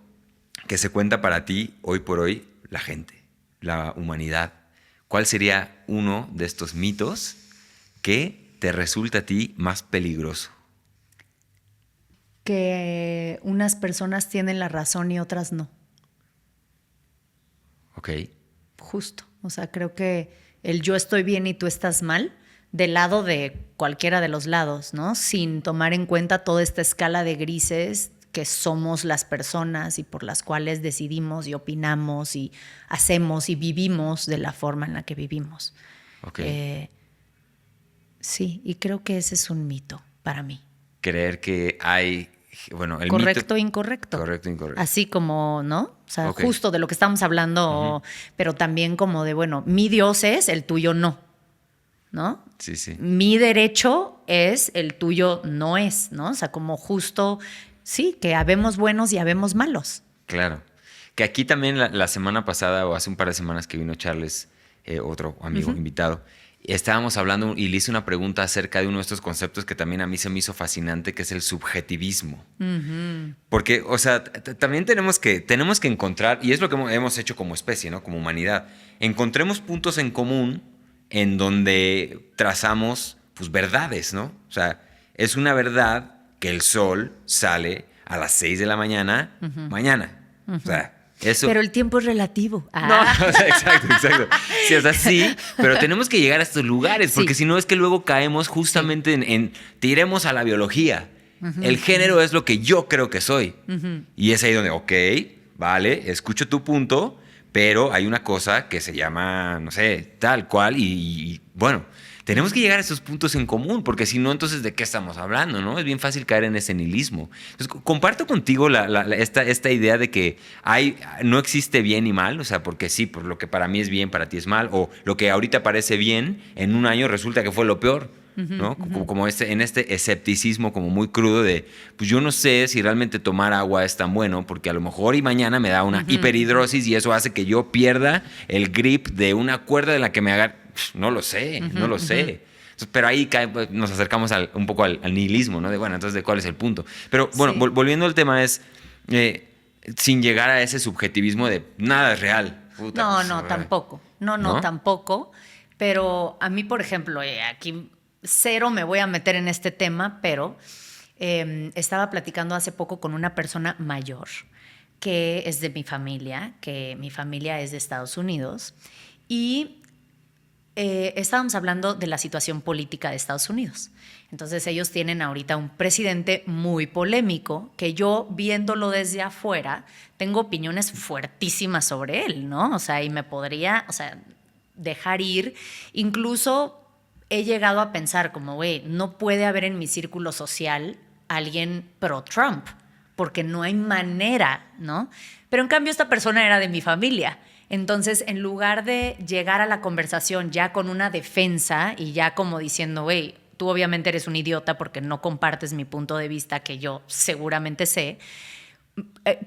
S1: que se cuenta para ti hoy por hoy? La gente, la humanidad. ¿Cuál sería uno de estos mitos que te resulta a ti más peligroso?
S2: Que unas personas tienen la razón y otras no.
S1: Ok.
S2: Justo. O sea, creo que el yo estoy bien y tú estás mal, del lado de cualquiera de los lados, ¿no? Sin tomar en cuenta toda esta escala de grises que somos las personas y por las cuales decidimos y opinamos y hacemos y vivimos de la forma en la que vivimos.
S1: Okay.
S2: Sí, y creo que ese es un mito para mí.
S1: Creer que hay, bueno, el
S2: correcto
S1: mito...
S2: incorrecto.
S1: Correcto, incorrecto.
S2: Así como, ¿no? O sea, justo de lo que estamos hablando, uh-huh. Pero también como de, bueno, mi Dios es, el tuyo no, ¿no?
S1: Sí, sí.
S2: Mi derecho es, el tuyo no es, ¿no? O sea, como justo... Sí, que habemos buenos y habemos malos.
S1: Claro. Que aquí también la semana pasada o hace un par de semanas que vino Charles, otro amigo uh-huh. invitado, estábamos hablando y le hice una pregunta acerca de uno de estos conceptos que también a mí se me hizo fascinante, que es el subjetivismo. Uh-huh. Porque, o sea, también tenemos que encontrar, y es lo que hemos hecho como especie, ¿no? Como humanidad, encontremos puntos en común en donde trazamos, pues, verdades, ¿no? O sea, es una verdad que el sol sale a las 6 de la mañana, uh-huh. mañana. Uh-huh. O sea, Eso.
S2: Pero el tiempo es relativo.
S1: No, o sea, exacto. Sí, o sea, sí, pero tenemos que llegar a estos lugares, porque si no es que luego caemos justamente en tiremos a la biología. El género es lo que yo creo que soy. Y es ahí donde, ok, vale, escucho tu punto, pero hay una cosa que se llama, no sé, tal cual, y bueno, tenemos que llegar a esos puntos en común, porque si no, entonces, ¿de qué estamos hablando? ¿No? Es bien fácil caer en ese nihilismo. Entonces, comparto contigo esta idea de que no existe bien y mal, o sea, porque sí, por lo que para mí es bien, para ti es mal, o lo que ahorita parece bien, en un año resulta que fue lo peor. ¿No? Como en este escepticismo como muy crudo de, pues yo no sé si realmente tomar agua es tan bueno, porque a lo mejor y mañana me da una hiperhidrosis y eso hace que yo pierda el grip de una cuerda de la que me haga. No lo sé. Entonces, pero ahí nos acercamos un poco al nihilismo, ¿no? De bueno, entonces, ¿de cuál es el punto? Pero bueno, volviendo al tema es, sin llegar a ese subjetivismo de nada es real. Puta,
S2: No, tampoco. No, tampoco. Pero a mí, por ejemplo, aquí cero me voy a meter en este tema, pero estaba platicando hace poco con una persona mayor que es de mi familia, que mi familia es de Estados Unidos, y estábamos hablando de la situación política de Estados Unidos. Entonces ellos tienen ahorita un presidente muy polémico que yo, viéndolo desde afuera, tengo opiniones fuertísimas sobre él, ¿no? O sea, y me podría, dejar ir. Incluso he llegado a pensar como, güey, no puede haber en mi círculo social alguien pro-Trump, porque no hay manera, ¿no? Pero en cambio esta persona era de mi familia. Entonces, en lugar de llegar a la conversación ya con una defensa y ya como diciendo, güey, tú obviamente eres un idiota porque no compartes mi punto de vista que yo seguramente sé,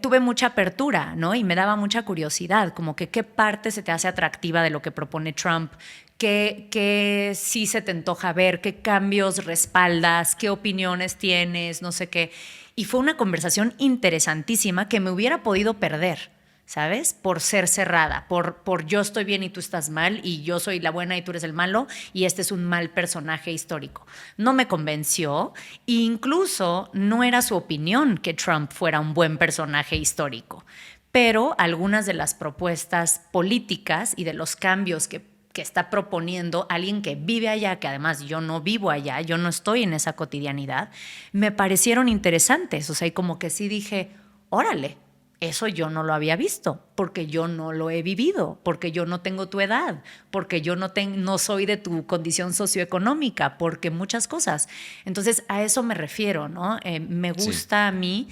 S2: tuve mucha apertura, ¿no? Y me daba mucha curiosidad, como que qué parte se te hace atractiva de lo que propone Trump, qué sí se te antoja ver, qué cambios respaldas, qué opiniones tienes, no sé qué. Y fue una conversación interesantísima que me hubiera podido perder, ¿sabes? Por ser cerrada, por yo estoy bien y tú estás mal, y yo soy la buena y tú eres el malo, y este es un mal personaje histórico. No me convenció, e incluso no era su opinión que Trump fuera un buen personaje histórico, pero algunas de las propuestas políticas y de los cambios que está proponiendo alguien que vive allá, que además yo no vivo allá, yo no estoy en esa cotidianidad, me parecieron interesantes. O sea, y como que sí dije, órale, eso yo no lo había visto, porque yo no lo he vivido, porque yo no tengo tu edad, porque yo no soy de tu condición socioeconómica, porque muchas cosas. Entonces, a eso me refiero, ¿no? Me gusta a mí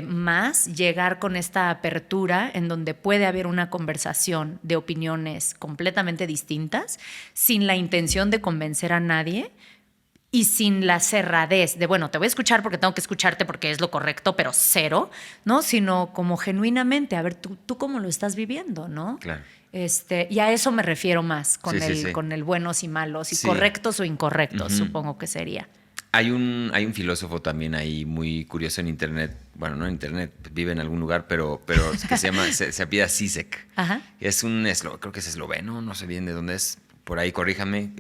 S2: más llegar con esta apertura en donde puede haber una conversación de opiniones completamente distintas, sin la intención de convencer a nadie, y sin la cerradez de, bueno, te voy a escuchar porque tengo que escucharte porque es lo correcto, pero cero, ¿no? Sino como genuinamente, a ver, tú cómo lo estás viviendo, ¿no?
S1: Claro.
S2: Y a eso me refiero más con el buenos y malos, y correctos o incorrectos, supongo que sería.
S1: Hay un filósofo también ahí muy curioso en internet, bueno, no en internet, vive en algún lugar, pero que se llama, se apellida Zizek.
S2: Ajá.
S1: Es creo que es esloveno, no sé bien de dónde es. Por ahí corríjame,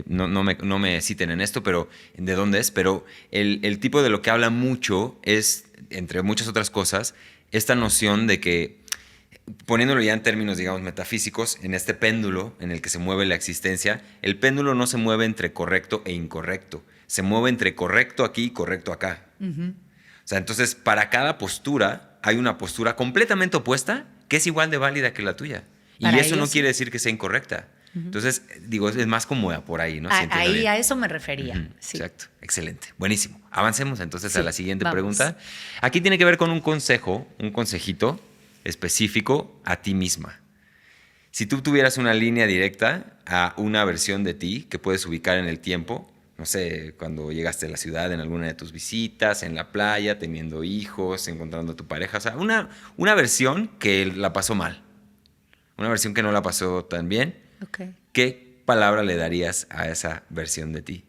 S1: no me citen en esto, pero de dónde es, pero el tipo de lo que habla mucho es, entre muchas otras cosas, esta noción de que, poniéndolo ya en términos, digamos, metafísicos, en este péndulo en el que se mueve la existencia, el péndulo no se mueve entre correcto e incorrecto, se mueve entre correcto aquí y correcto acá. Uh-huh. O sea, entonces, para cada postura hay una postura completamente opuesta que es igual de válida que la tuya. Y eso no quiere decir que sea incorrecta. Entonces, digo, es más como por ahí, ¿no?
S2: Ahí a eso me refería. Sí.
S1: Exacto, excelente, buenísimo. Avancemos entonces a la siguiente pregunta. Aquí tiene que ver con un consejito específico a ti misma. Si tú tuvieras una línea directa a una versión de ti que puedes ubicar en el tiempo, no sé, cuando llegaste a la ciudad, en alguna de tus visitas, en la playa, teniendo hijos, encontrando a tu pareja, o sea, una versión que la pasó mal, una versión que no la pasó tan bien.
S2: Okay.
S1: ¿Qué palabra le darías a esa versión de ti?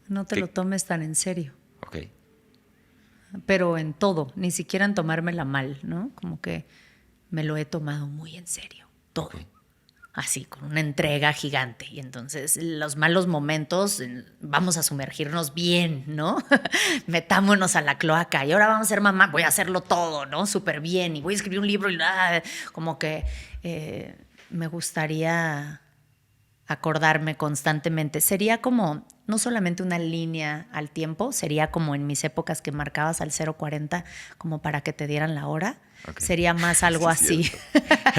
S2: No te lo tomes tan en serio.
S1: Ok.
S2: Pero en todo, ni siquiera en tomármela mal, ¿no? Como que me lo he tomado muy en serio, todo. Okay. así, con una entrega gigante. Y entonces los malos momentos, vamos a sumergirnos bien, ¿no? Metámonos a la cloaca y ahora vamos a ser mamá, voy a hacerlo todo, ¿no? Súper bien y voy a escribir un libro y como que me gustaría acordarme constantemente. Sería como no solamente una línea al tiempo, sería como en mis épocas que marcabas al 0:40 como para que te dieran la hora. Okay. Sería más algo así.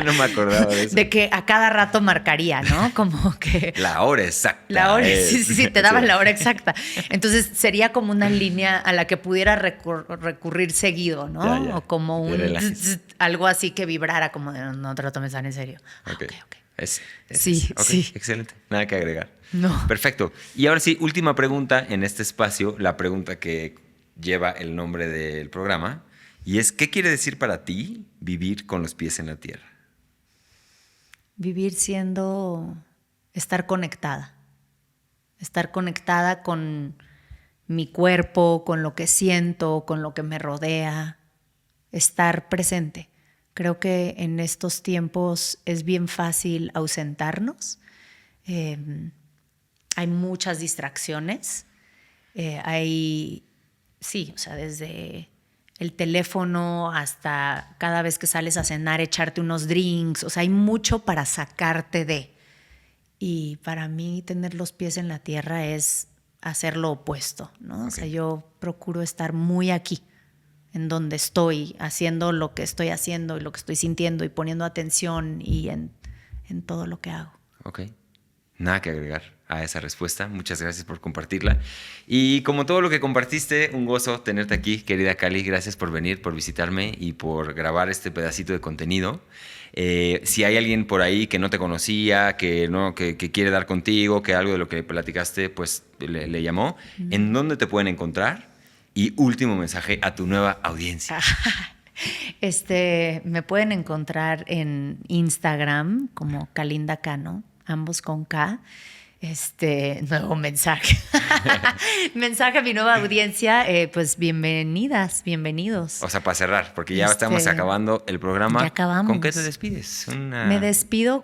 S1: No me acordaba de eso.
S2: De que a cada rato marcaría, ¿no? Como que...
S1: La hora exacta.
S2: La hora, sí, te daban la hora exacta. Entonces sería como una línea a la que pudiera recurrir seguido, ¿no? Ya. O como algo así que vibrara, como de no te lo tomes tan en serio.
S1: Okay. Okay.
S2: Sí.
S1: Excelente. Nada que agregar.
S2: No.
S1: Perfecto. Y ahora sí, última pregunta en este espacio, la pregunta que lleva el nombre del programa. Y es, ¿qué quiere decir para ti vivir con los pies en la tierra?
S2: Vivir siendo, estar conectada con mi cuerpo, con lo que siento, con lo que me rodea, estar presente. Creo que en estos tiempos es bien fácil ausentarnos. Hay muchas distracciones. Desde el teléfono hasta cada vez que sales a cenar, echarte unos drinks. O sea, hay mucho para sacarte de. Y para mí tener los pies en la tierra es hacer lo opuesto, ¿no? Okay. O sea, yo procuro estar muy aquí, en donde estoy, haciendo lo que estoy haciendo y lo que estoy sintiendo y poniendo atención y en todo lo que hago.
S1: Ok. Nada que agregar a esa respuesta. Muchas gracias por compartirla. Y como todo lo que compartiste, un gozo tenerte aquí, querida Cali. Gracias por venir, por visitarme y por grabar este pedacito de contenido. Si hay alguien por ahí que no te conocía, que quiere dar contigo, que algo de lo que platicaste pues le llamó, ¿en dónde te pueden encontrar? Y último mensaje a tu nueva audiencia.
S2: Me pueden encontrar en Instagram como Kalinda Cano, ambos con K. Nuevo mensaje. Mensaje a mi nueva audiencia, pues bienvenidas, bienvenidos.
S1: O sea, para cerrar, porque ya estamos acabando el programa.
S2: Ya acabamos.
S1: ¿Con qué te despides?
S2: Me despido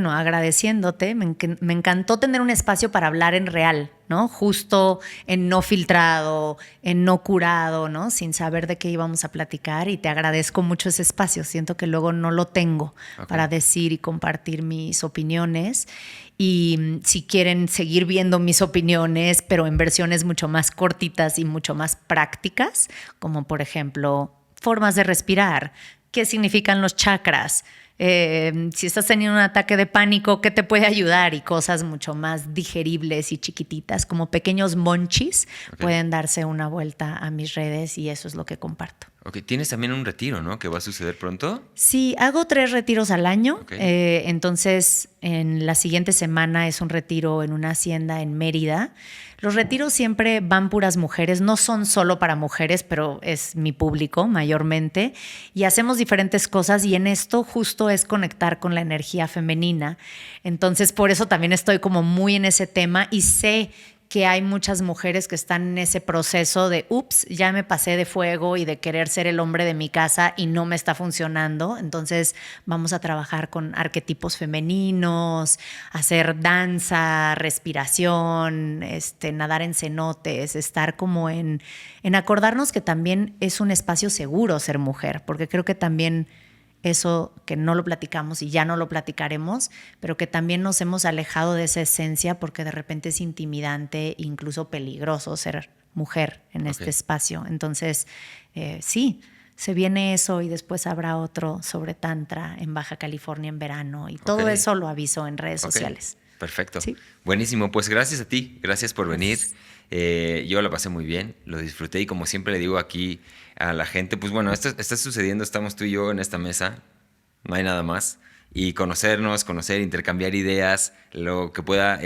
S2: agradeciéndote. Me encantó tener un espacio para hablar en real, ¿no? Justo en no filtrado, en no curado, ¿no? Sin saber de qué íbamos a platicar, y te agradezco mucho ese espacio. Siento que luego no lo tengo para decir y compartir mis opiniones. Y si quieren seguir viendo mis opiniones, pero en versiones mucho más cortitas y mucho más prácticas, como por ejemplo formas de respirar, qué significan los chakras, si estás teniendo un ataque de pánico, ¿qué te puede ayudar? Y cosas mucho más digeribles y chiquititas, como pequeños monchis, pueden darse una vuelta a mis redes y eso es lo que comparto.
S1: Ok, tienes también un retiro, ¿no? ¿Que va a suceder pronto?
S2: Sí, hago 3 retiros al año. Entonces, en la siguiente semana es un retiro en una hacienda en Mérida. Los retiros siempre van puras mujeres, no son solo para mujeres, pero es mi público mayormente. Y hacemos diferentes cosas y en esto justo es conectar con la energía femenina. Entonces, por eso también estoy como muy en ese tema y sé que hay muchas mujeres que están en ese proceso de, ya me pasé de fuego y de querer ser el hombre de mi casa y no me está funcionando. Entonces vamos a trabajar con arquetipos femeninos, hacer danza, respiración, nadar en cenotes, estar como en acordarnos que también es un espacio seguro ser mujer, porque creo que también eso que no lo platicamos y ya no lo platicaremos, pero que también nos hemos alejado de esa esencia porque de repente es intimidante, incluso peligroso ser mujer en este espacio. Entonces, sí, se viene eso y después habrá otro sobre Tantra en Baja California en verano y todo eso lo aviso en redes sociales.
S1: Perfecto. ¿Sí? Buenísimo. Pues gracias a ti. Gracias por venir. Yo la pasé muy bien, lo disfruté y como siempre le digo aquí a la gente, pues bueno, esto está sucediendo, estamos tú y yo en esta mesa, no hay nada más. Y conocer, intercambiar ideas, lo que pueda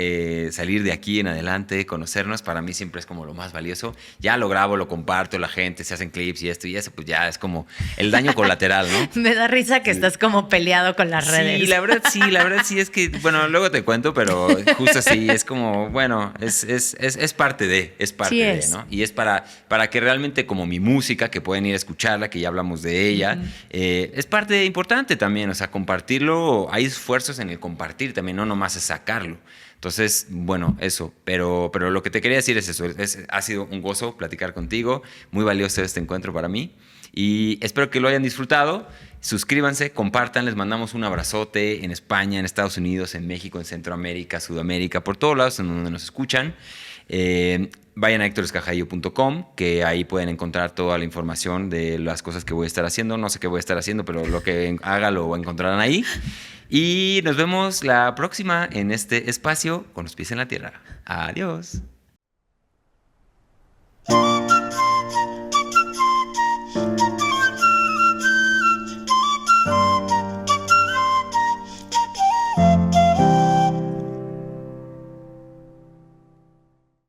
S1: salir de aquí en adelante, conocernos, para mí siempre es como lo más valioso. Ya lo grabo, lo comparto, la gente, se hacen clips y esto y eso, pues ya es como el daño colateral, ¿no?
S2: Me da risa que estás como peleado con las redes.
S1: Sí, la verdad sí es que, bueno, luego te cuento, pero justo así, es como, bueno, es parte de, ¿no? Y es para que realmente como mi música, que pueden ir a escucharla, que ya hablamos de ella, es parte importante también, o sea, compartirlo solo hay esfuerzos en el compartir también, no nomás es sacarlo. Entonces, bueno, eso. Pero lo que te quería decir es eso. Ha sido un gozo platicar contigo. Muy valioso este encuentro para mí. Y espero que lo hayan disfrutado. Suscríbanse, compartan. Les mandamos un abrazote en España, en Estados Unidos, en México, en Centroamérica, Sudamérica, por todos lados en donde nos escuchan. Vayan a hectorescajallo.com, que ahí pueden encontrar toda la información de las cosas que voy a estar haciendo. No sé qué voy a estar haciendo, pero lo que haga lo encontrarán ahí. Y nos vemos la próxima en este espacio con los pies en la tierra. Adiós.